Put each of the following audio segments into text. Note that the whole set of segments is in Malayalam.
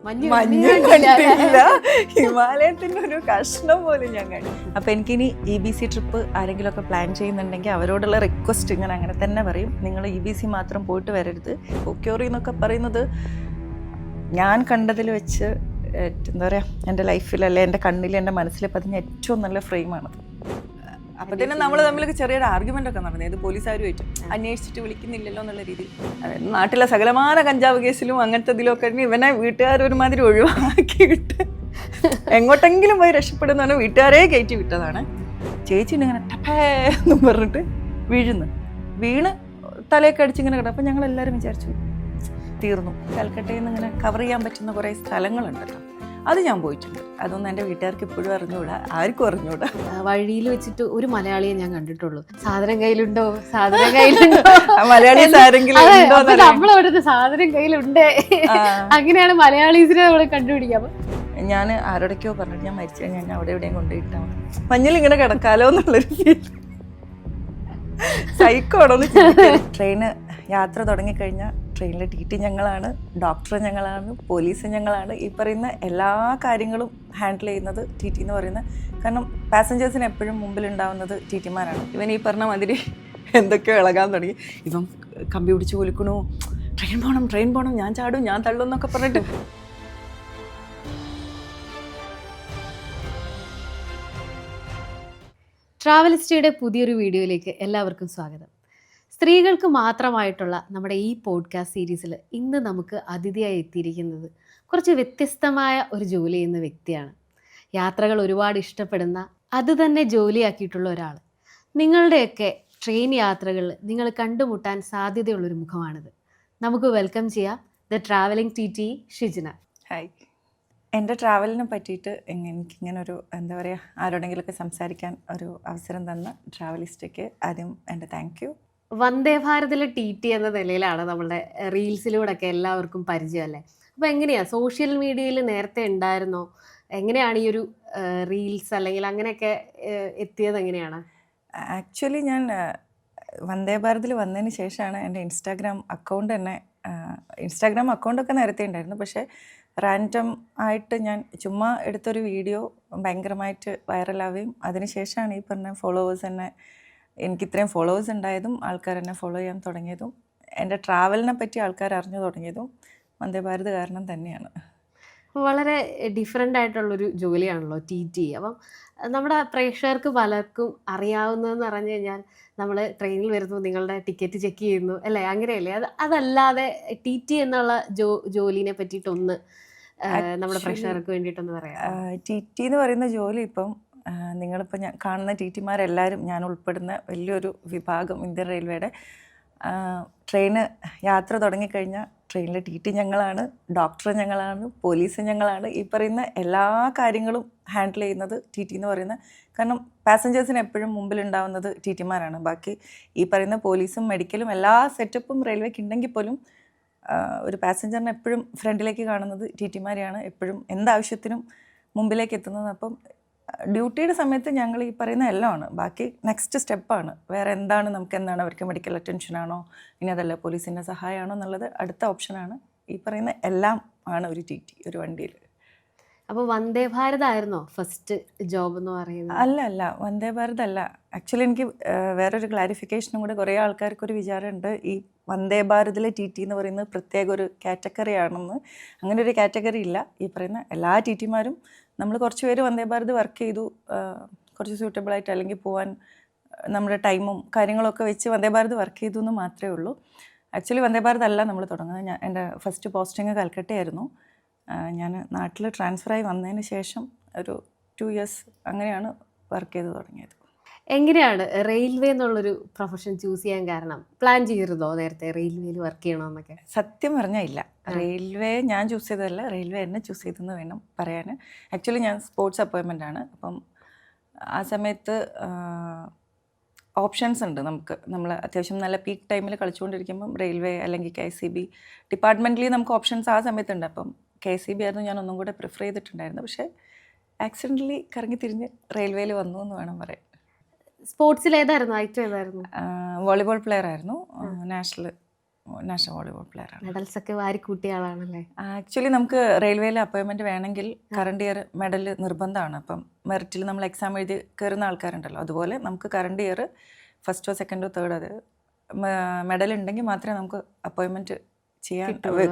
മഞ്ഞ് കണ്ടിട്ടില്ല, ഹിമാലയത്തിൻ്റെ ഒരു കഷ്ണം പോലും ഞാൻ കണ്ടു. അപ്പോൾ എനിക്കിനി EBC ട്രിപ്പ് ആരെങ്കിലുമൊക്കെ പ്ലാൻ ചെയ്യുന്നുണ്ടെങ്കിൽ അവരോടുള്ള റിക്വസ്റ്റ് ഞാൻ അങ്ങനെ തന്നെ പറയും, നിങ്ങൾ EBC മാത്രം പോയിട്ട് വരരുത്. ഒക്യോറി എന്നൊക്കെ പറയുന്നത് ഞാൻ കണ്ടതിൽ വെച്ച് എന്താ പറയുക, എൻ്റെ ലൈഫിലല്ലേ എൻ്റെ കണ്ണിൽ എൻ്റെ മനസ്സിൽ പതിഞ്ഞ ഏറ്റവും നല്ല ഫ്രെയിമാണത്. അപ്പോൾ തന്നെ നമ്മൾ തമ്മിൽ ചെറിയൊരു ആർഗ്യുമെൻ്റ് ഒക്കെ നടന്നു, ഇത് പോലീസുകാരുമായിട്ട് അന്വേഷിച്ചിട്ട് വിളിക്കുന്നില്ലല്ലോ എന്നുള്ള രീതിയിൽ. നാട്ടിലെ സകലമാന കഞ്ചാവ് കേസിലും അങ്ങനത്തെ ഇതിലൊക്കെ ഇവനെ വീട്ടുകാർ ഒരുമാതിരി ഒഴിവാക്കിയിട്ട് എങ്ങോട്ടെങ്കിലും പോയി രക്ഷപ്പെടുന്നതാണ് വീട്ടുകാരെ കയറ്റി വിട്ടതാണ്. ചേച്ചിൻ്റെ ഇങ്ങനെ ടപ്പേ എന്നും പറഞ്ഞിട്ട് വീണ് തലയൊക്കെ അടിച്ചിങ്ങനെ കിട്ടും. അപ്പം ഞങ്ങളെല്ലാവരും വിചാരിച്ചു തീർന്നു. കൽക്കട്ടയിൽ നിന്ന് ഇങ്ങനെ കവർ ചെയ്യാൻ പറ്റുന്ന കുറേ സ്ഥലങ്ങളുണ്ടല്ലോ, അത് ഞാൻ പോയിട്ടുണ്ട്. അതൊന്നും എൻ്റെ വീട്ടുകാർക്ക് ഇപ്പോഴും അറിഞ്ഞുകൂടാ, ആർക്കും അറിഞ്ഞുകൂടാ. വഴിയിൽ വെച്ചിട്ട് ഒരു മലയാളിയെ ഞാൻ കണ്ടിട്ടുള്ളൂ, സാധനം കയ്യിലുണ്ടോ മലയാളീസ് ആരെങ്കിലും നമ്മളവിടുത്തെ സാധനം കയ്യിലുണ്ടേ, അങ്ങനെയാണ് മലയാളീസിനെ നമ്മൾ കണ്ടുപിടിക്കാം. ഞാൻ ആരോടൊക്കെയോ പറഞ്ഞിട്ട് ഞാൻ മരിച്ചു കഴിഞ്ഞാൽ ഞാൻ അവിടെ എവിടെയും കൊണ്ടുപോയിട്ടാൽ മഞ്ഞിൽ ഇങ്ങനെ കിടക്കാലോ എന്നുള്ളൊരു ഫീൽ. സൈക്കോണോന്ന്. ട്രെയിന് യാത്ര തുടങ്ങിക്കഴിഞ്ഞാൽ ട്രെയിനിലെ TT ഞങ്ങളാണ്, ഡോക്ടർ ഞങ്ങളാണ്, പോലീസ് ഞങ്ങളാണ്. ഈ പറയുന്ന എല്ലാ കാര്യങ്ങളും ഹാൻഡിൽ ചെയ്യുന്നത് TT എന്ന് പറയുന്നത്. കാരണം പാസഞ്ചേഴ്സിന് എപ്പോഴും മുമ്പിലുണ്ടാവുന്നത് TTമാരാണ്. ഇവൻ ഈ പറഞ്ഞ മാതിരി എന്തൊക്കെയോ ഇളകാൻ തുടങ്ങി. ഇവൻ കമ്പി പിടിച്ച് കുലുക്കണു, ട്രെയിൻ പോകണം, ഞാൻ ചാടും, ഞാൻ തള്ളും എന്നൊക്കെ പറഞ്ഞിട്ട്. ട്രാവലിസ്റ്റിയുടെ പുതിയൊരു വീഡിയോയിലേക്ക് എല്ലാവർക്കും സ്വാഗതം. സ്ത്രീകൾക്ക് മാത്രമായിട്ടുള്ള നമ്മുടെ ഈ പോഡ്കാസ്റ്റ് സീരീസിൽ ഇന്ന് നമുക്ക് അതിഥിയായി എത്തിയിരിക്കുന്നത് കുറച്ച് വ്യത്യസ്തമായ ഒരു ജോലി ചെയ്യുന്ന വ്യക്തിയാണ്. യാത്രകൾ ഒരുപാട് ഇഷ്ടപ്പെടുന്ന, അത് തന്നെ ജോലിയാക്കിയിട്ടുള്ള ഒരാൾ. നിങ്ങളുടെയൊക്കെ ട്രെയിൻ യാത്രകളിൽ നിങ്ങൾ കണ്ടുമുട്ടാൻ സാധ്യതയുള്ളൊരു മുഖമാണിത്. നമുക്ക് വെൽക്കം ചെയ്യാം ദ ട്രാവലിംഗ് TT ഷിജ്ന. ഹായ്. എൻ്റെ ട്രാവലിനെ പറ്റിയിട്ട് എനിക്കിങ്ങനൊരു എന്താ പറയുക, ആരോടെങ്കിലുമൊക്കെ സംസാരിക്കാൻ ഒരു അവസരം തന്ന ട്രാവലിസ്റ്റയ്ക്ക് ആദ്യം എൻ്റെ താങ്ക് യു. വന്ദേ ഭാരതിലെ TT എന്ന നിലയിലാണ് നമ്മളുടെ റീൽസിലൂടെ ഒക്കെ എല്ലാവർക്കും പരിചയം അല്ലേ. അപ്പോൾ എങ്ങനെയാണ് സോഷ്യൽ മീഡിയയിൽ നേരത്തെ ഉണ്ടായിരുന്നോ, എങ്ങനെയാണ് ഈ ഒരു റീൽസ് അല്ലെങ്കിൽ അങ്ങനെയൊക്കെ എത്തിയത് എങ്ങനെയാണ്? ആക്ച്വലി ഞാൻ വന്ദേ ഭാരതിൽ വന്നതിന് ശേഷമാണ് എൻ്റെ ഇൻസ്റ്റാഗ്രാം അക്കൗണ്ടൊക്കെ നേരത്തെ ഉണ്ടായിരുന്നു. പക്ഷേ റാൻഡം ആയിട്ട് ഞാൻ ചുമ്മാ എടുത്തൊരു വീഡിയോ ഭയങ്കരമായിട്ട് വൈറലാവുകയും അതിനുശേഷമാണ് ഈ പറഞ്ഞ ഫോളോവേഴ്സ് തന്നെ, എനിക്ക് ഇത്രയും ഫോളോവേഴ്സ് ഉണ്ടായതും ആൾക്കാർ എന്നെ ഫോളോ ചെയ്യാൻ തുടങ്ങിയതും എൻ്റെ ട്രാവലിനെ പറ്റി ആൾക്കാർ അറിഞ്ഞു തുടങ്ങിയതും വന്ദേ ഭാരത് കാരണം തന്നെയാണ്. വളരെ ഡിഫറെൻ്റ് ആയിട്ടുള്ളൊരു ജോലിയാണല്ലോ TT. അപ്പം നമ്മുടെ പ്രേക്ഷകർക്ക് പലർക്കും അറിയാവുന്നതെന്ന് പറഞ്ഞു കഴിഞ്ഞാൽ നമ്മൾ ട്രെയിനിൽ വരുന്നു, നിങ്ങളുടെ ടിക്കറ്റ് ചെക്ക് ചെയ്യുന്നു അല്ലേ, അങ്ങനെയല്ലേ? അതല്ലാതെ TT എന്നുള്ള ജോലിനെ പറ്റിയിട്ടൊന്ന് നമ്മുടെ പ്രേക്ഷകർക്ക് വേണ്ടിയിട്ടൊന്ന് പറയാം. TT എന്ന് പറയുന്ന ജോലി ഇപ്പം നിങ്ങളിപ്പോൾ ഞാൻ കാണുന്ന TTമാരെല്ലാവരും, ഞാൻ ഉൾപ്പെടുന്ന വലിയൊരു വിഭാഗം ഇന്ത്യൻ റെയിൽവേയുടെ ട്രെയിന് യാത്ര തുടങ്ങിക്കഴിഞ്ഞാൽ ട്രെയിനിലെ TT ഞങ്ങളാണ്, ഡോക്ടർ ഞങ്ങളാണ്, പോലീസ് ഞങ്ങളാണ്. ഈ പറയുന്ന എല്ലാ കാര്യങ്ങളും ഹാൻഡിൽ ചെയ്യുന്നത് TT എന്ന് പറയുന്നത്. കാരണം പാസഞ്ചേഴ്സിന് എപ്പോഴും മുമ്പിലുണ്ടാവുന്നത് TTമാരാണ്. ബാക്കി ഈ പറയുന്ന പോലീസും മെഡിക്കലും എല്ലാ സെറ്റപ്പും റെയിൽവേക്ക് ഉണ്ടെങ്കിൽ പോലും ഒരു പാസഞ്ചറിനെ എപ്പോഴും ഫ്രണ്ടിലേക്ക് കാണുന്നത് TTമാരെയാണ്, എപ്പോഴും എന്താവശ്യത്തിനും മുമ്പിലേക്ക് എത്തുന്നത്. അപ്പം ഡ്യൂട്ടിയുടെ സമയത്ത് ഞങ്ങൾ ഈ പറയുന്ന എല്ലാമാണ്. ബാക്കി നെക്സ്റ്റ് സ്റ്റെപ്പാണ്, വേറെ എന്താണ്, നമുക്ക് എന്താണ്, അവർക്ക് മെഡിക്കൽ അറ്റൻഷനാണോ, ഇനി അതല്ല പോലീസിൻ്റെ സഹായമാണോ എന്നുള്ളത് അടുത്ത ഓപ്ഷനാണ്. ഈ പറയുന്ന എല്ലാം ആണ് ഒരു TT ഒരു വണ്ടിയിൽ. അപ്പോൾ വന്ദേ ഭാരത് ആയിരുന്നോ ഫസ്റ്റ് ജോബ് എന്ന് പറയുന്നത്? അല്ല, വന്ദേ ഭാരത് അല്ല. ആക്ച്വലി എനിക്ക് വേറൊരു ക്ലാരിഫിക്കേഷനും കൂടെ, കുറേ ആൾക്കാർക്കൊരു വിചാരമുണ്ട് ഈ വന്ദേ ഭാരതിലെ TT എന്ന് പറയുന്നത് പ്രത്യേക ഒരു കാറ്റഗറി ആണെന്ന്. അങ്ങനെ ഒരു കാറ്റഗറി ഇല്ല. ഈ പറയുന്ന എല്ലാ TTമാരും, നമ്മൾ കുറച്ച് പേര് വന്ദേ ഭാരത് വർക്ക് ചെയ്തു, കുറച്ച് സ്യൂട്ടബിളായിട്ട് അല്ലെങ്കിൽ പോകാൻ നമ്മുടെ ടൈമും കാര്യങ്ങളൊക്കെ വെച്ച് വന്ദേ ഭാരത് വർക്ക് ചെയ്തു എന്ന് മാത്രമേ ഉള്ളൂ. ആക്ച്വലി വന്ദേ ഭാരത് അല്ല നമ്മൾ തുടങ്ങുന്നത്. എൻ്റെ ഫസ്റ്റ് പോസ്റ്റിങ് കൽക്കട്ടയായിരുന്നു. ഞാൻ നാട്ടിൽ ട്രാൻസ്ഫറായി വന്നതിന് ശേഷം ഒരു 2 years അങ്ങനെയാണ് വർക്ക് ചെയ്ത് തുടങ്ങിയത്. എങ്ങനെയാണ് റെയിൽവേ എന്നുള്ളൊരു പ്രൊഫഷൻ ചൂസ് ചെയ്യാൻ കാരണം? പ്ലാൻ ചെയ്തിരുന്നോ നേരത്തെ റെയിൽവേയിൽ വർക്ക് ചെയ്യണമെന്നൊക്കെ? സത്യം പറഞ്ഞാൽ ഇല്ല. റെയിൽവേ ഞാൻ ചൂസ് ചെയ്തതല്ല, റെയിൽവേ എന്നെ ചൂസ് ചെയ്തെന്ന് വേണം പറയാൻ. ആക്ച്വലി ഞാൻ സ്പോർട്സ് അപ്പോയിൻമെൻ്റ് ആണ്. അപ്പം ആ സമയത്ത് ഓപ്ഷൻസ് ഉണ്ട് നമുക്ക്. നമ്മൾ അത്യാവശ്യം നല്ല പീക്ക് ടൈമിൽ കളിച്ചുകൊണ്ടിരിക്കുമ്പം റെയിൽവേ അല്ലെങ്കിൽ KCB ഡിപ്പാർട്ട്മെൻ്റലി നമുക്ക് ഓപ്ഷൻസ് ആ സമയത്തുണ്ട്. അപ്പം KCB ആയിരുന്നു ഞാൻ ഒന്നും കൂടെ പ്രിഫർ ചെയ്തിട്ടുണ്ടായിരുന്നു. പക്ഷേ ആക്സിഡൻ്റലി കറങ്ങി തിരിഞ്ഞ് റെയിൽവേയിൽ വന്നു എന്ന് വേണം പറയാൻ. സ്പോർട്സിൽ ഏതായിരുന്നു ഐറ്റം? ഏതായിരുന്നു? വോളിബോൾ പ്ലെയർ ആയിരുന്നു, നാഷണൽ നാഷണൽ വോളിബോൾ പ്ലെയറാണ്. മെഡൽസ് ഒക്കെ വാരിക്കൂട്ടിയ ആളാണല്ലേ? ആക്ച്വലി നമുക്ക് റെയിൽവേയിൽ അപ്പോയിൻമെൻറ്റ് വേണമെങ്കിൽ കറണ്ട് ഇയർ മെഡൽ നിർബന്ധമാണ്. അപ്പം മെറിറ്റിൽ നമ്മൾ എക്സാം എഴുതി കയറുന്ന ആൾക്കാരുണ്ടല്ലോ, അതുപോലെ നമുക്ക് കറണ്ട് ഇയർ ഫസ്റ്റോ സെക്കൻഡോ തേർഡോ അത് മെഡൽ ഉണ്ടെങ്കിൽ മാത്രമേ നമുക്ക് അപ്പോയിൻമെൻറ്റ് ചെയ്യാൻ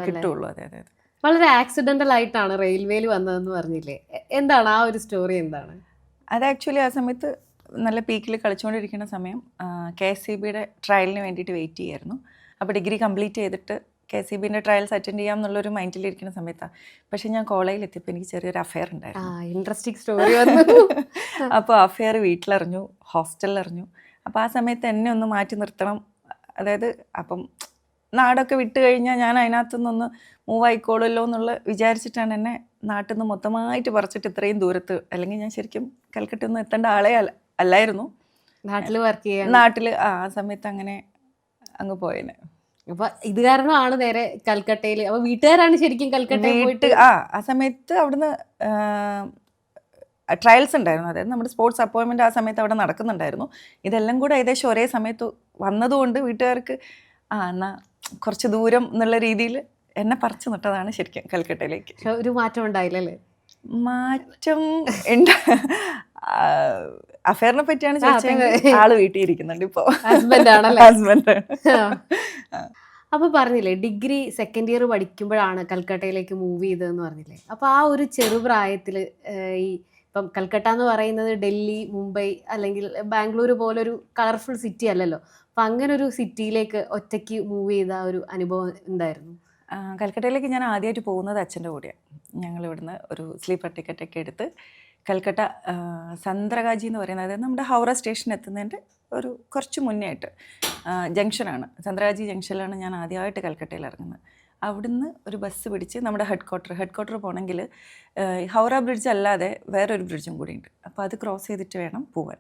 കിട്ടുള്ളൂ. അതെ അതെ അതെ. വളരെ ആക്സിഡൻ്റൽ ആയിട്ടാണ് റെയിൽവേയിൽ വന്നതെന്ന് പറഞ്ഞില്ലേ, എന്താണ് ആ ഒരു സ്റ്റോറി? എന്താണ് അത്? ആക്ച്വലി ആ സമയത്ത് നല്ല പീക്കിൽ കളിച്ചുകൊണ്ടിരിക്കുന്ന സമയം KSEBയുടെ ട്രയലിന് വേണ്ടിയിട്ട് വെയിറ്റ് ചെയ്യായിരുന്നു. അപ്പോൾ ഡിഗ്രി കംപ്ലീറ്റ് ചെയ്തിട്ട് KSEBൻ്റെ ട്രയൽസ് അറ്റൻഡ് ചെയ്യാം എന്നുള്ളൊരു മൈൻഡിലിരിക്കുന്ന സമയത്താണ്. പക്ഷേ ഞാൻ കോളേജിൽ എത്തിയപ്പോൾ എനിക്ക് ചെറിയൊരു അഫെയർ ഉണ്ടായിരുന്നു. ഇൻട്രസ്റ്റിംഗ് സ്റ്റോറി വന്നു. അപ്പോൾ അഫെയർ വീട്ടിലറിഞ്ഞു, ഹോസ്റ്റലിലറിഞ്ഞു. അപ്പോൾ ആ സമയത്ത് എന്നെ ഒന്ന് മാറ്റി നിർത്തണം. അതായത് അപ്പം നാടൊക്കെ വിട്ട് കഴിഞ്ഞാൽ ഞാൻ അതിനകത്തു നിന്നൊന്ന് മൂവ് ആയിക്കോളുമല്ലോ എന്നുള്ള വിചാരിച്ചിട്ടാണ് എന്നെ നാട്ടിൽ നിന്ന് മൊത്തമായിട്ട് പറിച്ചിട്ട് ഇത്രയും ദൂരത്ത്, അല്ലെങ്കിൽ ഞാൻ ശരിക്കും കൽക്കട്ടയിൽ നിന്ന് എത്തേണ്ട ആളെ അല്ലായിരുന്നു. നാട്ടിൽ വർക്ക് ചെയ്യാൻ നാട്ടിൽ ആ സമയത്ത് അങ്ങനെ അങ്ങ് പോയേനെ. അപ്പൊ ഇത് കാരണമാണ് നേരെ കൽക്കട്ടയിൽ. അപ്പൊ വീട്ടുകാരാണ് ശരിക്കും കൽക്കട്ടയിൽ പോയിട്ട് ആ സമയത്ത് അവിടുന്ന് ട്രയൽസ് ഉണ്ടായിരുന്നു. അതായത് നമ്മുടെ സ്പോർട്സ് അപ്പോയിൻമെൻറ്റ് ആ സമയത്ത് അവിടെ നടക്കുന്നുണ്ടായിരുന്നു. ഇതെല്ലാം കൂടെ ഏകദേശം ഒരേ സമയത്ത് വന്നതുകൊണ്ട് വീട്ടുകാർക്ക് എന്നാൽ കുറച്ച് ദൂരം എന്നുള്ള രീതിയിൽ എന്നെ പറിച്ചു നട്ടതാണ് ശരിക്കും കൽക്കട്ടയിലേക്ക്. ഒരു മാറ്റം ഉണ്ടായില്ലല്ലേ? മാറ്റം അഫെയറിനെ പറ്റിയാണ് ചോദിച്ചത്. ആള് വീട്ടിൽ ഇരിക്കുന്നുണ്ട് ഇപ്പോൾ, ഹസ്ബൻഡ് ആണല്ലേ? ഹസ്ബൻഡ്. അപ്പൊ പറഞ്ഞില്ലേ ഡിഗ്രി സെക്കൻഡ് ഇയർ പഠിക്കുമ്പോഴാണ് കൽക്കട്ടയിലേക്ക് മൂവ് ചെയ്തതെന്ന് പറഞ്ഞില്ലേ. അപ്പൊ ആ ഒരു ചെറുപ്രായത്തിൽ ഈ ഇപ്പം കൽക്കട്ട എന്ന് പറയുന്നത് ഡൽഹി, മുംബൈ അല്ലെങ്കിൽ ബാംഗ്ലൂർ പോലൊരു കളർഫുൾ സിറ്റി അല്ലല്ലോ. അപ്പം അങ്ങനെ ഒരു സിറ്റിയിലേക്ക് ഒറ്റയ്ക്ക് മൂവ് ചെയ്ത ഒരു അനുഭവം എന്തായിരുന്നു? കൽക്കട്ടയിലേക്ക് ഞാൻ ആദ്യമായിട്ട് പോകുന്നത് അച്ഛൻ്റെ കൂടെയാണ്. ഞങ്ങളിവിടുന്ന് ഒരു സ്ലീപ്പർ ടിക്കറ്റൊക്കെ എടുത്ത് കൽക്കട്ട സന്ത്രഗാജി എന്ന് പറയുന്നത്, അതായത് നമ്മുടെ ഹൗറ സ്റ്റേഷൻ എത്തുന്നതിൻ്റെ ഒരു കുറച്ച് മുന്നേ ആയിട്ട് ജംഗ്ഷനാണ്, സന്ത്രഗാജി ജംഗ്ഷനിലാണ് ഞാൻ ആദ്യമായിട്ട് കൽക്കട്ടയിൽ ഇറങ്ങുന്നത്. അവിടുന്ന് ഒരു ബസ് പിടിച്ച് നമ്മുടെ ഹെഡ് ക്വാർട്ടർ പോകണമെങ്കിൽ ഹൗറ ബ്രിഡ്ജ് അല്ലാതെ വേറൊരു ബ്രിഡ്ജും കൂടിയുണ്ട്. അപ്പോൾ അത് ക്രോസ് ചെയ്തിട്ട് വേണം പോകാൻ.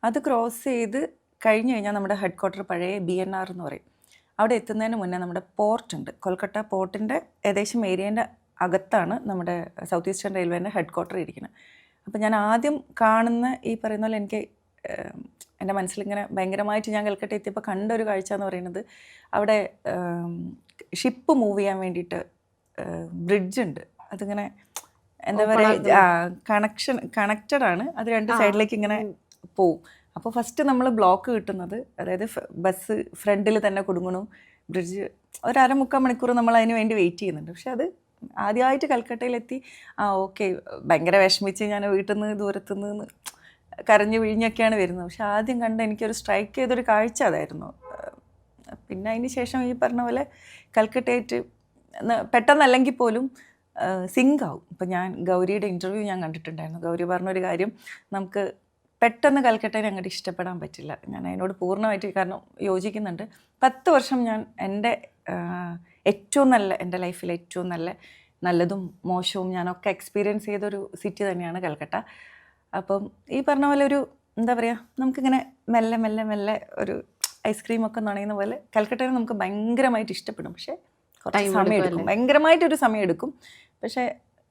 അത് ക്രോസ് ചെയ്ത് കഴിഞ്ഞ് കഴിഞ്ഞാൽ നമ്മുടെ ഹെഡ് ക്വാർട്ടർ പഴയ BNR എന്ന് പറയും. അവിടെ എത്തുന്നതിന് മുന്നേ നമ്മുടെ പോർട്ടുണ്ട്, കൊൽക്കട്ട പോർട്ടിൻ്റെ ഏകദേശം ഏരിയേൻ്റെ അകത്താണ് നമ്മുടെ സൗത്ത് ഈസ്റ്റേൺ റെയിൽവേൻ്റെ ഹെഡ് ക്വാർട്ടർ ഇരിക്കുന്നത്. അപ്പോൾ ഞാൻ ആദ്യം കാണുന്ന ഈ പറയുന്ന പോലെ എനിക്ക് എൻ്റെ മനസ്സിലിങ്ങനെ ഭയങ്കരമായിട്ട് ഞാൻ കൽക്കട്ട എത്തിയപ്പോൾ കണ്ട ഒരു കാഴ്ച എന്ന് പറയുന്നത്, അവിടെ ഷിപ്പ് മൂവ് ചെയ്യാൻ വേണ്ടിയിട്ട് ബ്രിഡ്ജ് ഉണ്ട്. അതിങ്ങനെ എന്താ പറയുക, കണക്റ്റഡ് ആണ്. അത് രണ്ട് സൈഡിലേക്ക് ഇങ്ങനെ പോവും. അപ്പോൾ ഫസ്റ്റ് നമ്മൾ ബ്ലോക്ക് കിട്ടുന്നത്, അതായത് ബസ് ഫ്രണ്ടിൽ തന്നെ കുടുങ്ങണു, ബ്രിഡ്ജ് ഒരു 1.5-3 മണിക്കൂർ നമ്മൾ അതിന് വേണ്ടി വെയിറ്റ് ചെയ്യുന്നുണ്ട്. പക്ഷെ അത് ആദ്യമായിട്ട് കൽക്കട്ടയിലെത്തി ഓക്കെ ഭയങ്കര വിഷമിച്ച് ഞാൻ വീട്ടിൽ നിന്ന് ദൂരത്തു നിന്ന് കരഞ്ഞു വിഴിഞ്ഞൊക്കെയാണ് വരുന്നത്. പക്ഷെ ആദ്യം കണ്ട എനിക്കൊരു സ്ട്രൈക്ക് ചെയ്തൊരു കാഴ്ച അതായിരുന്നു. പിന്നെ അതിന് ശേഷം ഈ പറഞ്ഞ പോലെ കൽക്കട്ടയായിട്ട് പെട്ടെന്നല്ലെങ്കിൽ പോലും സിങ്ക് ആവും. ഇപ്പം ഞാൻ ഗൗരിയുടെ ഇൻ്റർവ്യൂ ഞാൻ കണ്ടിട്ടുണ്ടായിരുന്നു. ഗൗരി പറഞ്ഞൊരു കാര്യം, നമുക്ക് പെട്ടെന്ന് കൽക്കട്ടയെ അങ്ങോട്ട് ഇഷ്ടപ്പെടാൻ പറ്റില്ല. ഞാൻ അതിനോട് പൂർണ്ണമായിട്ട് കാരണം യോജിക്കുന്നുണ്ട്. 10 വർഷം ഞാൻ എൻ്റെ ഏറ്റവും നല്ല, എൻ്റെ ലൈഫിൽ ഏറ്റവും നല്ലതും മോശവും ഞാനൊക്കെ എക്സ്പീരിയൻസ് ചെയ്തൊരു സിറ്റി തന്നെയാണ് കൽക്കട്ട. അപ്പം ഈ പറഞ്ഞ പോലെ ഒരു എന്താ പറയുക, നമുക്കിങ്ങനെ മെല്ലെ മെല്ലെ മെല്ലെ ഒരു ഐസ്ക്രീമൊക്കെ നുണയുന്ന പോലെ കൽക്കട്ടയിൽ നമുക്ക് ഭയങ്കരമായിട്ട് ഇഷ്ടപ്പെടും. പക്ഷേ കുറച്ച് സമയം എടുക്കും, ഭയങ്കരമായിട്ടൊരു സമയം എടുക്കും. പക്ഷേ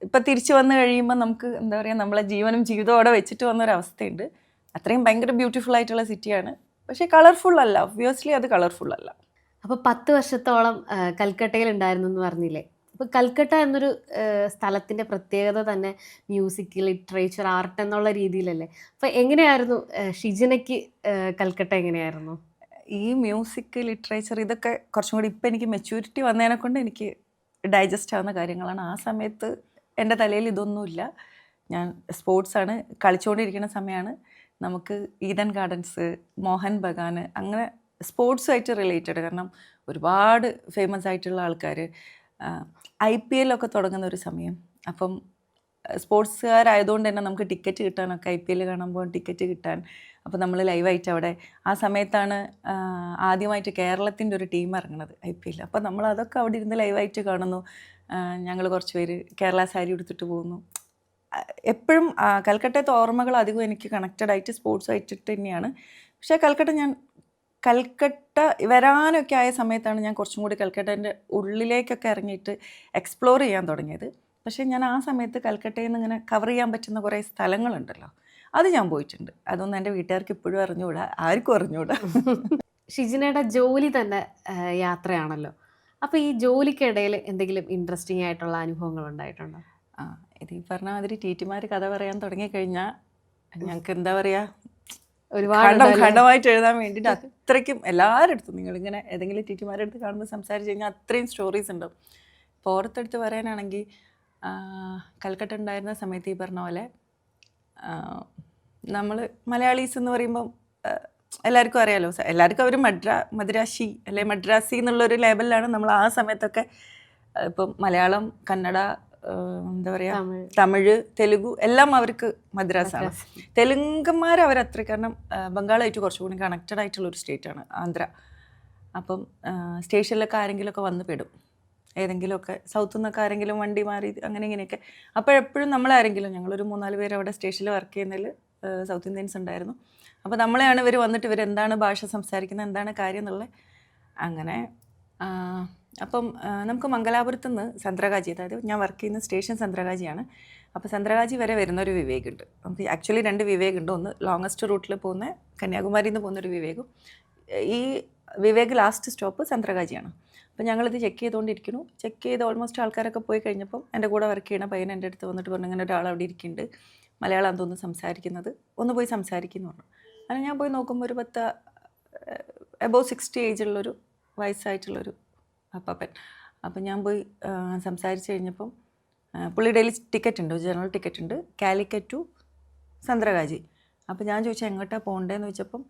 ഇപ്പം തിരിച്ചു വന്നു കഴിയുമ്പോൾ നമുക്ക് എന്താ പറയുക, നമ്മളെ ജീവനും ജീവിതവും അവിടെ വെച്ചിട്ട് വന്നൊരവസ്ഥയുണ്ട്. അത്രയും ഭയങ്കര ബ്യൂട്ടിഫുൾ ആയിട്ടുള്ള സിറ്റിയാണ്. പക്ഷേ കളർഫുൾ അല്ല, ഒബ്വിയസ്ലി അത് കളർഫുൾ അല്ല. അപ്പോൾ 10 വർഷത്തോളം കൽക്കട്ടയിൽ ഉണ്ടായിരുന്നു എന്ന് പറഞ്ഞില്ലേ. അപ്പോൾ കൽക്കട്ട എന്നൊരു സ്ഥലത്തിൻ്റെ പ്രത്യേകത തന്നെ മ്യൂസിക്, ലിറ്ററേച്ചർ, ആർട്ട് എന്നുള്ള രീതിയിലല്ലേ. അപ്പോൾ എങ്ങനെയായിരുന്നു ഷിജിനയ്ക്ക് കൽക്കട്ട എങ്ങനെയായിരുന്നു? ഈ മ്യൂസിക്, ലിറ്ററേച്ചർ ഇതൊക്കെ കുറച്ചും കൂടി ഇപ്പം എനിക്ക് മെച്യൂരിറ്റി വന്നതിനെ കൊണ്ട് എനിക്ക് ഡൈജസ്റ്റ് ആവുന്ന കാര്യങ്ങളാണ്. ആ സമയത്ത് എൻ്റെ തലയിൽ ഇതൊന്നുമില്ല. ഞാൻ സ്പോർട്സാണ് കളിച്ചുകൊണ്ടിരിക്കുന്ന സമയമാണ്. നമുക്ക് ഈഡൻ ഗാർഡൻസ്, മോഹൻ ബഗാൻ, അങ്ങനെ സ്പോർട്സുമായിട്ട് റിലേറ്റഡ്, കാരണം ഒരുപാട് ഫേമസ് ആയിട്ടുള്ള ആൾക്കാർ, IPL ഒക്കെ തുടങ്ങുന്ന ഒരു സമയം. അപ്പം സ്പോർട്സുകാരായതുകൊണ്ട് തന്നെ നമുക്ക് ടിക്കറ്റ് കിട്ടാനൊക്കെ IPL കാണുമ്പോൾ ടിക്കറ്റ് കിട്ടാൻ, അപ്പോൾ നമ്മൾ ലൈവായിട്ട് അവിടെ ആ സമയത്താണ് ആദ്യമായിട്ട് കേരളത്തിൻ്റെ ഒരു ടീം ഇറങ്ങുന്നത് IPL. അപ്പോൾ നമ്മൾ അതൊക്കെ അവിടെ ഇരുന്ന് ലൈവായിട്ട് കാണുന്നു. ഞങ്ങൾ കുറച്ച് പേര് കേരള സാരി എടുത്തിട്ട് പോകുന്നു. എപ്പോഴും കൽക്കട്ടത്തെ ഓർമ്മകൾ അധികം എനിക്ക് കണക്റ്റഡ് ആയിട്ട് സ്പോർട്സുമായിട്ട് തന്നെയാണ്. പക്ഷേ കൽക്കട്ട വരാനൊക്കെ ആയ സമയത്താണ് ഞാൻ കുറച്ചും കൂടി കൽക്കട്ടേൻ്റെ ഉള്ളിലേക്കൊക്കെ ഇറങ്ങിയിട്ട് എക്സ്പ്ലോർ ചെയ്യാൻ തുടങ്ങിയത്. പക്ഷേ ഞാൻ ആ സമയത്ത് കൽക്കട്ടയിൽ നിന്ന് ഇങ്ങനെ കവർ ചെയ്യാൻ പറ്റുന്ന കുറേ സ്ഥലങ്ങളുണ്ടല്ലോ, അത് ഞാൻ പോയിട്ടുണ്ട്. അതൊന്നും എൻ്റെ വീട്ടുകാർക്ക് ഇപ്പോഴും അറിഞ്ഞുകൂടാ, ആർക്കും അറിഞ്ഞുകൂടാ. ഷിജിനയുടെ ജോലി തന്നെ യാത്രയാണല്ലോ. അപ്പോൾ ഈ ജോലിക്കിടയിൽ എന്തെങ്കിലും ഇൻട്രസ്റ്റിംഗ് ആയിട്ടുള്ള അനുഭവങ്ങൾ ഉണ്ടായിട്ടുണ്ടോ? ആ ഇത് ഈ പറഞ്ഞ മാതിരി ടീറ്റിമാർ കഥ പറയാൻ തുടങ്ങിക്കഴിഞ്ഞാൽ ഞങ്ങൾക്ക് എന്താ പറയുക, ഒരുപാട് ഖണ്ഡമായിട്ട് എഴുതാൻ വേണ്ടിയിട്ട് അത്രയ്ക്കും എല്ലാവരുടെ അടുത്തും നിങ്ങളിങ്ങനെ ഏതെങ്കിലും ടീറ്റിമാരുടെ അടുത്ത് കാണുമ്പോൾ സംസാരിച്ച് കഴിഞ്ഞാൽ അത്രയും സ്റ്റോറീസ് ഉണ്ടാവും. പുറത്തെടുത്ത് പറയാനാണെങ്കിൽ കൽക്കട്ട ഉണ്ടായിരുന്ന സമയത്ത് ഈ പറഞ്ഞ പോലെ നമ്മൾ മലയാളീസ് എന്ന് പറയുമ്പം എല്ലാവർക്കും അറിയാലോ, എല്ലാവർക്കും അവർ മദ്രാശി അല്ലെ മദ്രാസി എന്നുള്ളൊരു ലേബലിലാണ് നമ്മൾ ആ സമയത്തൊക്കെ. ഇപ്പം മലയാളം, കന്നഡ, എന്താ പറയുക, തമിഴ്, തെലുഗു എല്ലാം അവർക്ക് മദ്രാസാണ്. തെലുങ്കന്മാർ അവരത്ര, കാരണം ബംഗാളായിട്ട് കുറച്ചുകൂടി കണക്റ്റഡ് ആയിട്ടുള്ളൊരു സ്റ്റേറ്റാണ് ആന്ധ്ര. അപ്പം സ്റ്റേഷനിലൊക്കെ ആരെങ്കിലുമൊക്കെ വന്ന് പെടും, ഏതെങ്കിലുമൊക്കെ സൗത്തിൽ നിന്നൊക്കെ ആരെങ്കിലും വണ്ടി മാറി അങ്ങനെ ഇങ്ങനെയൊക്കെ. അപ്പോഴെപ്പോഴും നമ്മളാരെങ്കിലും, ഞങ്ങളൊരു 3-4 പേര് അവിടെ സ്റ്റേഷനിൽ വർക്ക് ചെയ്യുന്നതിൽ സൗത്ത് ഇന്ത്യൻസ് ഉണ്ടായിരുന്നു. അപ്പോൾ നമ്മളെയാണ് ഇവർ വന്നിട്ട് ഇവരെന്താണ് ഭാഷ സംസാരിക്കുന്നത്, എന്താണ് കാര്യം എന്നുള്ളത്. അങ്ങനെ അപ്പം നമുക്ക് മംഗലാപുരത്ത് നിന്ന് സന്ത്രാഗാജി, അതായത് ഞാൻ വർക്ക് ചെയ്യുന്ന സ്റ്റേഷൻ സന്ത്രാഗാജിയാണ്. അപ്പോൾ സന്ത്രാഗാജി വരെ വരുന്നൊരു വിവേകുണ്ട്. നമുക്ക് ആക്ച്വലി 2 വിവേകുണ്ട്. ഒന്ന് ലോങ്ങസ്റ്റ് റൂട്ടിൽ പോകുന്ന കന്യാകുമാരിയിൽ നിന്ന് പോകുന്നൊരു വിവേകും, ഈ വിവേക് ലാസ്റ്റ് സ്റ്റോപ്പ് സന്ത്രാഗാജിയാണ്. അപ്പോൾ ഞങ്ങളിത് ചെക്ക് ചെയ്തുകൊണ്ടിരിക്കുന്നു. ചെക്ക് ചെയ്ത് ഓൾമോസ്റ്റ് ആൾക്കാരൊക്കെ പോയി കഴിഞ്ഞപ്പം എൻ്റെ കൂടെ വർക്ക് ചെയ്യുന്ന പയ്യൻ എൻ്റെ അടുത്ത് വന്നിട്ട് പറഞ്ഞു, ഇങ്ങനെ ഒരാൾ അവിടെ ഇരിക്കുന്നുണ്ട്, മലയാളം തോന്നുന്നു സംസാരിക്കുന്നത്, ഒന്ന് പോയി സംസാരിക്കുന്നു പറഞ്ഞു. അങ്ങനെ ഞാൻ പോയി നോക്കുമ്പോൾ ഒരു എബോവ് 60 ഏജുള്ളൊരു വയസ്സായിട്ടുള്ളൊരു അപ്പാപ്പൻ. അപ്പം ഞാൻ പോയി സംസാരിച്ച് കഴിഞ്ഞപ്പം പുള്ളി ഡെയിലി ടിക്കറ്റ് ഉണ്ട്, ജനറൽ ടിക്കറ്റ് ഉണ്ട്, കാലിക്കറ്റ് ടു സന്ത്രാഗാജി. അപ്പോൾ ഞാൻ ചോദിച്ചാൽ എങ്ങോട്ടാണ് പോകേണ്ടതെന്ന് ചോദിച്ചപ്പം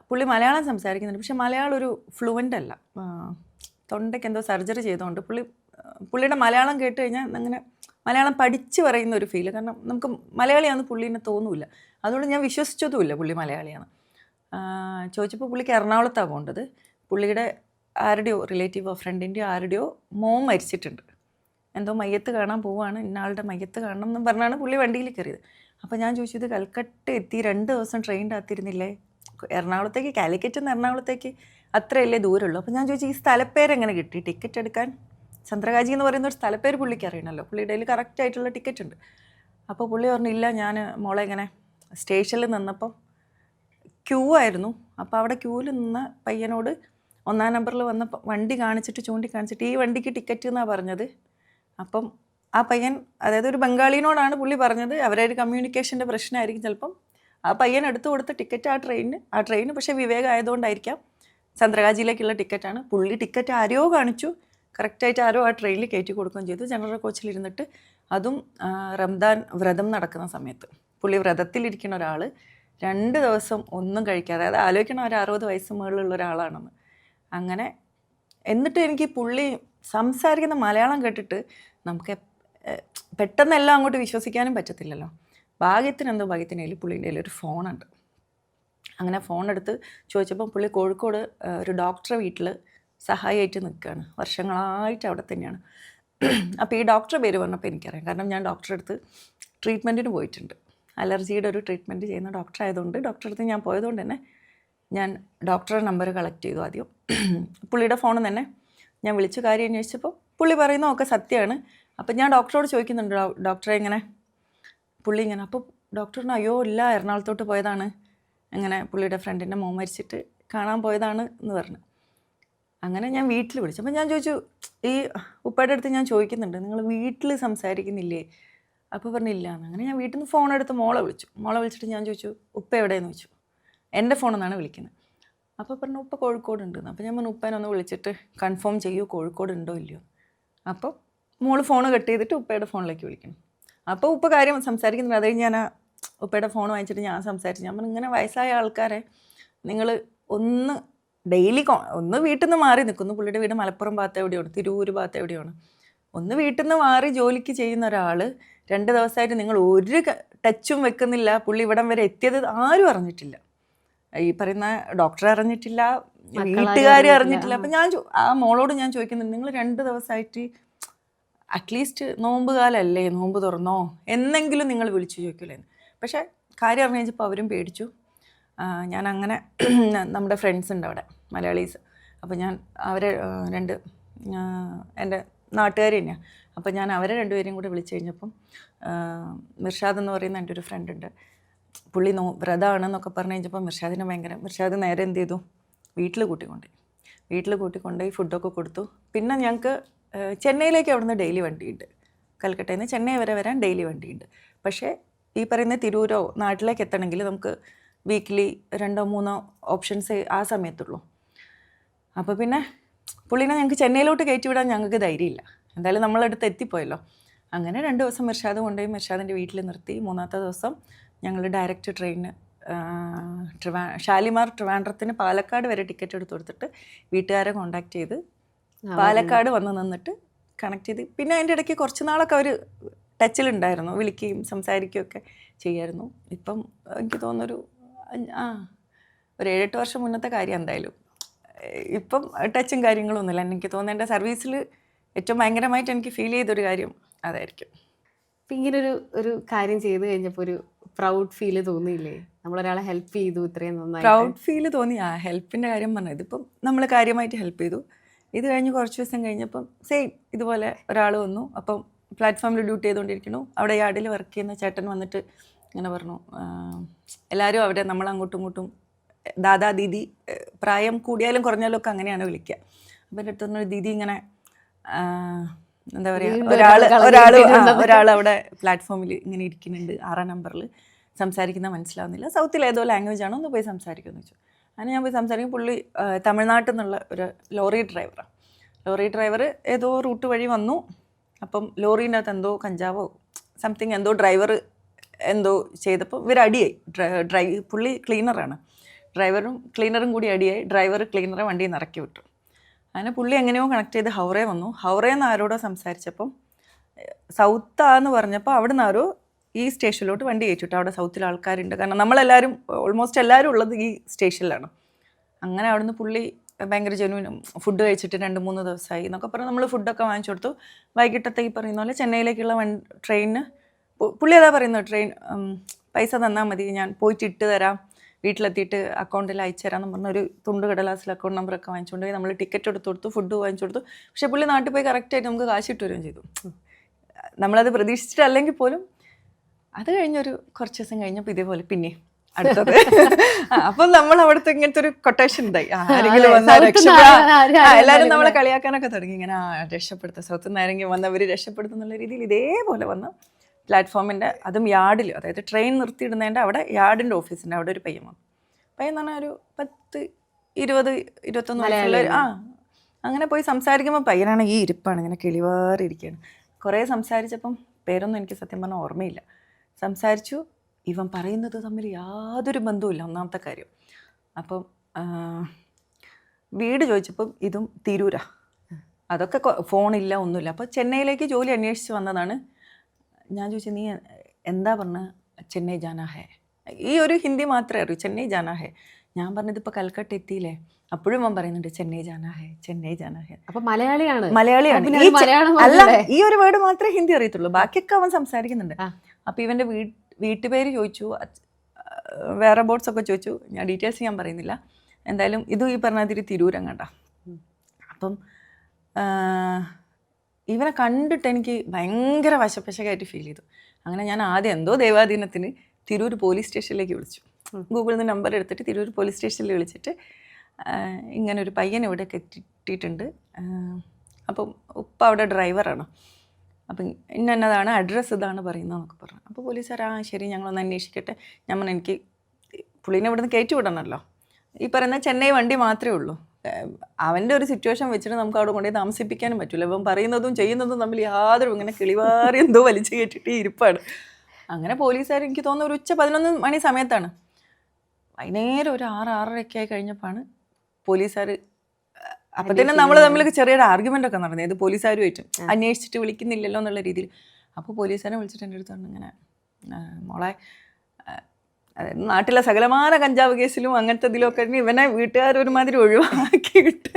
പുള്ളി മലയാളം സംസാരിക്കുന്നുണ്ട്, പക്ഷെ മലയാളം ഒരു ഫ്ലുവൻ്റ് അല്ല. തൊണ്ടയ്ക്ക് എന്തോ സർജറി ചെയ്തുകൊണ്ട് പുള്ളിയുടെ മലയാളം കേട്ട് കഴിഞ്ഞാൽ അങ്ങനെ മലയാളം പഠിച്ച് പറയുന്ന ഒരു ഫീല്, കാരണം നമുക്ക് മലയാളിയാണെന്ന് പുള്ളീനെ തോന്നില്ല. അതുകൊണ്ട് ഞാൻ വിശ്വസിച്ചതുമില്ല പുള്ളി മലയാളിയാണ്. ചോദിച്ചപ്പോൾ പുള്ളിക്ക് എറണാകുളത്താണ് പോകേണ്ടത്. പുള്ളിയുടെ ആരുടെയോ റിലേറ്റീവോ ഫ്രണ്ടിൻ്റെയോ ആരുടെയോ മോൻ മരിച്ചിട്ടുണ്ട്, എന്തോ മയ്യത്ത് കാണാൻ പോവുകയാണ്, ഇന്നാളുടെ മയ്യത്ത് കാണണം എന്ന് പറഞ്ഞാണ് പുള്ളി വണ്ടിയിൽ കയറിയത്. അപ്പോൾ ഞാൻ ചോദിച്ചു, ഇത് കൽക്കട്ട എത്തി 2 ദിവസം ട്രെയിനിൻ്റെ അകത്തിരുന്നില്ലേ, എറണാകുളത്തേക്ക്, കാലിക്കറ്റിൽ നിന്ന് എറണാകുളത്തേക്ക് അത്രയല്ലേ ദൂരമുള്ളൂ. അപ്പോൾ ഞാൻ ചോദിച്ചു, ഈ സ്ഥലപ്പേര് എങ്ങനെ കിട്ടി, ടിക്കറ്റ് എടുക്കാൻ സന്ത്രാഗാജി എന്ന് പറയുന്ന ഒരു സ്ഥലപ്പേര് പുള്ളിക്ക് അറിയണമല്ലോ, പുള്ളിയുടെ കയ്യിൽ കറക്റ്റായിട്ടുള്ള ടിക്കറ്റ് ഉണ്ട്. അപ്പോൾ പുള്ളി പറഞ്ഞില്ല, ഞാൻ മോളെ ഇങ്ങനെ സ്റ്റേഷനിൽ നിന്നപ്പം ക്യൂ ആയിരുന്നു, അപ്പോൾ അവിടെ ക്യൂവിൽ നിന്ന പയ്യനോട് 1-ാം നമ്പറിൽ വന്ന വണ്ടി കാണിച്ചിട്ട് ചൂണ്ടിക്കാണിച്ചിട്ട് ഈ വണ്ടിക്ക് ടിക്കറ്റ് എന്നാണ് പറഞ്ഞത്. അപ്പം ആ പയ്യൻ, അതായത് ഒരു ബംഗാളിനോടാണ് പുള്ളി പറഞ്ഞത്, അവരൊരു കമ്മ്യൂണിക്കേഷൻ്റെ പ്രശ്നമായിരിക്കും ചിലപ്പം. ആ പയ്യൻ എടുത്തു കൊടുത്ത ടിക്കറ്റ് ആ ട്രെയിന് പക്ഷേ വിവേക് ആയതുകൊണ്ടായിരിക്കാം സന്ത്രാഗാജിയിലേക്കുള്ള ടിക്കറ്റാണ്. പുള്ളി ടിക്കറ്റ് ആരെയോ കാണിച്ചു, കറക്റ്റായിട്ട് ആരോ ആ ട്രെയിനിൽ കയറ്റി കൊടുക്കുകയും ചെയ്തു, ജനറൽ കോച്ചിലിരുന്നിട്ട്. അതും റംദാൻ വ്രതം നടക്കുന്ന സമയത്ത്. പുള്ളി വ്രതത്തിലിരിക്കുന്ന ഒരാൾ 2 ദിവസം ഒന്നും കഴിക്കാതെ, അതായത് ആലോചിക്കണം, ഒരു 60 വയസ്സ് മുകളിലുള്ള ഒരാളാണെന്ന്. അങ്ങനെ എന്നിട്ട് എനിക്ക് പുള്ളി സംസാരിക്കുന്ന മലയാളം കേട്ടിട്ട് നമുക്ക് പെട്ടെന്നെല്ലാം അങ്ങോട്ട് വിശ്വസിക്കാനും പറ്റത്തില്ലല്ലോ. ഭാഗ്യത്തിനേലും പുള്ളിൻ്റെ കയ്യിൽ ഒരു ഫോണുണ്ട്. അങ്ങനെ ഫോണെടുത്ത് ചോദിച്ചപ്പോൾ പുള്ളി കോഴിക്കോട് ഒരു ഡോക്ടറെ വീട്ടിൽ സഹായിയായിട്ട് നിൽക്കുകയാണ്, വർഷങ്ങളായിട്ട് അവിടെ തന്നെയാണ്. അപ്പോൾ ഈ ഡോക്ടറെ പേര് പറഞ്ഞപ്പോൾ എനിക്കറിയാം, കാരണം ഞാൻ ഡോക്ടറെ അടുത്ത് ട്രീറ്റ്മെൻറ്റിന് പോയിട്ടുണ്ട്. അലർജിയുടെ ഒരു ട്രീറ്റ്മെൻറ്റ് ചെയ്യുന്ന ഡോക്ടർ ആയതുകൊണ്ട് ഡോക്ടറെ അടുത്ത് ഞാൻ പോയതുകൊണ്ട് തന്നെ ഞാൻ ഡോക്ടറുടെ നമ്പർ കളക്ട് ചെയ്തു ആദ്യം. പുള്ളിയുടെ ഫോണിൽ തന്നെ ഞാൻ വിളിച്ചു കാര്യം അന്വേഷിച്ചപ്പോൾ പുള്ളി പറയുന്നതൊക്കെ സത്യമാണ്. അപ്പം ഞാൻ ഡോക്ടറോട് ചോദിക്കുന്നുണ്ട്, ഡോക്ടറെ ഇങ്ങനെ, പുള്ളി ഇങ്ങനെ. അപ്പോൾ ഡോക്ടറിന് അയ്യോ ഇല്ല, എറണാകുളത്തോട്ട് പോയതാണ്, അങ്ങനെ പുള്ളിയുടെ ഫ്രണ്ടിൻ്റെ മോൻ മരിച്ചിട്ട് കാണാൻ പോയതാണ് എന്ന് പറഞ്ഞു. അങ്ങനെ ഞാൻ വീട്ടിൽ വിളിച്ചു. അപ്പോൾ ഞാൻ ചോദിച്ചു, ഈ ഉപ്പയുടെ അടുത്ത് ഞാൻ ചോദിക്കുന്നുണ്ട്, നിങ്ങൾ വീട്ടിൽ സംസാരിക്കുന്നില്ലേ? അപ്പോൾ പറഞ്ഞില്ല എന്ന്. അങ്ങനെ ഞാൻ വീട്ടിൽ നിന്ന് ഫോൺ എടുത്ത് മോളെ വിളിച്ചിട്ട് ഞാൻ ചോദിച്ചു, ഉപ്പ എവിടെയെന്ന് ചോദിച്ചു. എൻ്റെ ഫോണിൽ നിന്നാണ് വിളിക്കുന്നത്. അപ്പോൾ പറഞ്ഞു, ഉപ്പ കോഴിക്കോടുണ്ടെന്ന്. അപ്പോൾ ഞാൻ പറഞ്ഞു, ഉപ്പേനെ ഒന്ന് വിളിച്ചിട്ട് കൺഫേം ചെയ്യൂ കോഴിക്കോട് ഉണ്ടോ ഇല്ലയോ. അപ്പോൾ മോള് ഫോൺ കട്ട് ചെയ്തിട്ട് ഉപ്പയുടെ ഫോണിലേക്ക് വിളിക്കണം. അപ്പോൾ ഉപ്പ കാര്യം സംസാരിക്കുന്നുണ്ട്. അത് കഴിഞ്ഞ് ഞാൻ ഉപ്പയുടെ ഫോൺ വാങ്ങിച്ചിട്ട് ഞാൻ സംസാരിച്ചു. ഞാൻ പറഞ്ഞു, ഇങ്ങനെ വയസ്സായ ആൾക്കാരെ നിങ്ങൾ ഒന്ന് ഡെയിലി ഒന്ന് വീട്ടിൽ നിന്ന് മാറി നിൽക്കുന്നു. പുള്ളിയുടെ വീട് മലപ്പുറം ഭാഗത്ത് എവിടെയാണ്, തിരൂർ ഭാഗത്ത് എവിടെയാണ്. ഒന്ന് വീട്ടിൽ നിന്ന് മാറി ജോലിക്ക് ചെയ്യുന്ന ഒരാൾ 2 ദിവസമായിട്ട് നിങ്ങൾ ഒരു ടച്ചും വെക്കുന്നില്ല. പുള്ളി ഇവിടം വരെ എത്തിയത് ആരും അറിഞ്ഞിട്ടില്ല, ഈ പറയുന്ന ഡോക്ടറെ അറിഞ്ഞിട്ടില്ല, വീട്ടുകാർ അറിഞ്ഞിട്ടില്ല. അപ്പം ഞാൻ ആ മോളോട് ഞാൻ ചോദിക്കുന്നുണ്ട്, നിങ്ങൾ 2 ദിവസമായിട്ട് അറ്റ്ലീസ്റ്റ് നോമ്പ് കാലമല്ലേ, നോമ്പ് തുറന്നോ എന്നെങ്കിലും നിങ്ങൾ വിളിച്ചു ചോദിക്കില്ലേന്ന്. പക്ഷേ കാര്യം അറിഞ്ഞു കഴിഞ്ഞപ്പോൾ അവരും പേടിച്ചു. ഞാൻ അങ്ങനെ നമ്മുടെ ഫ്രണ്ട്സ് ഉണ്ട് അവിടെ മലയാളീസ്, അപ്പോൾ ഞാൻ അവരെ എൻ്റെ നാട്ടുകാർ തന്നെയാണ്. അപ്പോൾ ഞാൻ അവരെ 2 പേരെയും കൂടെ വിളിച്ചു കഴിഞ്ഞപ്പം മിർഷാദ് എന്ന് പറയുന്ന എൻ്റെ ഒരു ഫ്രണ്ട് ഉണ്ട്, പുള്ളി വ്രതമാണെന്നൊക്കെ പറഞ്ഞു കഴിഞ്ഞപ്പോൾ മിർഷാദിന് ഭയങ്കര, മിർഷാദ് നേരെ എന്ത് ചെയ്തു, വീട്ടിൽ കൂട്ടിക്കൊണ്ടേ. വീട്ടിൽ കൂട്ടിക്കൊണ്ടുപോയി ഫുഡൊക്കെ കൊടുത്തു. പിന്നെ ഞങ്ങൾക്ക് ചെന്നൈയിലേക്ക് അവിടുന്ന് ഡെയിലി വണ്ടിയുണ്ട്. കൽക്കട്ടയിൽ നിന്ന് ചെന്നൈ വരെ വരാൻ ഡെയിലി വണ്ടിയുണ്ട്. പക്ഷേ ഈ പറയുന്ന തിരൂരോ നാട്ടിലേക്ക് എത്തണമെങ്കിൽ നമുക്ക് വീക്കിലി 2-3 ഓപ്ഷൻസ് ആ സമയത്തുള്ളൂ. അപ്പോൾ പിന്നെ പുള്ളിനെ ഞങ്ങൾക്ക് ചെന്നൈയിലോട്ട് കയറ്റി വിടാൻ ഞങ്ങൾക്ക് ധൈര്യമില്ല. എന്തായാലും നമ്മളടുത്ത് എത്തിപ്പോയല്ലോ. അങ്ങനെ 2 ദിവസം മിർഷാദ് കൊണ്ടുപോയി മിർഷാദിൻ്റെ വീട്ടിൽ നിർത്തി. 3-ാമത്തെ ദിവസം ഞങ്ങൾ ഡയറക്റ്റ് ട്രെയിന് ഷാലിമാർ ട്രിവാൻഡ്രത്തിന് പാലക്കാട് വരെ ടിക്കറ്റ് എടുത്ത് കൊടുത്തിട്ട് വീട്ടുകാരെ കോണ്ടാക്ട് ചെയ്ത് പാലക്കാട് വന്ന് നിന്നിട്ട് കണക്ട് ചെയ്ത്. പിന്നെ അതിൻ്റെ ഇടയ്ക്ക് കുറച്ച് നാളൊക്കെ അവർ ടച്ചിലുണ്ടായിരുന്നു, വിളിക്കുകയും സംസാരിക്കുകയൊക്കെ ചെയ്യായിരുന്നു. ഇപ്പം എനിക്ക് തോന്നുന്നൊരു 7-8 വർഷം മുന്നത്തെ കാര്യം എന്തായാലും. ഇപ്പം ടച്ചും കാര്യങ്ങളൊന്നുമില്ല. എനിക്ക് തോന്നുന്നു എൻ്റെ സർവീസിൽ ഏറ്റവും ഭയങ്കരമായിട്ട് എനിക്ക് ഫീൽ ചെയ്തൊരു കാര്യം അതായിരിക്കും. ഇപ്പം ഇങ്ങനൊരു ഒരു കാര്യം ചെയ്ത് കഴിഞ്ഞപ്പോൾ ഒരു പ്രൗഡ് ഫീല് തോന്നിയില്ലേ? നമ്മളൊരാളെ ഹെൽപ്പ് ചെയ്തു ഇത്രയും നന്നായി. പ്രൗഡ് ഫീല് തോന്നി. ഹെൽപ്പിൻ്റെ കാര്യം പറഞ്ഞത് ഇതിപ്പം നമ്മൾ കാര്യമായിട്ട് ഹെൽപ്പ് ചെയ്തു. ഇത് കഴിഞ്ഞ് കുറച്ച് ദിവസം കഴിഞ്ഞപ്പം സെയിം ഇതുപോലെ ഒരാൾ വന്നു. അപ്പം പ്ലാറ്റ്ഫോമിൽ ഡ്യൂട്ടി ചെയ്തുകൊണ്ടിരിക്കുന്നു. അവിടെ യാർഡിൽ വർക്ക് ചെയ്യുന്ന ചേട്ടൻ വന്നിട്ട് ഇങ്ങനെ പറഞ്ഞു, എല്ലാവരും അവിടെ നമ്മൾ അങ്ങോട്ടും ഇങ്ങോട്ടും ദാദാ ദീദി, പ്രായം കൂടിയാലും കുറഞ്ഞാലും ഒക്കെ അങ്ങനെയാണ് വിളിക്കുക. അപ്പം എൻ്റെ അടുത്തൊരു ദീദി ഇങ്ങനെ എന്താ പറയുക, ഒരാൾ അവിടെ പ്ലാറ്റ്ഫോമിൽ ഇങ്ങനെ ഇരിക്കുന്നുണ്ട് 6-ാം നമ്പറിൽ, സംസാരിക്കുന്ന മനസ്സിലാവുന്നില്ല, സൗത്തിൽ ഏതോ ലാംഗ്വേജ് ആണോ, ഒന്ന് പോയി സംസാരിക്കുമെന്ന് വെച്ചു. അങ്ങനെ ഞാൻ പോയി സംസാരിക്കും. പുള്ളി തമിഴ്നാട്ടിൽ നിന്നുള്ള ഒരു ലോറി ഡ്രൈവറാണ്. ലോറി ഡ്രൈവർ ഏതോ റൂട്ട് വഴി വന്നു. അപ്പം ലോറീൻ്റെ അകത്ത് എന്തോ കഞ്ചാവോ സംതിങ് എന്തോ ഡ്രൈവർ എന്തോ ചെയ്തപ്പോൾ ഇവർ അടിയായി. പുള്ളി ക്ലീനറാണ്. ഡ്രൈവറും ക്ലീനറും കൂടി അടിയായി. ഡ്രൈവർ ക്ലീനറെ വണ്ടിയിൽ നിന്ന് ഇറക്കി വിട്ടു. അങ്ങനെ പുള്ളി എങ്ങനെയോ കണക്ട് ചെയ്ത് ഹൗറേ വന്നു. ഹൗറേന്ന് ആരോടോ സംസാരിച്ചപ്പം സൗത്താന്ന് പറഞ്ഞപ്പോൾ അവിടെ നിന്ന് ആരോ ഈ സ്റ്റേഷനിലോട്ട് വണ്ടി കയറ്റിട്ടു. അവിടെ സൗത്തിൽ ആൾക്കാരുണ്ട്, കാരണം നമ്മളെല്ലാവരും ഓൾമോസ്റ്റ് എല്ലാവരും ഉള്ളത് ഈ സ്റ്റേഷനിലാണ്. അങ്ങനെ അവിടുന്ന് പുള്ളി ഭയങ്കര ജെനുവിനും ഫുഡ് കഴിച്ചിട്ട് 2-3 ദിവസമായി എന്നൊക്കെ പറഞ്ഞ് നമ്മൾ ഫുഡൊക്കെ വാങ്ങിച്ചു കൊടുത്തു. വൈകിട്ടത്തേക്ക് പറയുന്ന പോലെ ചെന്നൈയിലേക്കുള്ള ട്രെയിനിന് പുള്ളി അതാ പറയുന്നത്, ട്രെയിൻ പൈസ തന്നാൽ മതി, ഞാൻ പോയിട്ട് ഇട്ട് തരാം, വീട്ടിലെത്തിയിട്ട് അക്കൗണ്ടിൽ അയച്ചു തരാമെന്ന് പറഞ്ഞൊരു തുണ്ട് കടലാസിൽ അക്കൗണ്ട് നമ്പറൊക്കെ വാങ്ങിച്ചുകൊണ്ട് പോയി നമ്മൾ ടിക്കറ്റ് എടുത്ത് കൊടുത്തു, ഫുഡ് വാങ്ങിച്ചു കൊടുത്തു. പക്ഷേ പുള്ളി നാട്ടിൽ പോയി കറക്റ്റായിട്ട് നമുക്ക് കാശ് ഇട്ട് വരികയും ചെയ്തു. നമ്മളത് പ്രതീക്ഷിച്ചിട്ടല്ലെങ്കിൽ പോലും. അത് കഴിഞ്ഞൊരു കുറച്ച് ദിവസം കഴിഞ്ഞപ്പോൾ ഇതേപോലെ പിന്നെ അടുത്തത്. അപ്പം നമ്മൾ അവിടുത്തെ ഇങ്ങനത്തെ ഒരു കൊട്ടേഷൻ ഉണ്ടായി, ആരെങ്കിലും വന്നാൽ എല്ലാവരും നമ്മളെ കളിയാക്കാനൊക്കെ തുടങ്ങി. ഇങ്ങനെ രക്ഷപ്പെടുത്തുക, സൗത്ത് നിന്ന് ആരെങ്കിലും വന്നവർ രക്ഷപ്പെടുത്തുന്നുള്ള രീതിയിൽ ഇതേപോലെ വന്ന് പ്ലാറ്റ്ഫോമിൻ്റെ, അതും യാർഡിൽ, അതായത് ട്രെയിൻ നിർത്തിയിടുന്നതിൻ്റെ അവിടെ യാർഡിൻ്റെ ഓഫീസിൻ്റെ അവിടെ ഒരു പയ്യൻ വന്നു. പയ്യൻ എന്ന് പറഞ്ഞാൽ ഒരു 10-20-21 വയസ്സുള്ള അങ്ങനെ പോയി സംസാരിക്കുമ്പോൾ പയ്യനാണ് ഈ ഇരിപ്പാണ്, ഇങ്ങനെ കിളിവാറിയിരിക്കുകയാണ്. കുറേ സംസാരിച്ചപ്പം പേരൊന്നും എനിക്ക് സത്യം പറഞ്ഞാൽ ഓർമ്മയില്ല. സംസാരിച്ചു. ഇവൻ പറയുന്നത് തമ്മിൽ യാതൊരു ബന്ധവുമില്ല, ഒന്നാമത്തെ കാര്യം. അപ്പം വീട് ചോദിച്ചപ്പം ഇതും തിരൂരാ, അതൊക്കെ ഫോണില്ല, ഒന്നുമില്ല. അപ്പോൾ ചെന്നൈയിലേക്ക് ജോലി അന്വേഷിച്ച് വന്നതാണ്. ഞാൻ ചോദിച്ചു, നീ എന്താ പറഞ്ഞ? ചെന്നൈ ജാനാ ഹേ. ഈ ഒരു ഹിന്ദി മാത്രമേ അറിയൂ, ചെന്നൈ ജാനാ ഹേ. ഞാൻ പറഞ്ഞത് ഇപ്പോൾ കൽക്കട്ട എത്തിയില്ലേ, അപ്പോഴും അവൻ പറയുന്നുണ്ട് ചെന്നൈ ജാനാ ഹേ, ചെന്നൈ ജാനാ ഹേ. അപ്പൊ മലയാളിയാണ്. അല്ല, ഈ ഒരു വേർഡ് മാത്രമേ ഹിന്ദി അറിയത്തുള്ളൂ, ബാക്കിയൊക്കെ അവൻ സംസാരിക്കുന്നുണ്ട്. അപ്പോൾ ഇവൻ്റെ വീട്ടുപേര് ചോദിച്ചു, വേറെ ബോർഡ്സ് ഒക്കെ ചോദിച്ചു. ഞാൻ ഡീറ്റെയിൽസ് ഞാൻ പറയുന്നില്ല. എന്തായാലും ഇതും ഈ പറഞ്ഞാതിരി തിരൂരങ്ങണ്ട. അപ്പം ഇവനെ കണ്ടിട്ട് എനിക്ക് ഭയങ്കര വശപ്പശകായിട്ട് ഫീൽ ചെയ്തു. അങ്ങനെ ഞാൻ ആദ്യം എന്തോ ദൈവാധീനത്തിന് തിരൂർ പോലീസ് സ്റ്റേഷനിലേക്ക് വിളിച്ചു. ഗൂഗിളിൽ നിന്ന് നമ്പർ എടുത്തിട്ട് തിരൂർ പോലീസ് സ്റ്റേഷനിൽ വിളിച്ചിട്ട് ഇങ്ങനെ ഒരു പയ്യൻ ഇവിടെ കിട്ടിയിട്ടുണ്ട്, അപ്പം ഉപ്പ അവിടെ ഡ്രൈവറാണ്, അപ്പം ഇന്നതാണ് അഡ്രസ്സ് ഇതാണ് പറയുന്നതെന്നൊക്കെ പറഞ്ഞു. അപ്പോൾ പോലീസുകാർ ശരി ഞങ്ങളൊന്ന് അന്വേഷിക്കട്ടെ. ഞാൻ പറഞ്ഞു എനിക്ക് പുള്ളീനെ ഇവിടുന്ന് കയറ്റി വിടണമല്ലോ. ഈ പറയുന്ന ചെന്നൈ വണ്ടി മാത്രമേ ഉള്ളൂ. അവൻ്റെ ഒരു സിറ്റുവേഷൻ വെച്ചിട്ട് നമുക്ക് അവിടെ കൊണ്ടുപോയി താമസിപ്പിക്കാനും പറ്റില്ല. ഇപ്പം പറയുന്നതും ചെയ്യുന്നതും തമ്മിൽ യാതൊരു ഇങ്ങനെ കിളിവാറി എന്തോ വലിച്ചു കയറ്റിയിട്ട് ഇരിപ്പാണ്. അങ്ങനെ പോലീസുകാർ, എനിക്ക് തോന്നുന്നു ഒരു 11 മണി സമയത്താണ്, വൈകുന്നേരം ഒരു 6-6:30 ആയി കഴിഞ്ഞപ്പോഴാണ് പോലീസുകാർ. അപ്പം തന്നെ നമ്മൾ തമ്മിൽ ചെറിയൊരു ആർഗ്യുമെൻ്റ് ഒക്കെ നടന്നത്, ഇത് പോലീസുകാരുമായിട്ട് അന്വേഷിച്ചിട്ട് വിളിക്കുന്നില്ലല്ലോ എന്നുള്ള രീതിയിൽ. അപ്പോൾ പോലീസുകാരെ വിളിച്ചിട്ട് എൻ്റെ അടുത്ത് പറഞ്ഞു, ഇങ്ങനെ മോളെ, നാട്ടിലെ സകലമാന കഞ്ചാവ് കേസിലും അങ്ങനത്തെ ഇതിലൊക്കെ ഇവനെ വീട്ടുകാരൊരുമാതിരി ഒഴിവാക്കിയിട്ട്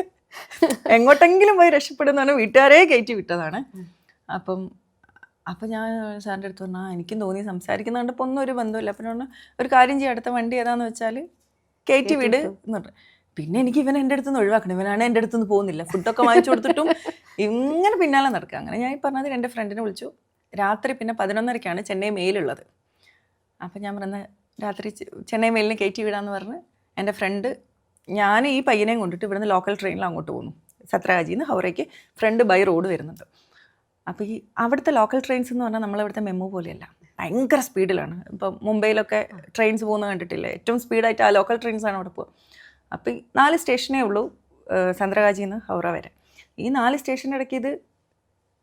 എങ്ങോട്ടെങ്കിലും പോയി രക്ഷപ്പെടുന്നതാണ്, വീട്ടുകാരെ കയറ്റി വിട്ടതാണ്. അപ്പം ഞാൻ സാറിൻ്റെ അടുത്ത് പറഞ്ഞാൽ എനിക്കും തോന്നി, സംസാരിക്കുന്ന കണ്ടപ്പോൾ ഒന്നും ഒരു ബന്ധമില്ല. അപ്പം ഒരു കാര്യം ചെയ്യാം, അടുത്ത വണ്ടി ഏതാന്ന് വെച്ചാൽ കയറ്റി വിട് എന്ന് പറഞ്ഞു. പിന്നെ എനിക്ക് ഇവനെ എൻ്റെ അടുത്തുനിന്ന് ഒഴിവാക്കണം, ഇവനാണ് എൻ്റെ അടുത്തുനിന്ന് പോകുന്നില്ല, ഫുഡൊക്കെ വാങ്ങിച്ചു കൊടുത്തിട്ടും ഇങ്ങനെ പിന്നാലെ നടക്കുക. അങ്ങനെ ഞാൻ ഈ പറഞ്ഞതിൽ എൻ്റെ ഫ്രണ്ടിനെ വിളിച്ചു. രാത്രി പിന്നെ 11:30-ക്കാണ് ചെന്നൈ മെയിലുള്ളത്. അപ്പം ഞാൻ പറഞ്ഞ രാത്രി ചെന്നൈ മെയിലിന് കയറ്റി വിടാമെന്ന് പറഞ്ഞ് എൻ്റെ ഫ്രണ്ട് ഞാൻ ഈ പയ്യനെയും കൊണ്ടിട്ട് ഇവിടുന്ന് ലോക്കൽ ട്രെയിനിൽ അങ്ങോട്ട് പോകുന്നു. സത്രകാജിന്ന് ഹൗറയ്ക്ക് ഫ്രണ്ട് ബൈ റോഡ് വരുന്നുണ്ട്. അപ്പോൾ ഈ അവിടുത്തെ ലോക്കൽ ട്രെയിൻസ് എന്ന് പറഞ്ഞാൽ നമ്മളിവിടുത്തെ മെമ്മു പോലെയല്ല, ഭയങ്കര സ്പീഡിലാണ്. ഇപ്പം മുംബൈയിലൊക്കെ ട്രെയിൻസ് പോകുന്നത് കണ്ടിട്ടില്ലേ, ഏറ്റവും സ്പീഡായിട്ട് ആ ലോക്കൽ ട്രെയിൻസാണ് അവിടെ പോകുക. അപ്പോൾ ഈ 4 സ്റ്റേഷനേ ഉള്ളൂ സന്ത്രകാജിയിൽ നിന്ന് ഹൗറ വരെ. ഈ 4 സ്റ്റേഷൻ്റെ ഇടയ്ക്ക് ഇത്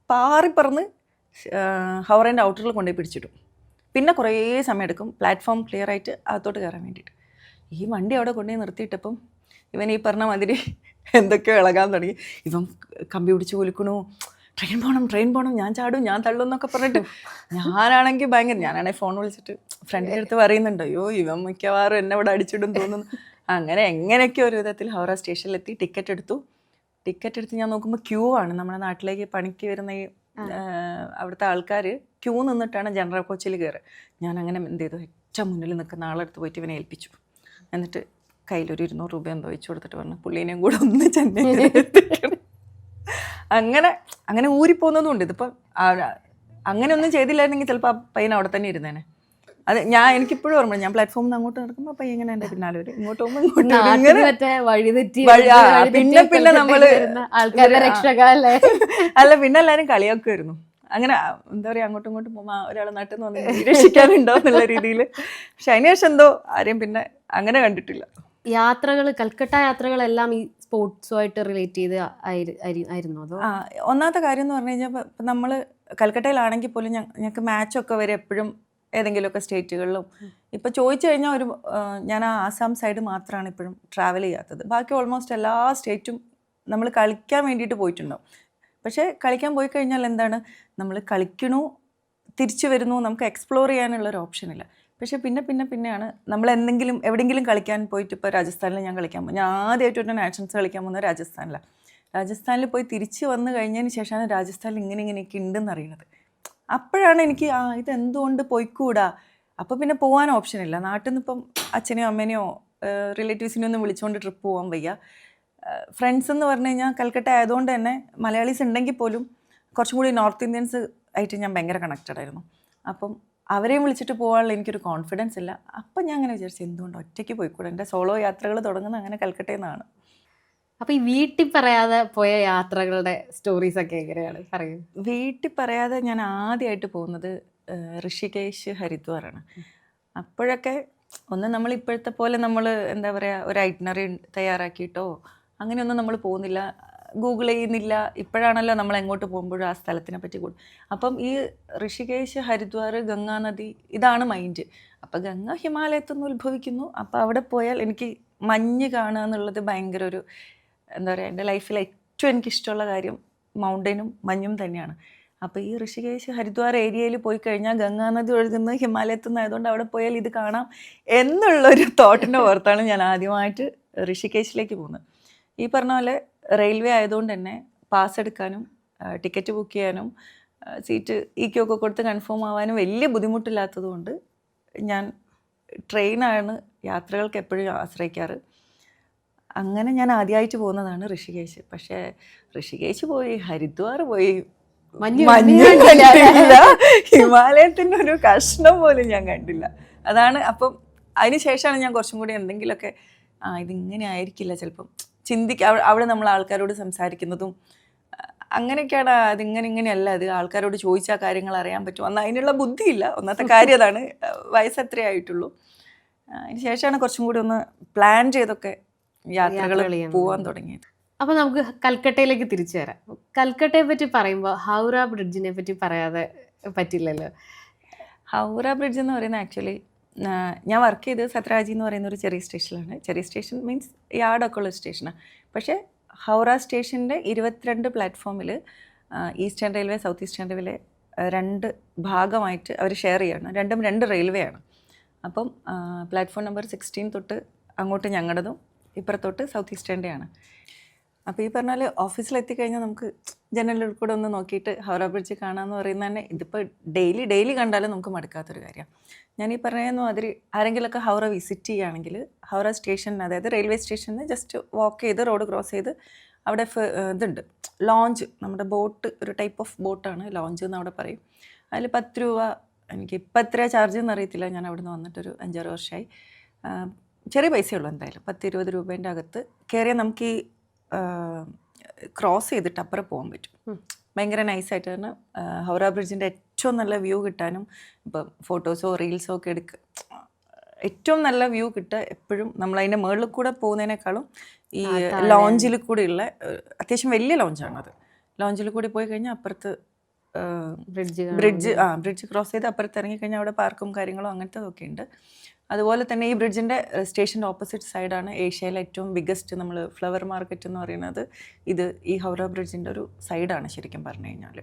പാറിപ്പറന്ന് ഹൗറേൻ്റെ ഔട്ടറിൽ കൊണ്ടുപോയി പിടിച്ചിടും. പിന്നെ കുറേ സമയം എടുക്കും പ്ലാറ്റ്ഫോം ക്ലിയർ ആയിട്ട് അകത്തോട്ട് കയറാൻ വേണ്ടിയിട്ട്. ഈ വണ്ടി അവിടെ കൊണ്ടുപോയി നിർത്തിയിട്ടപ്പം ഇവൻ ഈ പറഞ്ഞ മാതിരി എന്തൊക്കെയോ ഇളകാൻ തുടങ്ങി. ഇവൻ കമ്പി പിടിച്ച് കുലുക്കണു, ട്രെയിൻ പോകണം, ഞാൻ ചാടും, ഞാൻ തള്ളും എന്നൊക്കെ പറഞ്ഞിട്ട്. ഞാനാണെങ്കിൽ ഞാനാണെങ്കിൽ ഫോൺ വിളിച്ചിട്ട് ഫ്രണ്ടിൻ്റെ അടുത്ത് പറയുന്നുണ്ട്, അയ്യോ ഇവൻ മിക്കവാറും എന്നെ ഇവിടെ അടിച്ചിടും തോന്നുന്നു. അങ്ങനെ എങ്ങനെയൊക്കെ ഒരു വിധത്തിൽ ഹൗറ സ്റ്റേഷനിലെത്തി ടിക്കറ്റ് എടുത്ത് ഞാൻ നോക്കുമ്പോൾ ക്യൂ ആണ്. നമ്മുടെ നാട്ടിലേക്ക് പണിക്ക് വരുന്ന ഈ അവിടുത്തെ ആൾക്കാർ ക്യൂ നിന്നിട്ടാണ് ജനറൽ കോച്ചിൽ കയറുക. ഞാൻ അങ്ങനെ എന്ത് ചെയ്തു, ഏറ്റവും മുന്നിൽ നിൽക്കുന്ന ആളെടുത്ത് പോയിട്ട് ഇവനെ ഏൽപ്പിച്ചു. എന്നിട്ട് കയ്യിലൊരു 200 രൂപ എന്തോ വെച്ച് കൊടുത്തിട്ട് പറഞ്ഞു, പുള്ളീനെയും കൂടെ ഒന്ന് ചെന്നൈ. അങ്ങനെ ഊരിപ്പോകുന്നതും ഉണ്ട്. ഇതിപ്പോൾ അങ്ങനെ ഒന്നും ചെയ്തില്ലായിരുന്നെങ്കിൽ ചിലപ്പോൾ ആ പയ്യൻ അവിടെ തന്നെ ഇരുന്നേനെ. അത് എനിക്കിപ്പോഴും ഓർമ്മ, ഞാൻ പ്ലാറ്റ്ഫോമിൽ നിന്ന് അങ്ങോട്ട് നടക്കുമ്പോൾ ആ പയ്യൻ ഇങ്ങനെ എൻ്റെ പിന്നാലെ വരും, ഇങ്ങോട്ട് പോകുമ്പോൾ പിന്നെ നമ്മള് അല്ല പിന്നെ എല്ലാവരും കളിയാക്കുമായിരുന്നു. അങ്ങനെ എന്താ പറയുക, അങ്ങോട്ടും ഇങ്ങോട്ടും പോകുമ്പോൾ ഒരാളെ നാട്ടിൽ നിന്ന് വന്ന് രക്ഷിക്കാനുണ്ടോ എന്നുള്ള രീതിയിൽ. പക്ഷെ അതിനുശേഷം എന്തോ ആരെയും പിന്നെ അങ്ങനെ കണ്ടിട്ടില്ല. യാത്രകൾ, കൽക്കട്ട യാത്രകളെല്ലാം ഈ സ്പോർട്സുമായിട്ട് റിലേറ്റ് ചെയ്ത് ആയിരുന്നു അതോ? ഒന്നാമത്തെ കാര്യം എന്ന് പറഞ്ഞു കഴിഞ്ഞാൽ ഇപ്പം നമ്മൾ കൽക്കട്ടയിലാണെങ്കിൽ പോലും ഞങ്ങൾക്ക് മാച്ചൊക്കെ വരെ എപ്പോഴും ഏതെങ്കിലുമൊക്കെ സ്റ്റേറ്റുകളിലും. ഇപ്പോൾ ചോദിച്ചു കഴിഞ്ഞാൽ ഞാൻ ആ ആസാം സൈഡ് മാത്രമാണ് ഇപ്പോഴും ട്രാവൽ ചെയ്യാത്തത്. ബാക്കി ഓൾമോസ്റ്റ് എല്ലാ സ്റ്റേറ്റും നമ്മൾ കളിക്കാൻ വേണ്ടിയിട്ട് പോയിട്ടുണ്ടാവും. പക്ഷേ കളിക്കാൻ പോയി കഴിഞ്ഞാൽ എന്താണ്, നമ്മൾ കളിക്കണു, തിരിച്ചു വരുന്നു, നമുക്ക് എക്സ്പ്ലോർ ചെയ്യാനുള്ളൊരു ഓപ്ഷനില്ല. പക്ഷേ പിന്നെയാണ് നമ്മൾ എവിടെയെങ്കിലും കളിക്കാൻ പോയിട്ട്, ഇപ്പോൾ രാജസ്ഥാനിൽ ഞാൻ കളിക്കാൻ പോകും. ഞാൻ ആദ്യമായിട്ട് നാഷണൽസ് കളിക്കാൻ പോകുന്നത് രാജസ്ഥാനിലാണ്. രാജസ്ഥാനിൽ പോയി തിരിച്ച് വന്നു കഴിഞ്ഞതിന് ശേഷമാണ് രാജസ്ഥാനിൽ ഇങ്ങനെയൊക്കെ ഉണ്ടെന്ന് അറിയുന്നത്. അപ്പോഴാണ് എനിക്ക് ഇതെന്തുകൊണ്ട് പോയിക്കൂടാ. അപ്പോൾ പിന്നെ പോകാൻ ഓപ്ഷനില്ല. നാട്ടിൽ നിന്ന് ഇപ്പം അച്ഛനെയോ അമ്മേനെയോ റിലേറ്റീവ്സിനെയോ ഒന്നും വിളിച്ചുകൊണ്ട് ട്രിപ്പ് പോകാൻ വയ്യ. ഫ്രണ്ട്സ് എന്ന് പറഞ്ഞു കഴിഞ്ഞാൽ കൽക്കട്ട ആയതുകൊണ്ട് തന്നെ മലയാളീസ് ഉണ്ടെങ്കിൽ പോലും കുറച്ചും കൂടി നോർത്ത് ഇന്ത്യൻസ് ആയിട്ട് ഞാൻ ഭയങ്കര കണക്റ്റഡ് ആയിരുന്നു. അപ്പം അവരെയും വിളിച്ചിട്ട് പോകാനുള്ള എനിക്കൊരു കോൺഫിഡൻസ് ഇല്ല. അപ്പം ഞാൻ അങ്ങനെ വിചാരിച്ചു, എന്തുകൊണ്ട് ഒറ്റയ്ക്ക് പോയിക്കൂടെ. എൻ്റെ സോളോ യാത്രകൾ തുടങ്ങുന്നത് അങ്ങനെ കൽക്കട്ടയിൽ നിന്നാണ്. അപ്പോൾ ഈ വീട്ടിൽ പറയാതെ പോയ യാത്രകളുടെ സ്റ്റോറീസ് ഒക്കെ എങ്ങനെയാണ് പറയും? വീട്ടിൽ പറയാതെ ഞാൻ ആദ്യമായിട്ട് പോകുന്നത് ഋഷികേശ്, ഹരിദ്വാറാണ്. അപ്പോഴൊക്കെ നമ്മൾ ഇപ്പോഴത്തെ പോലെ നമ്മൾ എന്താ പറയുക, ഒരു ഐറ്റിനറി തയ്യാറാക്കിയിട്ടോ അങ്ങനെയൊന്നും നമ്മൾ പോകുന്നില്ല, ഗൂഗിൾ ചെയ്യുന്നില്ല. ഇപ്പോഴാണല്ലോ നമ്മൾ എങ്ങോട്ട് പോകുമ്പോഴും ആ സ്ഥലത്തിനെ പറ്റി കൂടും. അപ്പം ഈ ഋഷികേശ്, ഹരിദ്വാർ, ഗംഗാനദി ഇതാണ് മൈൻഡ്. അപ്പം ഗംഗ ഹിമാലയത്തുനിന്ന് ഉത്ഭവിക്കുന്നു. അപ്പോൾ അവിടെ പോയാൽ എനിക്ക് മഞ്ഞ് കാണുക എന്നുള്ളത് ഭയങ്കര ഒരു എന്താ പറയുക, എൻ്റെ ലൈഫിൽ ഏറ്റവും എനിക്കിഷ്ടമുള്ള കാര്യം മൗണ്ടനും മഞ്ഞും തന്നെയാണ്. അപ്പോൾ ഈ ഋഷികേശ്, ഹരിദ്വാർ ഏരിയയിൽ പോയി കഴിഞ്ഞാൽ ഗംഗാനദി ഒഴുകുന്നത് ഹിമാലയത്തിൽ നിന്ന് ആയതുകൊണ്ട് അവിടെ പോയാൽ ഇത് കാണാം എന്നുള്ളൊരു തോട്ടിൻ്റെ പുറത്താണ് ഞാൻ ആദ്യമായിട്ട് ഋഷികേശിലേക്ക് പോകുന്നത്. ഈ പറഞ്ഞ പോലെ റെയിൽവേ ആയതുകൊണ്ട് തന്നെ പാസ് എടുക്കാനും ടിക്കറ്റ് ബുക്ക് ചെയ്യാനും സീറ്റ് ഒക്കെ കൊടുത്ത് കൺഫേം ആവാനും വലിയ ബുദ്ധിമുട്ടില്ലാത്തത് കൊണ്ട് ഞാൻ ട്രെയിനാണ് യാത്രകൾക്ക് എപ്പോഴും ആശ്രയിക്കാറ്. അങ്ങനെ ഞാൻ ആദ്യമായിട്ട് പോകുന്നതാണ് ഋഷികേശ്. പക്ഷേ ഋഷികേശ് പോയി, ഹരിദ്വാർ പോയി, മഞ്ഞ് കണ്ടില്ല, ഹിമാലയത്തിൻ്റെ ഒരു കഷ്ണം പോലും ഞാൻ കണ്ടില്ല. അതാണ്. അപ്പം അതിന് ശേഷമാണ് ഞാൻ കുറച്ചും കൂടി എന്തെങ്കിലുമൊക്കെ ഇതിങ്ങനെ ആയിരിക്കില്ല ചിലപ്പം അവിടെ നമ്മൾ ആൾക്കാരോട് സംസാരിക്കുന്നതും അങ്ങനെയൊക്കെയാണ്. ഇങ്ങനെയല്ല, അത് ആൾക്കാരോട് ചോദിച്ചാൽ കാര്യങ്ങൾ അറിയാൻ പറ്റും. അന്ന് അതിനുള്ള ബുദ്ധിയില്ല. ഒന്നാമത്തെ കാര്യം അതാണ്. വയസ്സ് എത്രയേ ആയിട്ടുള്ളൂ. അതിന് ശേഷമാണ് കുറച്ചും കൂടി ഒന്ന് പ്ലാൻ ചെയ്തൊക്കെ യാത്രകൾ പോകാൻ തുടങ്ങിയത്. അപ്പോൾ നമുക്ക് കൽക്കട്ടയിലേക്ക് തിരിച്ചു വരാം. കൽക്കട്ടയെ പറ്റി പറയുമ്പോൾ ഹൗറ ബ്രിഡ്ജിനെ പറ്റി പറയാതെ പറ്റില്ലല്ലോ. ഹൗറ ബ്രിഡ്ജ് എന്ന് പറയുന്നത് ആക്ച്വലി ഞാൻ വർക്ക് ചെയ്ത് സത്രകാജി എന്ന് പറയുന്ന ഒരു ചെറിയ സ്റ്റേഷനിലാണ്. ചെറിയ സ്റ്റേഷൻ മീൻസ് യാർഡൊക്കെ ഉള്ള സ്റ്റേഷനാണ്. പക്ഷേ ഹൗറ സ്റ്റേഷൻ്റെ 22 പ്ലാറ്റ്ഫോമിൽ eastern railway, south eastern railway 2 ഭാഗമായിട്ട് അവർ ഷെയർ ചെയ്യാണ്. രണ്ടും 2 റെയിൽവേ ആണ്. അപ്പം പ്ലാറ്റ്ഫോം നമ്പർ 16 തൊട്ട് അങ്ങോട്ട് ഞങ്ങളുടേതും ഇപ്പുറത്തോട്ട് സൗത്ത് ഈസ്റ്റേൻ്റെ ആണ്. അപ്പോൾ ഈ പറഞ്ഞാൽ ഓഫീസിലെത്തിക്കഴിഞ്ഞാൽ നമുക്ക് ജനലിൽ കൂടെ ഒന്ന് നോക്കിയിട്ട് ഹൗറ ബ്രിഡ്ജ് കാണാമെന്ന് പറയുന്നത് തന്നെ ഇതിപ്പോൾ ഡെയിലി കണ്ടാലും നമുക്ക് മടുക്കാത്തൊരു കാര്യമാണ്. ഞാൻ ഈ പറയുന്ന മാതിരി ആരെങ്കിലുമൊക്കെ ഹൗറ വിസിറ്റ് ചെയ്യുകയാണെങ്കിൽ ഹൗറ സ്റ്റേഷൻ, അതായത് റെയിൽവേ സ്റ്റേഷനിൽ ജസ്റ്റ് വാക്ക് ചെയ്ത് റോഡ് ക്രോസ് ചെയ്ത് അവിടെ ഇതുണ്ട് ലോഞ്ച്, നമ്മുടെ ബോട്ട്, ഒരു ടൈപ്പ് ഓഫ് ബോട്ടാണ് ലോഞ്ച് എന്ന് അവിടെ പറയും. അതിൽ 10 രൂപ, എനിക്ക് ഇപ്പം എത്രയാണ് ചാർജ് എന്ന് അറിയത്തില്ല, ഞാൻ അവിടെ നിന്ന് വന്നിട്ടൊരു 5-6 വർഷമായി. ചെറിയ പൈസയുള്ളൂ എന്തായാലും 10-20 രൂപേൻ്റെ അകത്ത് കയറിയാൽ നമുക്ക് ഈ ക്രോസ് ചെയ്തിട്ട് അപ്പുറം പോകാൻ പറ്റും. ഭയങ്കര നൈസായിട്ട് തന്നെ ഹൗറ ബ്രിഡ്ജിൻ്റെ ഏറ്റവും നല്ല വ്യൂ കിട്ടാനും ഇപ്പം ഫോട്ടോസോ റീൽസോ ഒക്കെ ഏറ്റവും നല്ല വ്യൂ കിട്ടുക എപ്പോഴും നമ്മൾ അതിൻ്റെ മുകളിൽ കൂടെ പോകുന്നതിനേക്കാളും ഈ ലോഞ്ചിൽ കൂടെയുള്ള അത്യാവശ്യം വലിയ ലോഞ്ചാണത്. ലോഞ്ചിൽ കൂടി പോയി കഴിഞ്ഞാൽ അപ്പുറത്ത് ബ്രിഡ്ജ് ക്രോസ് ചെയ്ത് അപ്പുറത്ത് ഇറങ്ങിക്കഴിഞ്ഞാൽ അവിടെ പാർക്കും കാര്യങ്ങളും അങ്ങനത്തതൊക്കെ ഉണ്ട്. അതുപോലെ തന്നെ ഈ ബ്രിഡ്ജിൻ്റെ സ്റ്റേഷൻ്റെ ഓപ്പോസിറ്റ് സൈഡാണ് ഏഷ്യയിലെ ഏറ്റവും ബിഗ്ഗസ്റ്റ് നമ്മൾ ഫ്ലവർ മാർക്കറ്റ് എന്ന് പറയുന്നത്. ഇത് ഈ ഹൗറ ബ്രിഡ്ജിൻ്റെ ഒരു സൈഡാണ് ശരിക്കും പറഞ്ഞു കഴിഞ്ഞാൽ.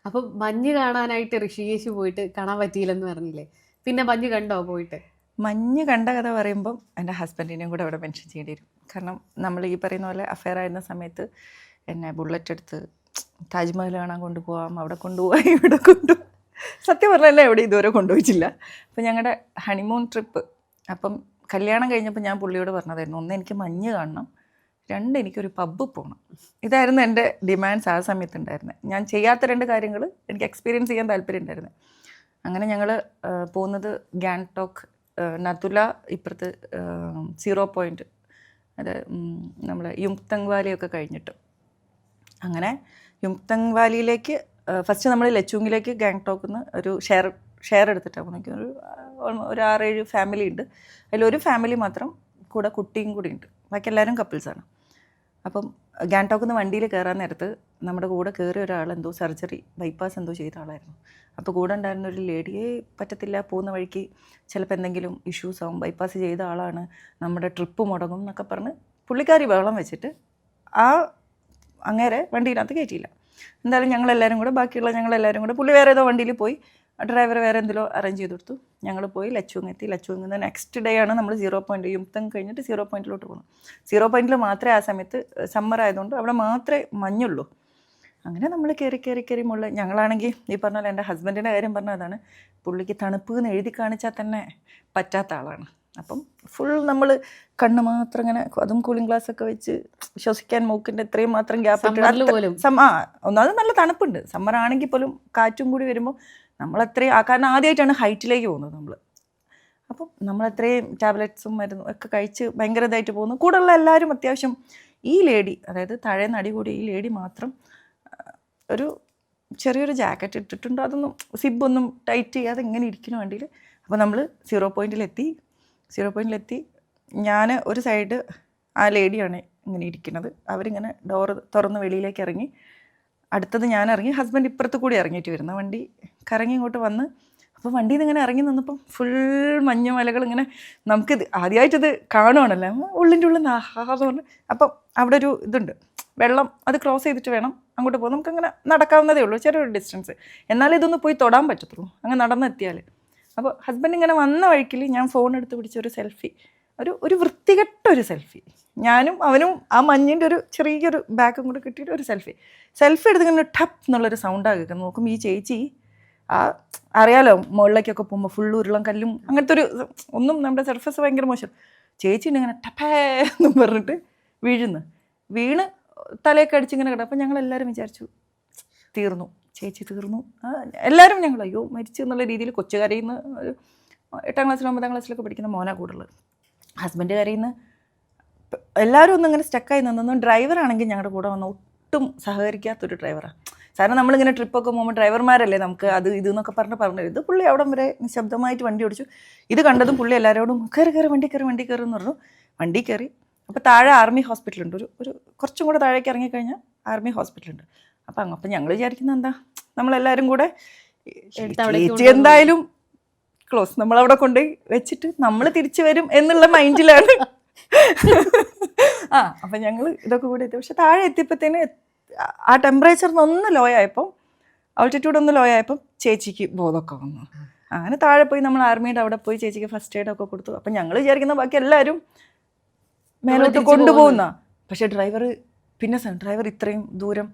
അപ്പം മഞ്ഞ് കാണാനായിട്ട് ഋഷികേശ് പോയിട്ട് കാണാൻ പറ്റിയില്ലെന്ന് പറഞ്ഞില്ലേ, പിന്നെ മഞ്ഞ് കണ്ടോ പോയിട്ട്? മഞ്ഞ് കണ്ട കഥ പറയുമ്പം എൻ്റെ ഹസ്ബൻഡിനെയും കൂടെ അവിടെ മെൻഷൻ ചെയ്യേണ്ടി വരും. കാരണം നമ്മൾ ഈ പറയുന്ന പോലെ അഫെയർ ആയിരുന്ന സമയത്ത് എന്നെ ബുള്ളറ്റ് എടുത്ത് താജ്മഹൽ കാണാൻ കൊണ്ടുപോകാം, അവിടെ കൊണ്ടുപോകാം, ഇവിടെ കൊണ്ടുപോകാം. സത്യം പറഞ്ഞാൽ എന്നെ എവിടെ ഇതുവരെ കൊണ്ടുപോയിട്ടില്ല. അപ്പം ഞങ്ങളുടെ ഹണിമൂൺ ട്രിപ്പ്, അപ്പം കല്യാണം കഴിഞ്ഞപ്പോൾ ഞാൻ പുള്ളിയോട് പറഞ്ഞതായിരുന്നു, ഒന്ന് എനിക്ക് മഞ്ഞ് കാണണം, രണ്ട് എനിക്കൊരു പബ്ബ് പോകണം. ഇതായിരുന്നു എൻ്റെ ഡിമാൻഡ്സ് ആ സമയത്ത് ഉണ്ടായിരുന്നത്. ഞാൻ ചെയ്യാത്ത 2 കാര്യങ്ങൾ എനിക്ക് എക്സ്പീരിയൻസ് ചെയ്യാൻ താല്പര്യം ഉണ്ടായിരുന്നത്. അങ്ങനെ ഞങ്ങൾ പോകുന്നത് ഗാങ്ടോക്ക്, നതുല, ഇപ്പുറത്ത് 0 പോയിൻറ്റ്, അത് നമ്മൾ യുംതങ് വാലിയൊക്കെ കഴിഞ്ഞിട്ട്. അങ്ങനെ യുംതങ് വാലിയിലേക്ക് ഫസ്റ്റ് നമ്മൾ ലച്ചുങ്ങിലേക്ക് ഗാങ്ടോക്കിൽ നിന്ന് ഒരു ഷെയർ എടുത്തിട്ടാണ് പോകുന്നത്. ഒരു 6-7 ഫാമിലി ഉണ്ട്. അതിലൊരു ഫാമിലി മാത്രം കൂടെ കുട്ടിയും കൂടി ഉണ്ട്, ബാക്കി എല്ലാവരും കപ്പിൾസാണ്. അപ്പം ഗാങ്ടോക്കിൽ നിന്ന് വണ്ടിയിൽ കയറാൻ നേരത്ത് നമ്മുടെ കൂടെ കയറിയ ഒരാൾ എന്തോ സർജറി ബൈപ്പാസ് എന്തോ ചെയ്ത ആളായിരുന്നു. അപ്പോൾ കൂടെ ഉണ്ടായിരുന്ന ഒരു ലേഡിയെ പറ്റത്തില്ല, പോകുന്ന വഴിക്ക് ചിലപ്പോൾ എന്തെങ്കിലും ഇഷ്യൂസ് ആവും, ബൈപ്പാസ് ചെയ്ത ആളാണ്, നമ്മുടെ ട്രിപ്പ് മുടങ്ങും എന്നൊക്കെ പറഞ്ഞ് പുള്ളിക്കാരി ബഹളം വെച്ചിട്ട് ആ അങ്ങേരെ വണ്ടിയിനകത്ത് കയറ്റിയില്ല. എന്തായാലും ഞങ്ങളെല്ലാവരും കൂടെ, ബാക്കിയുള്ള ഞങ്ങളെല്ലാവരും കൂടെ, പുള്ളി വേറെ ഏതോ വണ്ടിയിൽ പോയി, ഡ്രൈവർ വേറെ എന്തെങ്കിലും അറേഞ്ച് ചെയ്ത് കൊടുത്തു. ഞങ്ങൾ പോയി ലച്ചുങ് എത്തി. ലച്ചുങ്ങിൽ നിന്ന് നെക്സ്റ്റ് ഡേ ആണ് നമ്മൾ 0 പോയിൻറ്റ് യുംതങ് കഴിഞ്ഞിട്ട് 0 പോയിൻറ്റിലോട്ട് പോകുന്നത്. 0 പോയിൻറ്റിൽ മാത്രമേ ആ സമയത്ത് സമ്മർ ആയതുകൊണ്ട് അവിടെ മാത്രമേ മഞ്ഞുള്ളൂ. അങ്ങനെ നമ്മൾ കയറി മുകളിൽ. ഞങ്ങളാണെങ്കിൽ ഈ പറഞ്ഞ പോലെ എൻ്റെ ഹസ്ബൻഡിൻ്റെ കാര്യം പറഞ്ഞാൽ അതാണ്, പുള്ളിക്ക് തണുപ്പ് എന്ന് എഴുതി കാണിച്ചാൽ തന്നെ പറ്റാത്ത ആളാണ്. അപ്പം ഫുൾ നമ്മൾ കണ്ണ് മാത്രം ഇങ്ങനെ, അതും കൂളിംഗ് ഗ്ലാസ് ഒക്കെ വെച്ച് ശ്വസിക്കാൻ മൂക്കിൻ്റെ ഇത്രയും മാത്രം ഗ്യാപ്പ് ഇട്ട്. ഒന്നാമത് നല്ല തണുപ്പുണ്ട്, സമ്മർ ആണെങ്കിൽ പോലും കാറ്റും കൂടി വരുമ്പോൾ നമ്മളത്രയും കാരണം ആദ്യമായിട്ടാണ് ഹൈറ്റിലേക്ക് പോകുന്നത് നമ്മൾ. അപ്പം നമ്മളത്രയും ടാബ്ലറ്റ്സും മരുന്നും ഒക്കെ കഴിച്ച് ഭയങ്കര ഇതായിട്ട് പോകുന്നു. കൂടെയുള്ള എല്ലാവരും അത്യാവശ്യം, ഈ ലേഡി, അതായത് താഴേന്ന് അടി കൂടി ഈ ലേഡി മാത്രം ഒരു ചെറിയൊരു ജാക്കറ്റ് ഇട്ടിട്ടുണ്ട്, അതൊന്നും സിബൊന്നും ടൈറ്റ് ചെയ്യാതെ ഇങ്ങനെ ഇരിക്കുന്ന വണ്ടിയിൽ. അപ്പോൾ നമ്മൾ 0 പോയിൻറ്റിലെത്തി. ഞാൻ ഒരു സൈഡ്, ആ ലേഡിയാണ് ഇങ്ങനെ ഇരിക്കുന്നത്, അവരിങ്ങനെ ഡോറ് തുറന്ന് വെളിയിലേക്ക് ഇറങ്ങി. അടുത്തത് ഞാൻ ഇറങ്ങി, ഹസ്ബൻഡ് ഇപ്പുറത്ത് കൂടി ഇറങ്ങിയിട്ട് വരുന്ന വണ്ടി കറങ്ങി ഇങ്ങോട്ട് വന്ന്. അപ്പോൾ വണ്ടിയിൽ നിന്ന് ഇങ്ങനെ ഇറങ്ങി നിന്നപ്പം ഫുൾ മഞ്ഞ മലകൾ ഇങ്ങനെ, നമുക്കിത് ആദ്യമായിട്ടിത് കാണുവാണല്ലോ, ഉള്ളിൻ്റെ ഉള്ളിൽ നിന്ന് ആഹാന്ന് പറഞ്ഞ്. അപ്പം അവിടെ ഒരു ഇതുണ്ട്, വെള്ളം, അത് ക്രോസ് ചെയ്തിട്ട് വേണം അങ്ങോട്ട് പോകും. നമുക്കങ്ങനെ നടക്കാവുന്നതേ ഉള്ളൂ, ചെറിയൊരു ഡിസ്റ്റൻസ്, എന്നാലേ ഇതൊന്ന് പോയി തൊടാൻ പറ്റത്തുള്ളൂ, അങ്ങനെ നടന്നെത്തിയാൽ. അപ്പോൾ ഹസ്ബൻഡ് ഇങ്ങനെ വന്ന വഴിക്കിൽ ഞാൻ ഫോൺ എടുത്ത് പിടിച്ചൊരു സെൽഫി, ഒരു വൃത്തികെട്ടൊരു സെൽഫി, ഞാനും അവനും ആ മഞ്ഞിൻ്റെ ഒരു ചെറിയൊരു ബാഗും കൂടെ കിട്ടിയിട്ട് ഒരു സെൽഫി എടുത്ത് ഇങ്ങനെ ടപ്പ് എന്നുള്ളൊരു സൗണ്ടാണ് കേൾക്കുന്നത്. നോക്കും ഈ ചേച്ചി, ആ അറിയാലോ മുകളിലേക്കൊക്കെ പോകുമ്പോൾ ഫുൾ ഉരുളം കല്ലും അങ്ങനത്തെ ഒരു ഒന്നും, നമ്മുടെ സർഫസ് ഭയങ്കര മോശം. ചേച്ചീൻ്റെ ഇങ്ങനെ ടപ്പേ എന്നും പറഞ്ഞിട്ട് വീണ് തലയൊക്കെ അടിച്ചിങ്ങനെ കിടക്കും. അപ്പം ഞങ്ങളെല്ലാവരും വിചാരിച്ചു തീർന്നു, ചേച്ചി തീർന്നു. എല്ലാവരും ഞങ്ങൾ അയ്യോ മരിച്ചു എന്നുള്ള രീതിയിൽ. കൊച്ചു കരയിൽ നിന്ന് 8ാം ക്ലാസ്സിലും 9ാം ക്ലാസ്സിലൊക്കെ പഠിക്കുന്ന മോനാ കൂടുതൽ. ഹസ്ബൻഡ് കരയിൽ നിന്ന് എല്ലാവരും ഒന്നും ഇങ്ങനെ സ്റ്റക്കായി നിന്നു. ഡ്രൈവറാണെങ്കിൽ ഞങ്ങളുടെ കൂടെ വന്ന് ഒട്ടും സഹകരിക്കാത്തൊരു ഡ്രൈവറാണ്. സാധാരണ നമ്മളിങ്ങനെ ട്രിപ്പൊക്കെ പോകുമ്പോൾ ഡ്രൈവർമാരല്ലേ നമുക്ക് അത് ഇതെന്നൊക്കെ പറഞ്ഞു ഇത് പുള്ളി അവിടം വരെ നിശബ്ദമായിട്ട് വണ്ടി ഓടിച്ചു. ഇത് കണ്ടതും പുള്ളി എല്ലാവരോടും കയറി വണ്ടി കയറി എന്ന് പറഞ്ഞു. വണ്ടി കയറി. അപ്പോൾ താഴെ ആർമി ഹോസ്പിറ്റലുണ്ട്, ഒരു കുറച്ചും കൂടെ താഴേക്ക് ഇറങ്ങിക്കഴിഞ്ഞാൽ ആർമി ഹോസ്പിറ്റലുണ്ട്. അപ്പം ഞങ്ങൾ വിചാരിക്കുന്നത് എന്താ, നമ്മളെല്ലാവരും കൂടെ ചേച്ചി എന്തായാലും ക്ലോസ്, നമ്മളവിടെ കൊണ്ടുപോയി വെച്ചിട്ട് നമ്മൾ തിരിച്ചു വരും എന്നുള്ള മൈൻഡിലാണ്. അപ്പം ഞങ്ങൾ ഇതൊക്കെ കൂടെ എത്തി. പക്ഷെ താഴെ എത്തിയപ്പോഴത്തേന് ആ ടെമ്പറേച്ചറിനൊന്ന് ലോ ആയപ്പം, ആൾട്ടിറ്റ്യൂഡ് ഒന്ന് ലോ ആയപ്പം ചേച്ചിക്ക് ബോധമൊക്കെ വന്നു. അങ്ങനെ താഴെ പോയി നമ്മൾ ആർമിയുടെ അവിടെ പോയി ചേച്ചിക്ക് ഫസ്റ്റ് എയ്ഡൊക്കെ കൊടുത്തു. അപ്പം ഞങ്ങൾ വിചാരിക്കുന്ന ബാക്കി എല്ലാവരും മേലോട്ട് കൊണ്ടുപോകുന്ന. പക്ഷേ ഡ്രൈവർ ഇത്രയും ദൂരം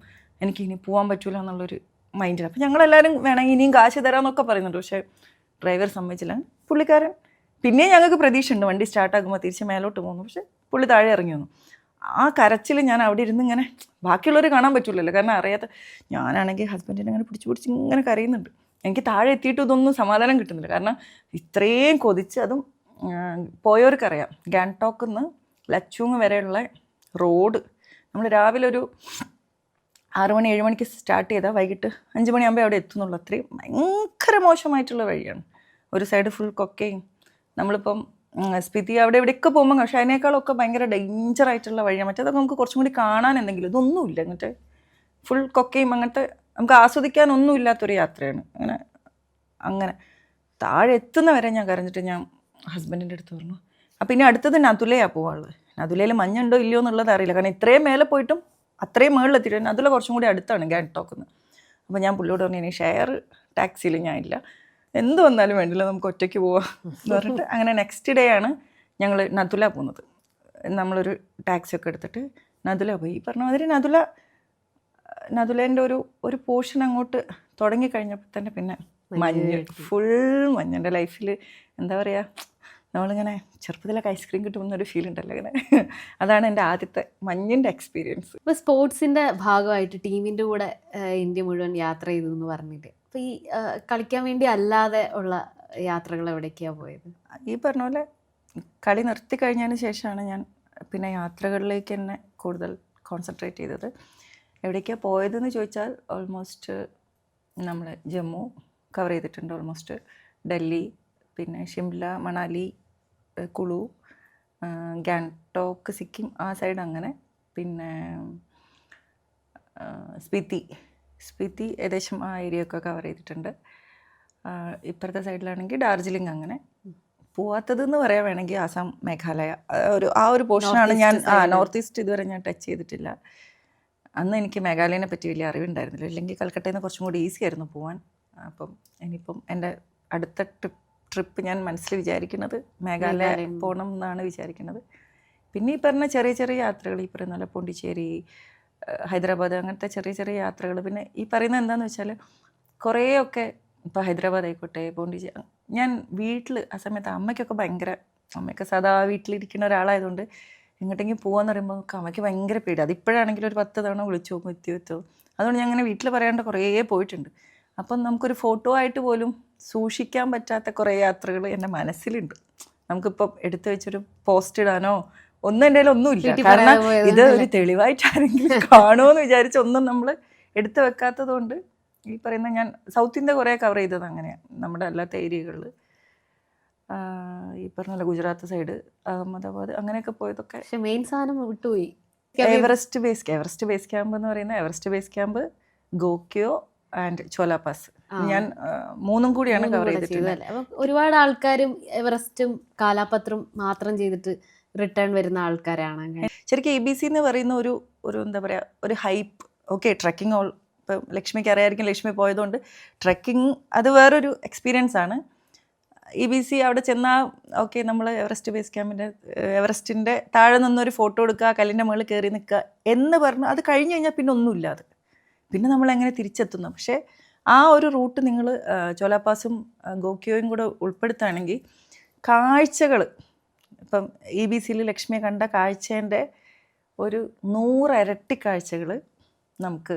എനിക്ക് ഇനി പോകാൻ പറ്റൂല എന്നുള്ളൊരു മൈൻഡിൽ. അപ്പം ഞങ്ങളെല്ലാവരും വേണമെങ്കിൽ ഇനിയും കാശ് തരാമെന്നൊക്കെ പറയുന്നുണ്ട്. പക്ഷേ ഡ്രൈവർ സമ്മതിച്ചില്ല. പുള്ളിക്കാരൻ പിന്നെയും ഞങ്ങൾക്ക് പ്രതീക്ഷ ഉണ്ട് വണ്ടി സ്റ്റാർട്ടാക്കുമ്പോൾ തിരിച്ച് മേലോട്ട് പോകുന്നു. പക്ഷേ പുള്ളി താഴെ ഇറങ്ങി വന്നു. ആ കരച്ചിൽ ഞാൻ അവിടെ ഇരുന്ന് ഇങ്ങനെ, ബാക്കിയുള്ളവർ കാണാൻ പറ്റില്ലല്ലോ, കാരണം അറിയാത്ത. ഞാനാണെങ്കിൽ ഹസ്ബൻഡിനെ അങ്ങനെ പിടിച്ച് ഇങ്ങനെ കരയുന്നുണ്ട്. എനിക്ക് താഴെ എത്തിയിട്ട് ഇതൊന്നും സമാധാനം കിട്ടുന്നില്ല. കാരണം ഇത്രയും കൊതിച്ച്, അതും പോയവർക്കറിയാം ഗാങ്ടോക്കിൽ നിന്ന് ലച്ചൂങ് വരെയുള്ള റോഡ് നമ്മൾ രാവിലെ ഒരു 6 മണി 7 മണിക്ക് സ്റ്റാർട്ട് ചെയ്താൽ വൈകിട്ട് 5 മണിയാകുമ്പോൾ അവിടെ എത്തുന്നുള്ളൂ. അത്രയും ഭയങ്കര മോശമായിട്ടുള്ള വഴിയാണ്. ഒരു സൈഡ് ഫുൾ കൊക്കയും. നമ്മളിപ്പം സ്പിതി അവിടെ ഇവിടെയൊക്കെ പോകുമ്പോൾ പക്ഷേ അതിനേക്കാളൊക്കെ ഭയങ്കര ഡേഞ്ചറായിട്ടുള്ള വഴിയാണ്. മറ്റേതൊക്കെ നമുക്ക് കുറച്ചും കൂടി കാണാൻ എന്തെങ്കിലും ഇതൊന്നുമില്ല. അങ്ങനത്തെ ഫുൾ കൊക്കയും അങ്ങനത്തെ നമുക്ക് ആസ്വദിക്കാനൊന്നും ഇല്ലാത്തൊരു യാത്രയാണ്. അങ്ങനെ താഴെ എത്തുന്നവരെ ഞാൻ കരഞ്ഞിട്ട് ഞാൻ ഹസ്ബൻഡിൻ്റെ അടുത്ത് പറഞ്ഞു. അപ്പം ഇനി അടുത്തത് നദുലയാണ് പോകാനുള്ളത്. നദുലയിൽ മഞ്ഞുണ്ടോ ഇല്ലയോ എന്നുള്ളത് അറിയില്ല. കാരണം ഇത്രയും മേലെ പോയിട്ടും അത്രയും മുകളിലെത്തിയിട്ട് നദുല കുറച്ചും കൂടി അടുത്താണ് ഗാങ്ടോക്കിൽ. അപ്പോൾ ഞാൻ പുള്ളിയോട് പറഞ്ഞു ഇനി ഷെയർ ടാക്സിയിൽ ഞാനില്ല, എന്ത് വന്നാലും വേണ്ടില്ല, നമുക്ക് ഒറ്റയ്ക്ക് പോവാം എന്ന് പറഞ്ഞിട്ട് അങ്ങനെ നെക്സ്റ്റ് ഡേ ആണ് ഞങ്ങൾ നദുല പോകുന്നത്. നമ്മളൊരു ടാക്സി ഒക്കെ എടുത്തിട്ട് നദുല പോയി. ഈ പറഞ്ഞ മാതിരി നദുലേൻ്റെ ഒരു പോർഷൻ അങ്ങോട്ട് തുടങ്ങിക്കഴിഞ്ഞപ്പോൾ തന്നെ പിന്നെ മഞ്ഞ്, ഫുൾ മഞ്ഞ്. എൻ്റെ ലൈഫിൽ എന്താ പറയുക, നമ്മളിങ്ങനെ ചെറുപ്പത്തിലൊക്കെ ഐസ്ക്രീം കിട്ടുമെന്നൊരു ഫീൽ ഉണ്ടല്ലോ ഇങ്ങനെ. അതാണ് എൻ്റെ ആദ്യത്തെ മഞ്ഞിൻ്റെ എക്സ്പീരിയൻസ്. ഇപ്പോൾ സ്പോർട്സിൻ്റെ ഭാഗമായിട്ട് ടീമിൻ്റെ കൂടെ ഇന്ത്യ മുഴുവൻ യാത്ര ചെയ്തു എന്ന് പറഞ്ഞിട്ട്, അപ്പോൾ ഈ കളിക്കാൻ വേണ്ടി അല്ലാതെ ഉള്ള യാത്രകൾ എവിടേക്കാണ് പോയത്? ഈ പറഞ്ഞ പോലെ കളി നിർത്തി കഴിഞ്ഞതിന് ശേഷമാണ് ഞാൻ പിന്നെ യാത്രകളിലേക്ക് തന്നെ കൂടുതൽ കോൺസെൻട്രേറ്റ് ചെയ്തത്. എവിടേക്കാണ് പോയതെന്ന് ചോദിച്ചാൽ ഓൾമോസ്റ്റ് നമ്മൾ ജമ്മു കവർ ചെയ്തിട്ടുണ്ട്, ഓൾമോസ്റ്റ് ഡൽഹി, പിന്നെ ഷിംല, മണാലി, കുളു, ഗാങ്ടോക്ക്, സിക്കിം ആ സൈഡ് അങ്ങനെ. പിന്നെ സ്പിതി ഏകദേശം ആ ഏരിയ ഒക്കെ കവർ ചെയ്തിട്ടുണ്ട്. ഇപ്പുറത്തെ സൈഡിലാണെങ്കിൽ ഡാർജിലിംഗ്. അങ്ങനെ പോവാത്തതെന്ന് പറയാൻ വേണമെങ്കിൽ ആസാം, മേഘാലയ ആ ഒരു പോർഷനാണ് ഞാൻ നോർത്ത് ഈസ്റ്റ് ഇതുവരെ ഞാൻ ടച്ച് ചെയ്തിട്ടില്ല. അന്ന് എനിക്ക് മേഘാലയനെ പറ്റി വലിയ അറിവുണ്ടായിരുന്നില്ല. ഇല്ലെങ്കിൽ കൽക്കട്ടയിൽ നിന്ന് കുറച്ചും കൂടി ഈസി ആയിരുന്നു പോകാൻ. അപ്പം ഇനിയിപ്പം എൻ്റെ അടുത്ത ട്രിപ്പ് ഞാൻ മനസ്സിൽ വിചാരിക്കുന്നത് മേഘാലയ പോകണം എന്നാണ് വിചാരിക്കുന്നത്. പിന്നെ ഈ പറഞ്ഞ ചെറിയ ചെറിയ യാത്രകൾ, ഈ പറയുന്ന പോലെ പോണ്ടിച്ചേരി, ഹൈദരാബാദ്, അങ്ങനത്തെ ചെറിയ ചെറിയ യാത്രകൾ. പിന്നെ ഈ പറയുന്നത് എന്താണെന്ന് വെച്ചാൽ കുറേയൊക്കെ ഇപ്പോൾ ഹൈദരാബാദ് ആയിക്കോട്ടെ, പോണ്ടിച്ചേരി, ഞാൻ വീട്ടിൽ ആ സമയത്ത് അമ്മയ്ക്ക് സാധാ വീട്ടിലിരിക്കുന്ന ഒരാളായതുകൊണ്ട് എങ്ങോട്ടെങ്കിലും പോകാമെന്ന് പറയുമ്പോൾ അമ്മയ്ക്ക് ഭയങ്കര പേടി. അതിപ്പോഴാണെങ്കിലും ഒരു 10 തവണ വിളിച്ചു പോകും എത്തിയോ. അതുകൊണ്ട് ഞാൻ അങ്ങനെ വീട്ടിൽ പറയാണ്ട് കുറേ പോയിട്ടുണ്ട്. അപ്പം നമുക്കൊരു ഫോട്ടോ ആയിട്ട് പോലും സൂക്ഷിക്കാൻ പറ്റാത്ത കുറേ യാത്രകൾ എൻ്റെ മനസ്സിലുണ്ട്. നമുക്കിപ്പം എടുത്തു വെച്ചൊരു പോസ്റ്റ് ഇടാനോ ഒന്നും എൻ്റെ ഒന്നുമില്ല. കാരണം ഇത് ഒരു തെളിവായിട്ട് ആരെങ്കിലും കാണുമോ എന്ന് വിചാരിച്ച് ഒന്നും നമ്മൾ എടുത്തു വെക്കാത്തത് കൊണ്ട് ഈ പറയുന്ന ഞാൻ സൗത്ത് ഇന്ത്യ കുറേ കവർ ചെയ്തത് അങ്ങനെയാണ്. നമ്മുടെ അല്ലാത്ത ഏരിയകളിൽ ഈ പറഞ്ഞ ഗുജറാത്ത് സൈഡ്, അഹമ്മദാബാദ് അങ്ങനെയൊക്കെ പോയതൊക്കെ. പക്ഷെ മെയിൻ സാധനം വിട്ടുപോയി. എവറസ്റ്റ് ബേസ് ക്യാമ്പ് എന്ന് പറയുന്നത് എവറസ്റ്റ് ബേസ് ക്യാമ്പ്, ഗോക്യോ ആൻഡ് ചോലാപാസ്. ഞാൻ 3 കൂടിയാണ് കവർ ചെയ്തിട്ടുള്ളത്. അപ്പം ഒരുപാട് ആൾക്കാരും എവറസ്റ്റും കാലാപത്രും മാത്രം ചെയ്തിട്ട് റിട്ടേൺ വരുന്ന ആൾക്കാരാണ്. ശരിക്കും EBC എന്ന് പറയുന്ന ഒരു എന്താ പറയുക, ഒരു ഹൈപ്പ്. ഓക്കെ, ട്രക്കിംഗ് ഇപ്പം ലക്ഷ്മിക്ക് അറിയാമായിരിക്കും, ലക്ഷ്മി പോയതുകൊണ്ട് ട്രക്കിംഗ് അത് വേറൊരു എക്സ്പീരിയൻസ് ആണ്. EBC അവിടെ ചെന്നാൽ ഓക്കെ, നമ്മൾ എവറസ്റ്റ് ബേസ് ക്യാമ്പിൻ്റെ എവറസ്റ്റിൻ്റെ താഴെ നിന്നൊരു ഫോട്ടോ എടുക്കുക, കല്ലിൻ്റെ മുകളിൽ കയറി നിൽക്കുക എന്ന് പറഞ്ഞ് അത് കഴിഞ്ഞ് കഴിഞ്ഞാൽ പിന്നെ ഒന്നുമില്ല. അത് പിന്നെ നമ്മളെങ്ങനെ തിരിച്ചെത്തുന്നു. പക്ഷേ ആ ഒരു റൂട്ട് നിങ്ങൾ ചോലാപാസും ഗോക്യോയും കൂടെ ഉൾപ്പെടുത്തുകയാണെങ്കിൽ കാഴ്ചകൾ, ഇപ്പം EBCയിൽ ലക്ഷ്മിയെ കണ്ട കാഴ്ചേൻ്റെ ഒരു 100 ഇരട്ടി കാഴ്ചകൾ നമുക്ക്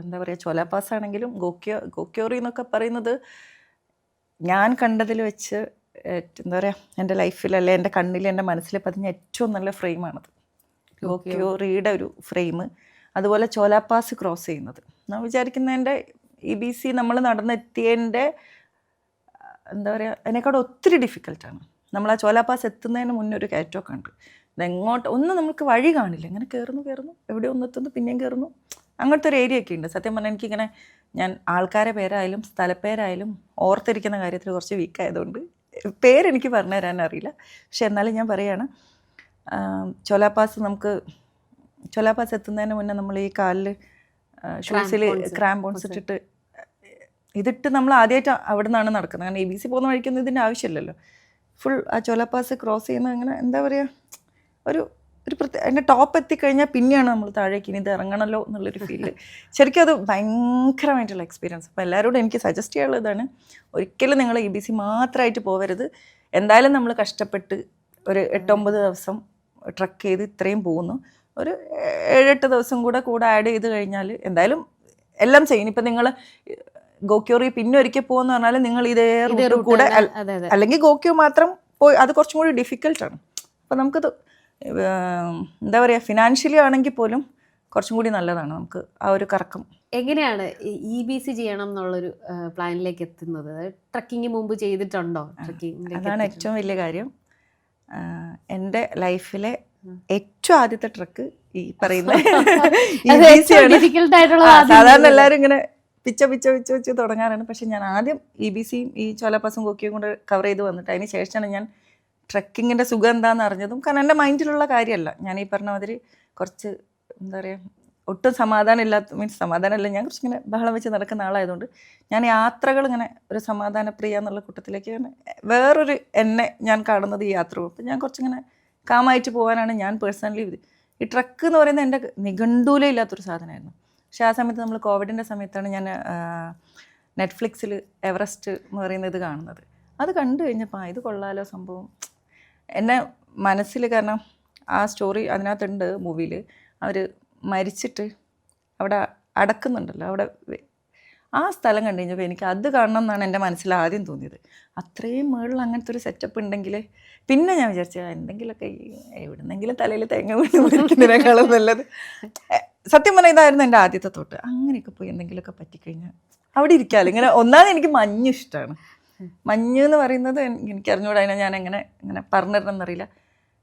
എന്താ പറയുക, ചോലാപാസ് ആണെങ്കിലും ഗോക്യോറി എന്നൊക്കെ പറയുന്നത് ഞാൻ കണ്ടതിൽ വെച്ച് എന്താ പറയുക, എൻ്റെ ലൈഫിൽ അല്ലെ എൻ്റെ കണ്ണിൽ എൻ്റെ മനസ്സിൽ പതിഞ്ഞ ഏറ്റവും നല്ല ഫ്രെയിമാണത്. ഗോക്യോറിയുടെ ഒരു ഫ്രെയിം. അതുപോലെ ചോലാപാസ് ക്രോസ് ചെയ്യുന്നത് ഞാൻ വിചാരിക്കുന്നതിൻ്റെ EBC നമ്മൾ നടന്നെത്തിയതിൻ്റെ എന്താ പറയുക, അതിനേക്കാളും ഒത്തിരി ഡിഫിക്കൽട്ടാണ്. നമ്മൾ ആ ചോലാപാസ് എത്തുന്നതിന് മുന്നേ ഒരു കയറ്റമൊക്കെ ഉണ്ട്. ഇതെങ്ങോട്ട് ഒന്നും നമുക്ക് വഴി കാണില്ല. ഇങ്ങനെ കയറുന്നു എവിടെ ഒന്നെത്തുന്നു പിന്നെയും കയറുന്നു, അങ്ങനത്തെ ഒരു ഏരിയ ഒക്കെ ഉണ്ട്. സത്യം പറഞ്ഞാൽ എനിക്കിങ്ങനെ ഞാൻ ആൾക്കാരെ പേരായാലും സ്ഥലപ്പേരായാലും ഓർത്തിരിക്കുന്ന കാര്യത്തിൽ കുറച്ച് വീക്കായതുകൊണ്ട് പേരെനിക്ക് പറഞ്ഞു തരാൻ അറിയില്ല. പക്ഷെ എന്നാലും ഞാൻ പറയുകയാണ്, ചോലാപാസ് എത്തുന്നതിന് മുന്നേ നമ്മൾ ഈ കാലിൽ ഷൂസിൽ ക്രാംപോൺസ് ഇട്ടിട്ട് ഇതിട്ട് നമ്മൾ ആദ്യമായിട്ട് അവിടെ നിന്നാണ് നടക്കുന്നത്. കാരണം EBC പോകുന്ന വഴിക്കൊന്നും ഇതിൻ്റെ ആവശ്യമില്ലല്ലോ. ഫുൾ ആ ചോലാപാസ് ക്രോസ് ചെയ്യുന്നത് അങ്ങനെ എന്താ പറയുക, ഒരു അതിൻ്റെ ടോപ്പ് എത്തിക്കഴിഞ്ഞാൽ പിന്നെയാണ് നമ്മൾ താഴേക്ക് ഇനി ഇത് ഇറങ്ങണമല്ലോ എന്നുള്ളൊരു ഫീല്. ശരിക്കും അത് ഭയങ്കരമായിട്ടുള്ള എക്സ്പീരിയൻസ്. അപ്പോൾ എല്ലാവരോടും എനിക്ക് സജസ്റ്റ് ചെയ്യാനുള്ളതാണ്, ഒരിക്കലും നിങ്ങൾ EBC മാത്രമായിട്ട് പോകരുത്. എന്തായാലും നമ്മൾ കഷ്ടപ്പെട്ട് ഒരു 8-9 ദിവസം ട്രക്ക് ചെയ്ത് ഇത്രയും പോകുന്നു. ഒരു 7-8 ദിവസം കൂടെ ആഡ് ചെയ്ത് കഴിഞ്ഞാൽ എന്തായാലും എല്ലാം ചെയ്യും. ഇപ്പം നിങ്ങൾ ഗോക്യോറി പിന്നെ ഒരിക്കൽ പോകുമെന്ന് പറഞ്ഞാൽ നിങ്ങൾ ഇതേ റൂട്ട് കൂടെ, അല്ലെങ്കിൽ ഗോക്യോ മാത്രം പോയി അത് കുറച്ചും കൂടി ഡിഫിക്കൽട്ടാണ്. അപ്പോൾ നമുക്കത് എന്താ പറയുക, ഫിനാൻഷ്യലി ആണെങ്കിൽ പോലും കുറച്ചും കൂടി നല്ലതാണ് നമുക്ക് ആ ഒരു കറക്കം. എങ്ങനെയാണ് EBC ചെയ്യണം എന്നുള്ളൊരു പ്ലാനിലേക്ക് എത്തുന്നത്? ട്രക്കിങ് മുമ്പ് ചെയ്തിട്ടുണ്ടോ? അതാണ് ഏറ്റവും വലിയ കാര്യം. എൻ്റെ ലൈഫിലെ ഏറ്റവും ആദ്യത്തെ ട്രക്ക് ഈ പറയുന്ന സാധാരണ എല്ലാവരും ഇങ്ങനെ പിച്ച തുടങ്ങാറാണ്. പക്ഷെ ഞാൻ ആദ്യം EBCയും ഈ ചോലപ്പാസും കൊക്കിയും കൊണ്ട് കവർ ചെയ്ത് വന്നിട്ട് അതിന് ശേഷമാണ് ഞാൻ ട്രക്കിങ്ങിൻ്റെ സുഖം എന്താണെന്ന് അറിഞ്ഞതും. കാരണം എൻ്റെ മൈൻഡിലുള്ള കാര്യമല്ല. ഞാൻ ഈ പറഞ്ഞ മാതിരി കുറച്ച് എന്താ പറയുക, ഒട്ടും സമാധാനം ഇല്ലാത്ത, മീൻസ് സമാധാനമല്ല, ഞാൻ കുറച്ചിങ്ങനെ ബഹളം വെച്ച് നടക്കുന്ന ആളായതുകൊണ്ട് ഞാൻ യാത്രകൾ ഇങ്ങനെ ഒരു സമാധാനപ്രിയ എന്നുള്ള കൂട്ടത്തിലേക്ക് വേറൊരു എന്നെ ഞാൻ കാണുന്നത് ഈ യാത്ര. അപ്പം ഞാൻ കുറച്ചിങ്ങനെ കാമായിട്ട് പോകാനാണ് ഞാൻ പേഴ്സണലി ഇത്. ഈ ട്രക്ക് എന്ന് പറയുന്നത് എൻ്റെ നിഘണ്ടൂലേ ഇല്ലാത്തൊരു സാധനമായിരുന്നു. പക്ഷേ ആ സമയത്ത് നമ്മൾ കോവിഡിൻ്റെ സമയത്താണ് ഞാൻ നെറ്റ്ഫ്ലിക്സിൽ എവറസ്റ്റ് എന്ന് പറയുന്ന ഇത് കാണുന്നത്. അത് കണ്ടു കഴിഞ്ഞപ്പോൾ ഇത് കൊള്ളാലോ സംഭവം എന്നെ മനസ്സിൽ. കാരണം ആ സ്റ്റോറി അതിനകത്തുണ്ട് മൂവിയിൽ. അവർ മരിച്ചിട്ട് അവിടെ അടക്കുന്നുണ്ടല്ലോ, അവിടെ ആ സ്ഥലം കണ്ടു കഴിഞ്ഞപ്പോൾ എനിക്ക് അത് കാണണം എന്നാണ് എൻ്റെ മനസ്സിൽ ആദ്യം തോന്നിയത്. അത്രയും മുകളിൽ അങ്ങനത്തെ ഒരു സെറ്റപ്പ് ഉണ്ടെങ്കിൽ പിന്നെ ഞാൻ വിചാരിച്ചു എന്തെങ്കിലുമൊക്കെ എവിടെന്നെങ്കിലും തലയിൽ തേങ്ങ വീണ് മരിക്കുന്നതിനേക്കാളും നല്ലത്. സത്യം പറഞ്ഞാൽ ഇതായിരുന്നു എൻ്റെ ആദ്യത്തെ തൊട്ട്. അങ്ങനെയൊക്കെ പോയി എന്തെങ്കിലുമൊക്കെ പറ്റിക്കഴിഞ്ഞാൽ അവിടെ ഇരിക്കാമല്ലോ. ഇങ്ങനെ ഒന്നാമത് എനിക്ക് മഞ്ഞ് ഇഷ്ടമാണ്. മഞ്ഞ് എന്ന് പറയുന്നത് എനിക്ക് അറിഞ്ഞുകൂടാ. അതിനെ ഞാൻ ഇങ്ങനെ പറഞ്ഞിരുന്നെന്നറിയില്ല.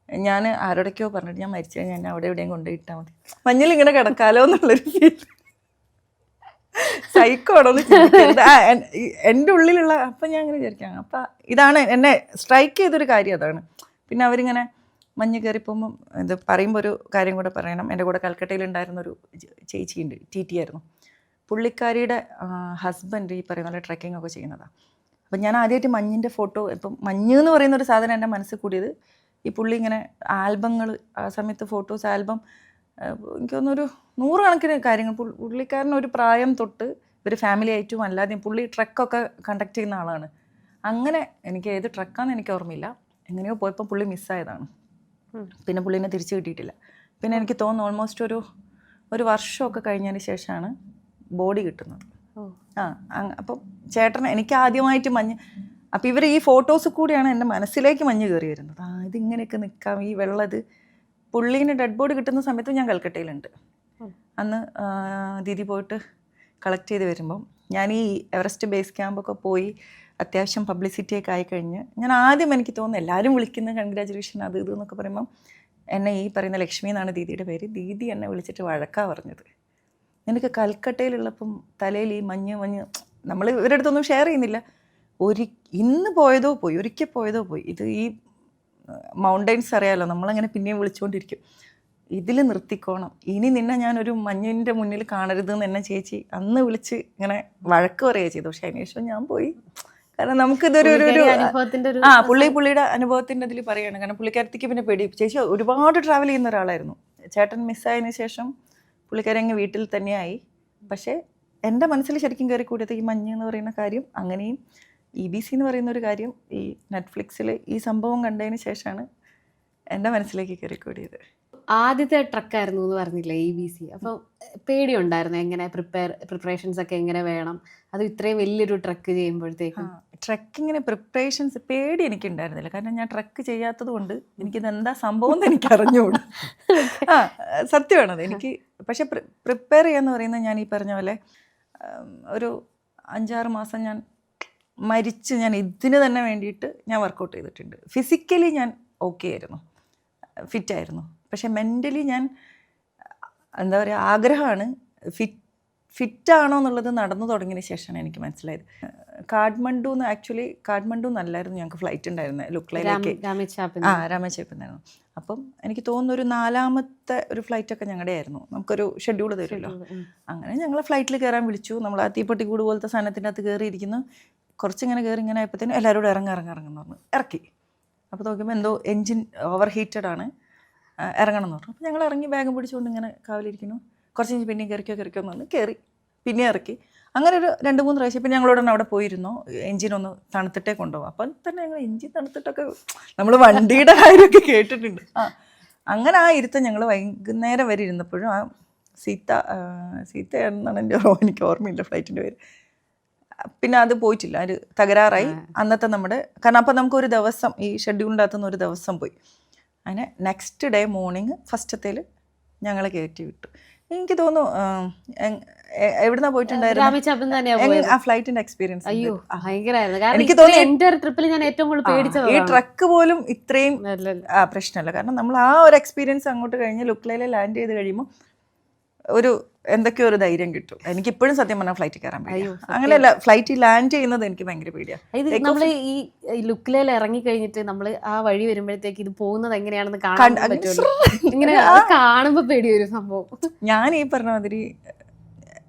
ഞാൻ ആരോടൊക്കെയോ പറഞ്ഞിട്ട് ഞാൻ മരിച്ചു കഴിഞ്ഞാൽ ഞാൻ അവിടെ എവിടെയും കൊണ്ടുപോയിട്ടാൽ മതി, മഞ്ഞിൽ ഇങ്ങനെ കിടക്കാലോ എന്നുള്ളൊരു ഫീൽ. സൈക്കോടൊന്ന് ചിന്തിക്കരുത് എൻ്റെ ഉള്ളിലുള്ള. അപ്പം ഞാൻ അങ്ങനെ വിചാരിക്കാം. അപ്പം ഇതാണ് എന്നെ സ്ട്രൈക്ക് ചെയ്തൊരു കാര്യം അതാണ്. പിന്നെ അവരിങ്ങനെ മഞ്ഞ് കയറിപ്പോകുമ്പം ഇത് പറയുമ്പോൾ ഒരു കാര്യം കൂടെ പറയണം. എൻ്റെ കൂടെ കൽക്കട്ടയിലുണ്ടായിരുന്നൊരു ചേച്ചിയുണ്ട്, TT ആയിരുന്നു. പുള്ളിക്കാരിയുടെ ഹസ്ബൻഡ് ഈ പറയുന്ന പോലെ ട്രെക്കിംഗ് ഒക്കെ ചെയ്യുന്നതാണ്. അപ്പം ഞാൻ ആദ്യമായിട്ട് മഞ്ഞിൻ്റെ ഫോട്ടോ, ഇപ്പം മഞ്ഞ് എന്ന് പറയുന്ന ഒരു സാധനം എൻ്റെ മനസ്സിൽ കൂടിയത് ഈ പുള്ളി ഇങ്ങനെ ആൽബങ്ങൾ, ആ സമയത്ത് ഫോട്ടോസ് ആൽബം, എനിക്ക് തോന്നുന്നൊരു 100 കണക്കിന് കാര്യങ്ങൾ. പുള്ളിക്കാരനൊരു പ്രായം തൊട്ട് ഒരു ഫാമിലി ആയിട്ടും അല്ലാതെയും പുള്ളി ട്രക്കൊക്കെ കണ്ടക്ട് ചെയ്യുന്ന ആളാണ്. അങ്ങനെ എനിക്ക് ഏത് ട്രക്കാന്ന് എനിക്ക് ഓർമ്മയില്ല. എങ്ങനെയോ പോയപ്പോൾ പുള്ളി മിസ്സായതാണ്. പിന്നെ പുള്ളിനെ തിരിച്ചു കിട്ടിയിട്ടില്ല. പിന്നെ എനിക്ക് തോന്നുന്നു ഓൾമോസ്റ്റ് ഒരു വർഷമൊക്കെ കഴിഞ്ഞതിന് ശേഷമാണ് ബോഡി കിട്ടുന്നത്. അപ്പം ചേട്ടന് എനിക്ക് ആദ്യമായിട്ട് മഞ്ഞ്, അപ്പം ഇവർ ഈ ഫോട്ടോസ് കൂടിയാണ് എൻ്റെ മനസ്സിലേക്ക് മഞ്ഞ് കയറി വരുന്നത്. ഇതിങ്ങനെയൊക്കെ നിൽക്കാം, ഈ വെള്ളത്. പുള്ളീന് ഡെഡ് ബോഡി കിട്ടുന്ന സമയത്ത് ഞാൻ കൽക്കട്ടയിലുണ്ട്. അന്ന് ദീദി പോയിട്ട് കളക്ട് ചെയ്ത് വരുമ്പം ഞാൻ ഈ എവറസ്റ്റ് ബേസ് ക്യാമ്പൊക്കെ പോയി അത്യാവശ്യം പബ്ലിസിറ്റിയൊക്കെ ആയിക്കഴിഞ്ഞ് ഞാൻ ആദ്യം എനിക്ക് തോന്നുന്നു എല്ലാവരും വിളിക്കുന്ന കൺഗ്രാജുലേഷൻ അത് ഇത് എന്നൊക്കെ പറയുമ്പം എന്നെ ഈ പറയുന്ന ലക്ഷ്മി എന്നാണ് ദീദിയുടെ പേര്. ദീദി എന്നെ വിളിച്ചിട്ട് വഴക്കാണ് പറഞ്ഞത്. എനിക്ക് കൽക്കട്ടയിലുള്ളപ്പം തലയിൽ ഈ മഞ്ഞ് നമ്മൾ ഇവരുടെ അടുത്തൊന്നും ഷെയർ ചെയ്യുന്നില്ല. ഇന്ന് പോയതോ പോയി, ഒരിക്കൽ പോയതോ പോയി. ഇത് ഈ മൗണ്ടൈൻസ് അറിയാമല്ലോ, നമ്മളങ്ങനെ പിന്നെയും വിളിച്ചുകൊണ്ടിരിക്കും. ഇതിൽ നിർത്തിക്കോണം, ഇനി നിന്നെ ഞാനൊരു മഞ്ഞിൻ്റെ മുന്നിൽ കാണരുതെന്ന് എന്നെ ചേച്ചി അന്ന് വിളിച്ച് ഇങ്ങനെ വഴക്ക് പറയുക ചെയ്തു. പക്ഷേ അതിനുശേഷം ഞാൻ പോയി. കാരണം നമുക്കിതൊരു പുള്ളിയുടെ അനുഭവത്തിൻ്റെ ഇതിൽ പറയുകയാണ്. കാരണം പുള്ളിക്കാരത്തിക്ക് പിന്നെ പേടി. ചേച്ചി ഒരുപാട് ട്രാവൽ ചെയ്യുന്ന ഒരാളായിരുന്നു. ചേട്ടൻ മിസ്സായതിനു ശേഷം പുള്ളിക്കാരി അങ്ങ് വീട്ടിൽ തന്നെയായി. പക്ഷേ എൻ്റെ മനസ്സിൽ ശരിക്കും കയറി കൂടിയത് ഈ മഞ്ഞ് എന്ന് പറയുന്ന കാര്യം. അങ്ങനെയും EBC എന്ന് പറയുന്ന ഒരു കാര്യം ഈ നെറ്റ്ഫ്ലിക്സിൽ ഈ സംഭവം കണ്ടതിന് ശേഷമാണ് എൻ്റെ മനസ്സിലേക്ക് കയറി കൂടിയത്. ആദ്യത്തെ ട്രക്കായിരുന്നു എന്ന് പറഞ്ഞില്ലേ EBC. അപ്പം പേടിയുണ്ടായിരുന്നു എങ്ങനെ പ്രിപ്പറേഷൻസ് ഒക്കെ എങ്ങനെ വേണം, അത് ഇത്രയും വലിയൊരു ട്രക്ക് ചെയ്യുമ്പോഴത്തേക്കും? ട്രക്കിങ്ങിന് പ്രിപ്പറേഷൻസ് പേടി എനിക്കുണ്ടായിരുന്നില്ല. കാരണം ഞാൻ ട്രക്ക് ചെയ്യാത്തത് കൊണ്ട് എനിക്കിത് എന്താ സംഭവം എന്ന് എനിക്ക് അറിഞ്ഞുകൂടും. സത്യമാണത് എനിക്ക്. പക്ഷെ പ്രിപ്പയർ ചെയ്യാന്ന് പറയുന്നത് ഞാൻ ഈ പറഞ്ഞ പോലെ ഒരു 5-6 മാസം ഞാൻ ഞാൻ ഇതിന് തന്നെ വേണ്ടിയിട്ട് ഞാൻ വർക്കൗട്ട് ചെയ്തിട്ടുണ്ട്. ഫിസിക്കലി ഞാൻ ഓക്കെ ആയിരുന്നു, ഫിറ്റായിരുന്നു. പക്ഷെ മെൻ്റലി ഞാൻ എന്താ പറയുക, ആഗ്രഹമാണ്. ഫിറ്റാണോ എന്നുള്ളത് നടന്നു തുടങ്ങിയതിന് ശേഷമാണ് എനിക്ക് മനസ്സിലായത്. കാഠ്മണ്ഡു നല്ലായിരുന്നു ഞങ്ങൾക്ക് ഫ്ലൈറ്റ് ഉണ്ടായിരുന്നത്, ലുക്ലയിലേക്ക്. രാമേശ്വരത്തുനിന്നായിരുന്നു. അപ്പം എനിക്ക് തോന്നുന്നു ഒരു 4ാമത്തെ ഒരു ഫ്ലൈറ്റൊക്കെ ഞങ്ങളുടെ ആയിരുന്നു. നമുക്കൊരു ഷെഡ്യൂൾ തരുമല്ലോ. അങ്ങനെ ഞങ്ങൾ ഫ്ലൈറ്റിൽ കയറാൻ വിളിച്ചു. നമ്മൾ ആ തീപ്പെട്ടിക്കൂട് പോലത്തെ സാധനത്തിൻ്റെ അകത്ത് കയറിയിരിക്കുന്നു. കുറച്ചിങ്ങനെ കയറി ഇങ്ങനെ ആയപ്പോഴത്തേനും എല്ലാവരോടും ഇറങ്ങുന്നു പറഞ്ഞു. ഇറക്കി. അപ്പോൾ നോക്കുമ്പോൾ എന്തോ എൻജിൻ ഓവർ ഹീറ്റഡ് ആണ്, ഇറങ്ങണം എന്ന് പറഞ്ഞു. അപ്പോൾ ഞങ്ങൾ ഇറങ്ങി ബാഗും പിടിച്ചുകൊണ്ട് ഇങ്ങനെ കാവലിരിക്കുന്നു. കുറച്ച് കഴിഞ്ഞ് പിന്നെയും കയറിക്കോ എന്ന് പറഞ്ഞ് കയറി, പിന്നെ ഇറക്കി. അങ്ങനെ ഒരു 2-3 പ്രാവശ്യം. പിന്നെ ഞങ്ങളോടൊന്ന് അവിടെ പോയിരുന്നു, എൻജിനൊന്ന് തണുത്തിട്ടേ കൊണ്ടുപോകും. അപ്പം തന്നെ ഞങ്ങൾ എൻജിൻ തണുത്തിട്ടൊക്കെ നമ്മൾ വണ്ടിയുടെ കാര്യമൊക്കെ കേട്ടിട്ടുണ്ട്. അങ്ങനെ ആ ഇരുത്തം ഞങ്ങൾ വൈകുന്നേരം വരെ ഇരുന്നപ്പോഴും സീതയാണെന്നാണ് എനിക്ക് ഓർമ്മയില്ല ഫ്ലൈറ്റിൻ്റെ പേര്. പിന്നെ അത് പോയിട്ടില്ല, ഒരു തകരാറായി അന്നത്തെ നമ്മുടെ. കാരണം അപ്പം നമുക്കൊരു ദിവസം ഈ ഷെഡ്യൂളിൻ്റെ അകത്തുനിന്ന് ഒരു ദിവസം പോയി. അങ്ങനെ നെക്സ്റ്റ് ഡേ മോർണിംഗ് ഫസ്റ്റത്തേൽ ഞങ്ങളെ കയറ്റി വിട്ടു. എനിക്ക് തോന്നുന്നു എവിടുന്നാ പോയിട്ടുണ്ടായിരുന്നു ആ ഫ്ലൈറ്റിന്റെ എക്സ്പീരിയൻസ്. എനിക്ക് തോന്നുന്നു ഈ ട്രക്ക് പോലും ഇത്രയും പ്രശ്നമല്ല. കാരണം നമ്മൾ ആ ഒരു എക്സ്പീരിയൻസ് അങ്ങോട്ട് കഴിഞ്ഞ് ലുക്ലയിൽ ലാൻഡ് ചെയ്ത് കഴിയുമ്പോൾ ഒരു എന്തൊക്കെയോ ഒരു ധൈര്യം കിട്ടും. എനിക്ക് ഇപ്പോഴും സത്യം പറഞ്ഞാൽ ഫ്ലൈറ്റിൽ കയറാൻ പറ്റും. അങ്ങനെയല്ല, ഫ്ലൈറ്റിൽ ലാൻഡ് ചെയ്യുന്നത് എനിക്ക് ഭയങ്കര പേടിയാണ്. നമ്മൾ ഈ ലുക്കിലേൽ ഇറങ്ങി കഴിഞ്ഞിട്ട് നമ്മൾ ആ വഴി വരുമ്പോഴത്തേക്ക് ഇത് പോകുന്നത് എങ്ങനെയാണെന്ന് കാണാൻ പറ്റുമല്ലോ. ഇങ്ങനെ കാണുമ്പോ പേടി ഒരു സംഭവം. ഞാൻ ഈ പറഞ്ഞ മാതിരി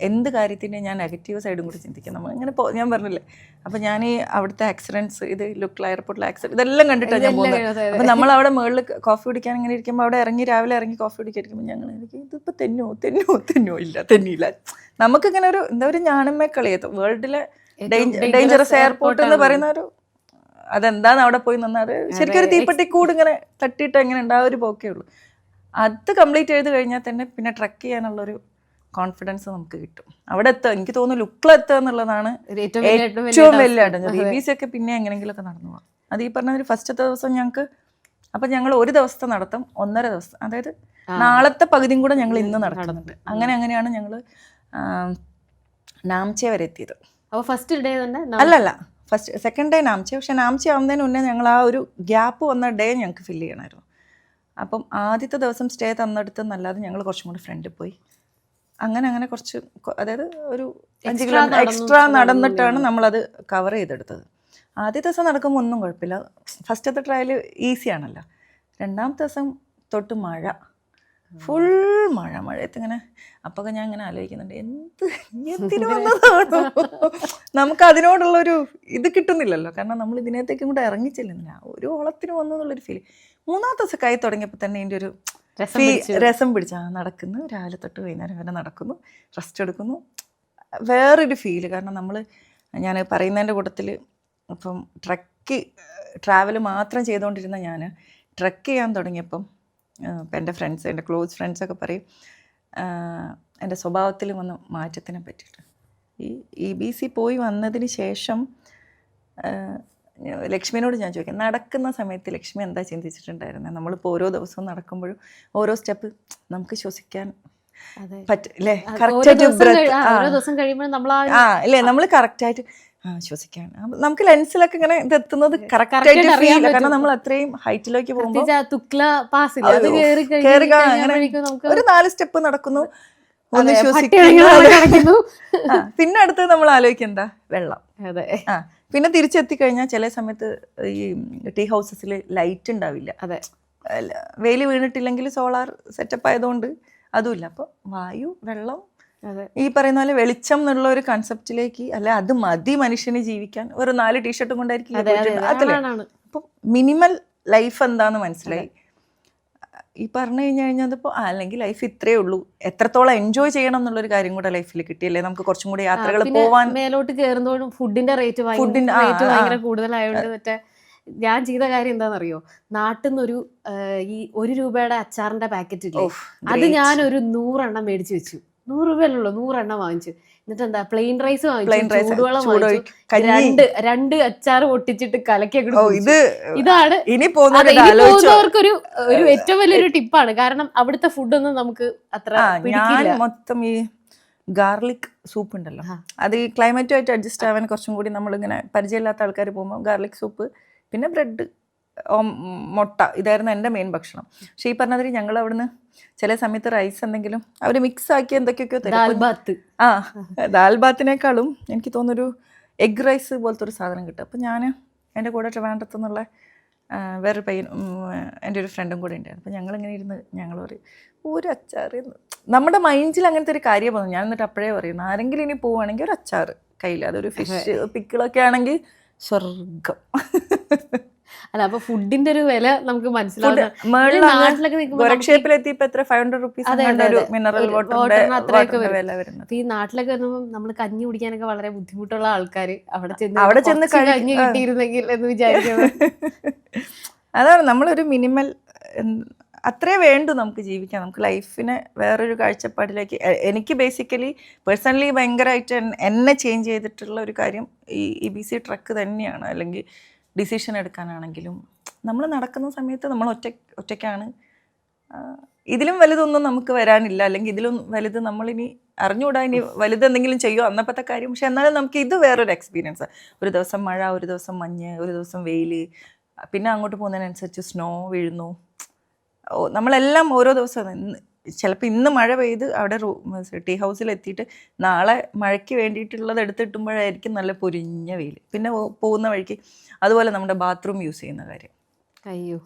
എന്ത് കാര്യത്തിൻ്റെ ഞാൻ നെഗറ്റീവ് സൈഡും കൂടി ചിന്തിക്കും. നമ്മൾ ഇങ്ങനെ ഞാൻ പറഞ്ഞില്ലേ, അപ്പം ഞാൻ ഈ അവിടുത്തെ ആക്സിഡൻറ്റ്സ്, ഇത് ലുക്കിൽ എയർപോർട്ടിലെ ആക്സിഡൻറ്റ് ഇതെല്ലാം കണ്ടിട്ടാണ് ഞാൻ പോകുന്നത്. അപ്പം നമ്മൾ അവിടെ മുകളിൽ കോഫി കുടിക്കാൻ ഇങ്ങനെ ഇരിക്കുമ്പോൾ അവിടെ രാവിലെ ഇറങ്ങി കോഫി കുടിക്കാൻ ഇരിക്കുമ്പോൾ ഞങ്ങൾ എനിക്ക് ഇതിപ്പോൾ തെന്നോ ഇല്ല, തെന്നിയില്ല. നമുക്കിങ്ങനെ ഒരു എന്താ ഒരു ഞാണമ്മേ കളിയത്. വേൾഡിലെ ഡേഞ്ചറസ് എയർപോർട്ട് എന്ന് പറയുന്ന ഒരു അതെന്താന്ന് അവിടെ പോയി നിന്നാൽ ശരിക്കും ഒരു തീപ്പെട്ടിക്കൂട് ഇങ്ങനെ തട്ടിയിട്ട് എങ്ങനെ ഉണ്ടാവും ഒരു പോക്കേ ഉള്ളൂ. അത് കംപ്ലീറ്റ് ചെയ്ത് കഴിഞ്ഞാൽ തന്നെ പിന്നെ ട്രക്ക് ചെയ്യാനുള്ളൊരു കോൺഫിഡൻസ് നമുക്ക് കിട്ടും. അവിടെ എത്തുക, എനിക്ക് തോന്നുന്നു ലുക്കിലെത്തുക എന്നുള്ളതാണ് ഏറ്റവും വലിയ അടഞ്ഞത്. BBC ഒക്കെ പിന്നെ എങ്ങനെയെങ്കിലുമൊക്കെ നടന്നു പോകാം. അത് ഈ പറഞ്ഞ ഒരു ഫസ്റ്റത്തെ ദിവസം ഞങ്ങൾക്ക്, അപ്പം ഞങ്ങൾ ഒരു ദിവസത്തെ നടത്തും 1.5 ദിവസം, അതായത് നാളത്തെ പകുതിയും കൂടെ ഞങ്ങൾ ഇന്ന് നടക്കുന്നുണ്ട്. അങ്ങനെയാണ് ഞങ്ങൾ നാംചെ വരെ എത്തിയത്. ഫസ്റ്റ് ഡേ തന്നെ അല്ലല്ല, സെക്കൻഡ് ഡേ നാംചെ. പക്ഷെ നാംചെ ആവുന്നതിന് മുന്നേ ഞങ്ങൾ ആ ഒരു ഗ്യാപ്പ് വന്ന ഡേ ഞങ്ങൾക്ക് ഫില്ല് ചെയ്യണമായിരുന്നു. അപ്പം ആദ്യത്തെ ദിവസം സ്റ്റേ തന്നെടുത്തെന്നല്ലാതെ ഞങ്ങൾ കുറച്ചും കൂടി ഫ്രണ്ടിൽ പോയി. അങ്ങനെ കുറച്ച്, അതായത് ഒരു 5 കിലോമീറ്റർ എക്സ്ട്രാ നടന്നിട്ടാണ് നമ്മളത് കവർ ചെയ്തെടുത്തത്. ആദ്യത്തെ ദിവസം നടക്കുമ്പോൾ ഒന്നും കുഴപ്പമില്ല, ഫസ്റ്റത്തെ ട്രയൽ ഈസി ആണല്ലോ. രണ്ടാമത്തെ ദിവസം തൊട്ട് ഫുൾ മഴയത്ത് ഇങ്ങനെ. അപ്പോൾ ഞാൻ ഇങ്ങനെ ആലോചിക്കുന്നുണ്ട്, എന്തിനു വന്നതാണോ, നമുക്ക് അതിനോടുള്ളൊരു ഇത് കിട്ടുന്നില്ലല്ലോ. കാരണം നമ്മൾ ഇതിനകത്തേക്കും കൂടെ ഇറങ്ങിച്ചെല്ലുന്നില്ല, ഒരു ഓളത്തിന് വന്നു എന്നുള്ളൊരു ഫീൽ. മൂന്നാമത്തെ ദിവസം കൈ തുടങ്ങിയപ്പോൾ തന്നെ എൻ്റെ ഒരു രസം പിടിച്ചാ നടക്കുന്നു. രാവിലെ തൊട്ട് വൈകുന്നേരം വരെ നടക്കുന്നു, റെസ്റ്റ് എടുക്കുന്നു, വേറൊരു ഫീല്. കാരണം ഞാൻ പറയുന്നതിൻ്റെ കൂട്ടത്തിൽ ഇപ്പം ട്രാവൽ മാത്രം ചെയ്തുകൊണ്ടിരുന്ന ഞാൻ ട്രക്ക് ചെയ്യാൻ തുടങ്ങിയപ്പം ഇപ്പം എൻ്റെ ഫ്രണ്ട്സ്, എൻ്റെ ക്ലോസ് ഫ്രണ്ട്സൊക്കെ പറയും എൻ്റെ സ്വഭാവത്തിൽ വന്ന മാറ്റത്തിനെ പറ്റിയിട്ട്. ഈ EBC പോയി വന്നതിന് ശേഷം ലക്ഷ്മിനോട് ഞാൻ ചോദിക്കാം, നടക്കുന്ന സമയത്ത് ലക്ഷ്മി എന്താ ചിന്തിച്ചിട്ടുണ്ടായിരുന്നത്? നമ്മളിപ്പോൾ ഓരോ ദിവസവും നടക്കുമ്പോഴും ഓരോ സ്റ്റെപ്പ് നമുക്ക് ശ്വസിക്കാൻ പറ്റില്ലേ, അല്ലേ, നമ്മൾ കറക്റ്റായിട്ട് ശ്വസിക്കാൻ നമുക്ക് ലെൻസിലൊക്കെ ഇങ്ങനെ ഇതെത്തുന്നത് കറക്റ്റായിട്ട് ഫീൽ. കാരണം നമ്മൾ അത്രയും ഹൈറ്റിലേക്ക് പോകുമ്പോൾ ഒരു 4 സ്റ്റെപ്പ് നടക്കുന്നു, ഒന്ന് ശ്വസിക്കുന്നു, പിന്നെ അടുത്ത് നമ്മൾ ആലോചിക്കുക എന്താ, വെള്ളം. പിന്നെ തിരിച്ചെത്തിക്കഴിഞ്ഞാൽ ചില സമയത്ത് ഈ ടീ ഹൗസസിൽ ലൈറ്റ് ഉണ്ടാവില്ല, വെയിൽ വീണിട്ടില്ലെങ്കിൽ സോളാർ സെറ്റപ്പ് ആയതുകൊണ്ട് അതുമില്ല. അപ്പോൾ വായു, വെള്ളം, ഈ പറയുന്ന പോലെ വെളിച്ചം എന്നുള്ള ഒരു കൺസെപ്റ്റിലേക്ക്, അല്ലെ അത് മതി മനുഷ്യന് ജീവിക്കാൻ. ഒരു 4 ടീഷർട്ടും കൊണ്ടായിരിക്കും അതിലെ. അപ്പം മിനിമൽ ലൈഫ് എന്താന്ന് മനസ്സിലായി. ഈ പറഞ്ഞു കഴിഞ്ഞാൽ അതിപ്പോൾ അല്ലെങ്കിൽ ലൈഫ് ഇത്രയേ ഉള്ളൂ, എത്രത്തോളം എൻജോയ് ചെയ്യണം എന്നുള്ളൊരു കാര്യം കൂടെ ലൈഫിൽ കിട്ടിയല്ലേ. നമുക്ക് കുറച്ചും കൂടി യാത്രകൾ പോവാൻ. മേലോട്ട് കയറുന്നതോടും ഫുഡിന്റെ റേറ്റ് ഭയങ്കര കൂടുതലായതുകൊണ്ട് മറ്റേ ഞാൻ ചെയ്ത കാര്യം എന്താണെന്നറിയോ, നാട്ടിൽ നിന്നൊരു ഈ 1 രൂപയുടെ അച്ചാറിന്റെ പാക്കറ്റ് ഇല്ലേ, അത് ഞാനൊരു 100 എണ്ണം മേടിച്ചു വെച്ചു. 100 രൂപയല്ലോ, 100 എണ്ണം വാങ്ങിച്ചു. എന്നിട്ട് എന്താ, പ്ലെയിൻ റൈസ് വാങ്ങിച്ചു, ചൂടുവെള്ളം വാങ്ങിച്ചു, 2 അച്ചാർ പൊട്ടിച്ചിട്ട് കലക്കിയൊക്കെ. ഇതാണ് ഇനി പോകുന്നവർക്കൊരു ഏറ്റവും വലിയൊരു ടിപ്പാണ്. കാരണം അവിടുത്തെ ഫുഡൊന്നും നമുക്ക് അത്ര പിടിക്കില്ല. മൊത്തം ഈ ഗാർലിക് സൂപ്പ് ഉണ്ടല്ലോ, അത് ഈ ക്ലൈമറ്റുമായിട്ട് അഡ്ജസ്റ്റ് ആവാൻ കുറച്ചും കൂടി നമ്മളിങ്ങനെ പരിചയമില്ലാത്ത ആൾക്കാർ പോകുമ്പോൾ ഗാർലിക് സൂപ്പ്, പിന്നെ ബ്രെഡ്, മുട്ട, ഇതായിരുന്നു എൻ്റെ മെയിൻ ഭക്ഷണം. പക്ഷേ ഈ പറഞ്ഞതിൽ ഞങ്ങൾ അവിടുന്ന് ചില സമയത്ത് റൈസ് എന്തെങ്കിലും അവർ മിക്സ് ആക്കി എന്തൊക്കെയൊക്കെയോ തരും. ദാൽബാത്തിനേക്കാളും എനിക്ക് തോന്നുന്നൊരു എഗ് റൈസ് പോലത്തെ ഒരു സാധനം കിട്ടും. അപ്പം ഞാൻ എൻ്റെ കൂടെ ട്രിവാൻഡ്രത്തു നിന്നുള്ള വേറൊരു പയ്യൻ, എൻ്റെ ഒരു ഫ്രണ്ടും കൂടെ ഉണ്ടായിരുന്നു. അപ്പം ഞങ്ങളിങ്ങനെ ഇരുന്ന് ഞങ്ങൾ പറയും, ഒരു അച്ചാർ. നമ്മുടെ മൈൻഡിൽ അങ്ങനത്തെ ഒരു കാര്യം പോകുന്നു. ഞാൻ എന്നിട്ട് അപ്പോഴേ പറയുന്നു, ആരെങ്കിലും ഇനി പോവുകയാണെങ്കിൽ ഒരു അച്ചാർ കയ്യിൽ, അതൊരു ഫിഷ് പിക്കിളൊക്കെ ആണെങ്കിൽ സ്വർഗം. അല്ല, അപ്പൊ ഫുഡിന്റെ ഒരു വില നമുക്ക് മനസ്സിലാവും. ഈ നാട്ടിലൊക്കെ വരുമ്പോൾ നമ്മൾ കഞ്ഞി കുടിക്കാനൊക്കെ വളരെ ബുദ്ധിമുട്ടുള്ള ആൾക്കാർ അവിടെ ചെന്ന് കഞ്ഞി കിട്ടിയിരുന്നെങ്കിൽ എന്ന് വിചാരിക്കുന്നത്. അതാണ് നമ്മളൊരു മിനിമൽ അത്രേ വേണ്ടു നമുക്ക് ജീവിക്കാൻ. നമുക്ക് ലൈഫിനെ വേറൊരു കാഴ്ചപ്പാടിലേക്ക് എനിക്ക് ബേസിക്കലി പേഴ്സണലി ഭയങ്കരമായിട്ട് എന്നെ ചേഞ്ച് ചെയ്തിട്ടുള്ള ഒരു കാര്യം ഈ EBC ട്രക്ക് തന്നെയാണ്. അല്ലെങ്കിൽ ഡിസിഷൻ എടുക്കാനാണെങ്കിലും നമ്മൾ നടക്കുന്ന സമയത്ത് നമ്മൾ ഒറ്റയ്ക്കാണ്. ഇതിലും വലുതൊന്നും നമുക്ക് വരാനില്ല, അല്ലെങ്കിൽ ഇതിലും വലുത് നമ്മളിനി അറിഞ്ഞുകൂടാ ഇനി വലുത് എന്തെങ്കിലും ചെയ്യുമോ അന്നപ്പത്തെ കാര്യം. പക്ഷെ എന്നാലും നമുക്ക് ഇത് വേറൊരു എക്സ്പീരിയൻസ്. ഒരു ദിവസം മഴ, ഒരു ദിവസം മഞ്ഞ്, ഒരു ദിവസം വെയിൽ, പിന്നെ അങ്ങോട്ട് പോകുന്നതിനനുസരിച്ച് സ്നോ വീഴുന്നു. നമ്മളെല്ലാം ഓരോ ദിവസം ചിലപ്പോൾ ഇന്ന് മഴ പെയ്ത് അവിടെ ടീ ഹൗസിൽ എത്തിയിട്ട് നാളെ മഴയ്ക്ക് വേണ്ടിയിട്ടുള്ളത് എടുത്തിട്ടുമ്പോഴായിരിക്കും നല്ല പൊരിഞ്ഞ വെയിൽ. പിന്നെ പോകുന്ന വഴിക്ക് അതുപോലെ നമ്മുടെ ബാത്റൂം യൂസ് ചെയ്യുന്ന കാര്യം. അയ്യോ.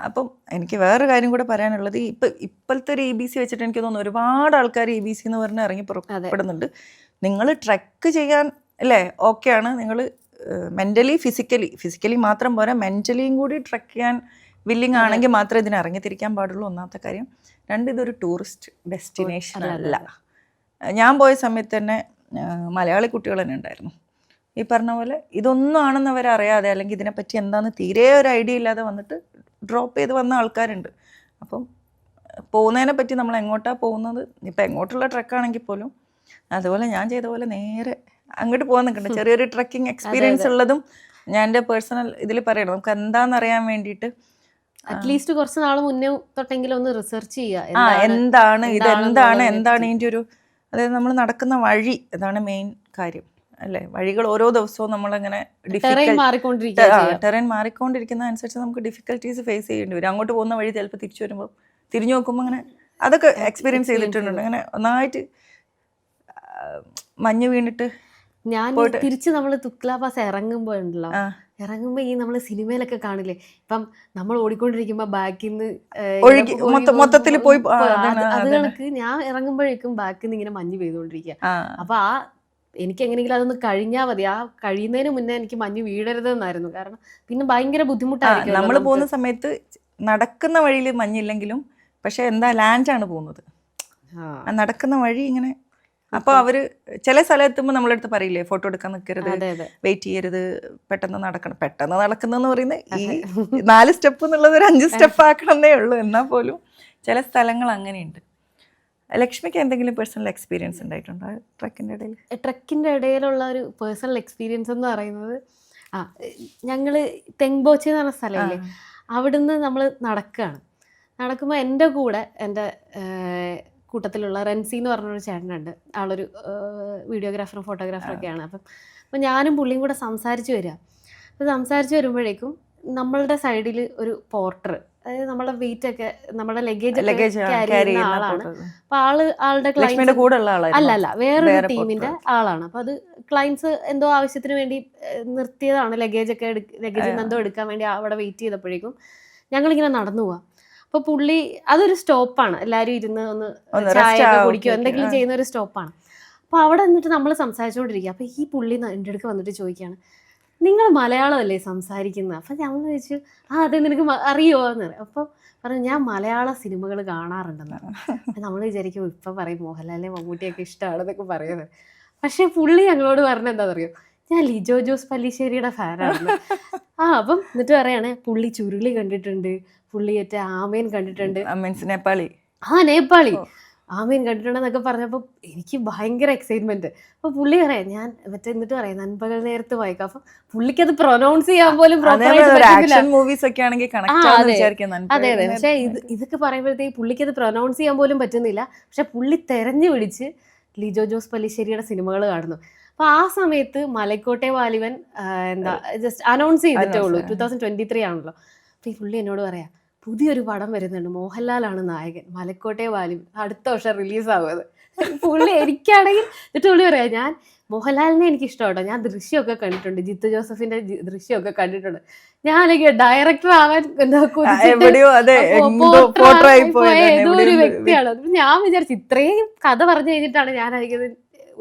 അപ്പം എനിക്ക് വേറൊരു കാര്യം കൂടെ പറയാനുള്ളത്, ഇപ്പോഴത്തെ ഒരു EBC വെച്ചിട്ട് എനിക്ക് തോന്നുന്നു ഒരുപാട് ആൾക്കാർ EBC എന്ന് പറഞ്ഞ് ഇറങ്ങി പുറപ്പെടുന്നുണ്ട്. നിങ്ങൾ ട്രക്ക് ചെയ്യാൻ അല്ലേ ഓക്കെയാണ്, നിങ്ങൾ മെൻ്റലി ഫിസിക്കലി മാത്രം പോരാ, മെൻ്റലിയും കൂടി ട്രക്ക് ചെയ്യാൻ വില്ലിങ് ആണെങ്കിൽ മാത്രമേ ഇതിന് ഇറങ്ങിത്തിരിക്കാൻ പാടുള്ളൂ. ഒന്നാമത്തെ കാര്യം. രണ്ട്, ഇതൊരു ടൂറിസ്റ്റ് ഡെസ്റ്റിനേഷൻ അല്ല. ഞാൻ പോയ സമയത്ത് തന്നെ മലയാളി കുട്ടികൾ തന്നെ ഉണ്ടായിരുന്നു. ഈ പറഞ്ഞ പോലെ ഇതൊന്നും ആണെന്ന് അവരറിയാതെ, അല്ലെങ്കിൽ ഇതിനെപ്പറ്റി എന്താണെന്ന് തീരെ ഒരു ഐഡിയ ഇല്ലാതെ വന്നിട്ട് ഡ്രോപ്പ് ചെയ്ത് വന്ന ആൾക്കാരുണ്ട്. അപ്പം പോകുന്നതിനെ പറ്റി നമ്മൾ എങ്ങോട്ടാണ് പോകുന്നത്, ഇപ്പം എങ്ങോട്ടുള്ള ട്രക്കാണെങ്കിൽ പോലും അതുപോലെ ഞാൻ ചെയ്ത പോലെ നേരെ അങ്ങോട്ട് പോകാൻ നിൽക്കണ്ട. ചെറിയൊരു ട്രക്കിംഗ് എക്സ്പീരിയൻസ് ഉള്ളതും ഞാൻ എൻ്റെ പേഴ്സണൽ ഇതിൽ പറയണം. നമുക്ക് എന്താണെന്നറിയാൻ വേണ്ടിയിട്ട് അറ്റ്ലീസ്റ്റ് കുറച്ച് നാൾ മുന്നേ തൊട്ടെങ്കിലും ഒന്ന് റിസർച്ച് ചെയ്യുക. എന്താണ് ഇതിൻ്റെ ഒരു, അതായത് നമ്മൾ നടക്കുന്ന വഴി, അതാണ് മെയിൻ കാര്യം അല്ലേ. വഴികൾ ഓരോ ദിവസവും നമ്മളങ്ങനെ ടെറൈൻ മാറിക്കൊണ്ടിരിക്കുന്ന അനുസരിച്ച് നമുക്ക് ഡിഫിക്കൽട്ടീസ് ഫേസ് ചെയ്യേണ്ടി വരും. അങ്ങോട്ട് പോകുന്ന വഴി ചിലപ്പോൾ തിരിച്ചു വരുമ്പോൾ തിരിഞ്ഞു നോക്കുമ്പോൾ അങ്ങനെ അതൊക്കെ എക്സ്പീരിയൻസ് ചെയ്തിട്ടുണ്ട്. അങ്ങനെ ഒന്നായിട്ട് മഞ്ഞ് വീണിട്ട് ഞാൻ തിരിച്ച് നമ്മൾ തുക്ല പാസ് ഇറങ്ങുമ്പോഴുണ്ടല്ലോ, ഇറങ്ങുമ്പോൾ ഈ നമ്മൾ സിനിമയിലൊക്കെ കാണില്ലേ, ഇപ്പം നമ്മൾ ഓടിക്കൊണ്ടിരിക്കുമ്പോ ബാക്കിൽ നിന്ന് മൊത്തത്തിൽ പോയി, അത് കണക്ക് ഞാൻ ഇറങ്ങുമ്പോഴേക്കും ബാക്കിൽ നിന്ന് ഇങ്ങനെ മഞ്ഞ് പെയ്തുകൊണ്ടിരിക്കുക. അപ്പൊ എനിക്ക് എങ്ങനെയെങ്കിലും അതൊന്ന് കഴിഞ്ഞാൽ മതി. കഴിയുന്നതിന് മുന്നേ എനിക്ക് മഞ്ഞ് വീഴരുതെന്നായിരുന്നു. കാരണം പിന്നെ ഭയങ്കര ബുദ്ധിമുട്ടായിരിക്കും. നമ്മൾ പോകുന്ന സമയത്ത് നടക്കുന്ന വഴിയിൽ മഞ്ഞില്ലെങ്കിലും പക്ഷെ എന്താ ലാൻഡാണ് പോകുന്നത്, നടക്കുന്ന വഴി ഇങ്ങനെ. അപ്പോൾ അവര് ചില സ്ഥലത്തെത്തുമ്പോൾ നമ്മളടുത്ത് പറയില്ലേ, ഫോട്ടോ എടുക്കാൻ നിൽക്കരുത്, വെയിറ്റ് ചെയ്യരുത്, പെട്ടെന്ന് നടക്കുന്നെന്ന് പറയുന്നത് ഈ 4 സ്റ്റെപ്പ് എന്നുള്ളത് ഒരു 5 സ്റ്റെപ്പ് ആക്കണമെന്നേ ഉള്ളൂ. എന്നാൽ പോലും ചില സ്ഥലങ്ങൾ അങ്ങനെയുണ്ട്. ലക്ഷ്മിക്ക് എന്തെങ്കിലും പേഴ്സണൽ എക്സ്പീരിയൻസ് ഉണ്ടായിട്ടുണ്ടോ ട്രക്കിൻ്റെ ഇടയിലുള്ള ഒരു പേഴ്സണൽ എക്സ്പീരിയൻസ് എന്ന് പറയുന്നത്, ഞങ്ങൾ തെങ്ബോച്ചി എന്ന് പറഞ്ഞ സ്ഥലമില്ലേ, അവിടുന്ന് നമ്മൾ നടക്കുമ്പോൾ എൻ്റെ കൂടെ എൻ്റെ കൂട്ടത്തിലുള്ള റെൻസി എന്ന് പറഞ്ഞൊരു ചേട്ടനുണ്ട്. ആളൊരു വീഡിയോഗ്രാഫറും ഫോട്ടോഗ്രാഫറൊക്കെയാണ്. അപ്പം ഞാനും പുള്ളിയും കൂടെ സംസാരിച്ച് വരിക. അപ്പോൾ സംസാരിച്ച് വരുമ്പോഴേക്കും നമ്മളുടെ സൈഡിൽ ഒരു പോർട്ടർ, അതായത് നമ്മളെ വെയിറ്റ് ഒക്കെ നമ്മുടെ ലഗേജ് ക്യാരി ചെയ്യുന്ന ആളാണ്. അപ്പൊ ആളുടെ ക്ലയൻസ് അല്ല വേറൊരു ടീമിന്റെ ആളാണ്. അപ്പൊ അത് ക്ലയൻസ് എന്തോ ആവശ്യത്തിന് വേണ്ടി നിർത്തിയതാണ്. ലഗേജ് എന്തോ എടുക്കാൻ വേണ്ടി അവിടെ വെയിറ്റ് ചെയ്തപ്പോഴേക്കും ഞങ്ങളിങ്ങനെ നടന്നു പോവാം. അപ്പൊ പുള്ളി അതൊരു സ്റ്റോപ്പാണ്, എല്ലാവരും ഇരുന്ന് ഒന്ന് ചായ കുടിക്കുകയോ എന്തെങ്കിലും ചെയ്യുന്ന ഒരു സ്റ്റോപ്പാണ്. അപ്പൊ അവിടെ നിന്നിട്ട് നമ്മൾ സംസാരിച്ചുകൊണ്ടിരിക്കുക. അപ്പൊ ഈ പുള്ളി എൻ്റെ അടുക്ക് വന്നിട്ട് ചോദിക്കുകയാണ്, നിങ്ങൾ മലയാളമല്ലേ സംസാരിക്കുന്നത്? അപ്പം ഞങ്ങൾ ചോദിച്ചു, അതെ നിനക്ക് അറിയുമോ എന്ന് പറയും. അപ്പോൾ പറഞ്ഞു, ഞാൻ മലയാള സിനിമകൾ കാണാറുണ്ടെന്ന്. അപ്പം നമ്മൾ വിചാരിക്കും ഇപ്പം പറയും മോഹൻലാലിനെ മമ്മൂട്ടിയൊക്കെ ഇഷ്ടമാണെന്നൊക്കെ പറയുന്നത്. പക്ഷേ പുള്ളി ഞങ്ങളോട് പറഞ്ഞ എന്താ പറയുക, ഞാൻ ലിജോ ജോസ് പല്ലിശ്ശേരിയുടെ ഫാനാണ്. അപ്പം എന്നിട്ട് പറയാണ്, പുള്ളി ചുരുളി കണ്ടിട്ടുണ്ട്, പുള്ളി ആമേൻ കണ്ടിട്ടുണ്ട്, നേപ്പാളി ആമീൻ കണ്ടിട്ടുണ്ടെന്നൊക്കെ പറഞ്ഞപ്പോൾ എനിക്ക് ഭയങ്കര എക്സൈറ്റ്മെന്റ്. അപ്പോൾ പുള്ളി പറയാം, ഞാൻ എന്നിട്ട് പറയാം നൻപകൽ നേരത്ത് വായിക്കാം. അപ്പം പുള്ളിക്ക് അത് പ്രൊനൗൺസ് ചെയ്യാൻ പോലും അതെ. പക്ഷെ ഇതൊക്കെ പറയുമ്പോഴത്തേക്ക് പുള്ളിക്ക് അത് പ്രൊനൗൺസ് ചെയ്യാൻ പോലും പറ്റുന്നില്ല. പക്ഷെ പുള്ളി തെരഞ്ഞു പിടിച്ച് ലിജോ ജോസ് പല്ലിശ്ശേരിയുടെ സിനിമകൾ കാണുന്നു. അപ്പൊ ആ സമയത്ത് മലക്കോട്ടെ വാലിബൻ ജസ്റ്റ് അനൗൺസ് ചെയ്തിട്ടേ ഉള്ളൂ, 2023 ആണല്ലോ. അപ്പൊ ഈ പുള്ളി എന്നോട് പറയാം, പുതിയൊരു പടം വരുന്നുണ്ട്, മോഹൻലാലാണ് നായകൻ, മലക്കോട്ടെ വാലിബൻ, അടുത്ത വർഷം റിലീസാവുന്നത്. പുള്ളി എനിക്കാണെങ്കിൽ എന്നിട്ട് പുള്ളി പറയാം, ഞാൻ മോഹൻലാലിനെ എനിക്ക് ഇഷ്ടമാട്ടോ, ഞാൻ ദൃശ്യമൊക്കെ കണ്ടിട്ടുണ്ട്, ജിത്തു ജോസഫിന്റെ ദൃശ്യമൊക്കെ കണ്ടിട്ടുണ്ട്, ഞാനൊക്കെ ഡയറക്ടർ ആവാൻ ഏതോ ഒരു വ്യക്തിയാണ്. ഞാൻ വിചാരിച്ചു ഇത്രയും കഥ പറഞ്ഞു കഴിഞ്ഞിട്ടാണ് ഞാൻ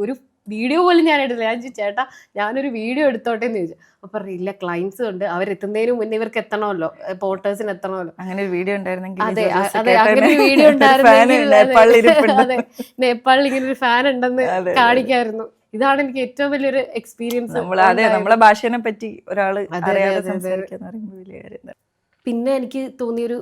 ഒരു വീഡിയോ പോലും ഞാൻ എടുത്തില്ല. ഞാൻ ചേട്ടാ ഞാനൊരു വീഡിയോ എടുത്തോട്ടെ എന്ന് ചോദിച്ചു. അപ്പൊ പറഞ്ഞില്ല, ക്ലയൻസ് ഉണ്ട്, അവരെത്തുന്നതിന് മുന്നേ ഇവർക്ക് എത്തണമല്ലോ, പോർട്ടേഴ്സിന് എത്തണമല്ലോ. അങ്ങനെ ഒരു വീഡിയോ ഉണ്ടായിരുന്നെങ്കിൽ, അതെ അങ്ങനെ ഒരു വീഡിയോ ഉണ്ടായിരുന്നെങ്കിൽ അതെ നേപ്പാളിൽ ഇങ്ങനെ ഒരു ഫാൻ ഉണ്ടെന്ന് കാണിക്കായിരുന്നു. ഇതാണ് എനിക്ക് ഏറ്റവും വലിയൊരു എക്സ്പീരിയൻസ്. നമ്മളെ ഭാഷേനെ പറ്റി ഒരാള് അറിയാതെ സംസാരിക്കാന്ന് പറയുമ്പോൾ വലിയ കാര്യം. പിന്നെ എനിക്ക് തോന്നിയൊരു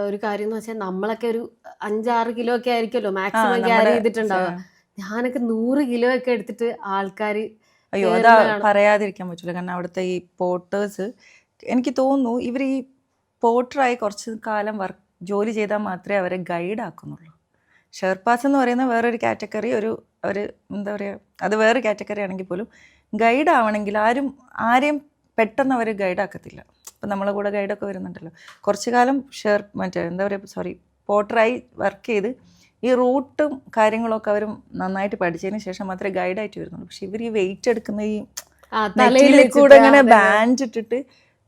ഒരു കാര്യം എന്ന് വെച്ചാൽ നമ്മളൊക്കെ ഒരു 5-6 കിലോ ഒക്കെ ആയിരിക്കുമല്ലോ മാക്സിമം ക്യാരി ചെയ്തിട്ടുണ്ടാവുക. ഞാനൊക്കെ 100 കിലോ ഒക്കെ എടുത്തിട്ട് ആൾക്കാർ അയ്യോ അതാ പറയാതിരിക്കാൻ പറ്റില്ല. കാരണം അവിടുത്തെ ഈ പോർട്ടേഴ്സ് എനിക്ക് തോന്നുന്നു ഇവർ ഈ പോർട്ടറായി കുറച്ച് കാലം ജോലി ചെയ്താൽ മാത്രമേ അവരെ ഗൈഡ് ആക്കുന്നുള്ളൂ. ഷെർപ്പാസ് എന്ന് പറയുന്ന വേറൊരു കാറ്റഗറി, ഒരു എന്താ പറയുക, അത് വേറെ കാറ്റഗറി ആണെങ്കിൽ പോലും ഗൈഡ് ആവണമെങ്കിൽ ആരെയും പെട്ടെന്ന് അവർ ഗൈഡാക്കത്തില്ല. ഇപ്പം നമ്മളെ കൂടെ ഗൈഡൊക്കെ വരുന്നുണ്ടല്ലോ, കുറച്ച് കാലം എന്താ പറയുക പോർട്ടറായി വർക്ക് ചെയ്ത് ഈ റൂട്ടും കാര്യങ്ങളൊക്കെ അവർ നന്നായിട്ട് പഠിച്ചതിന് ശേഷം മാത്രമേ ഗൈഡായിട്ട് വരുന്നുള്ളൂ. പക്ഷെ ഇവർ ഈ വെയിറ്റ് എടുക്കുന്ന ഈ നെറ്റിയിൽ കൂടെ ഇങ്ങനെ ബാൻഡ് ഇട്ടിട്ട്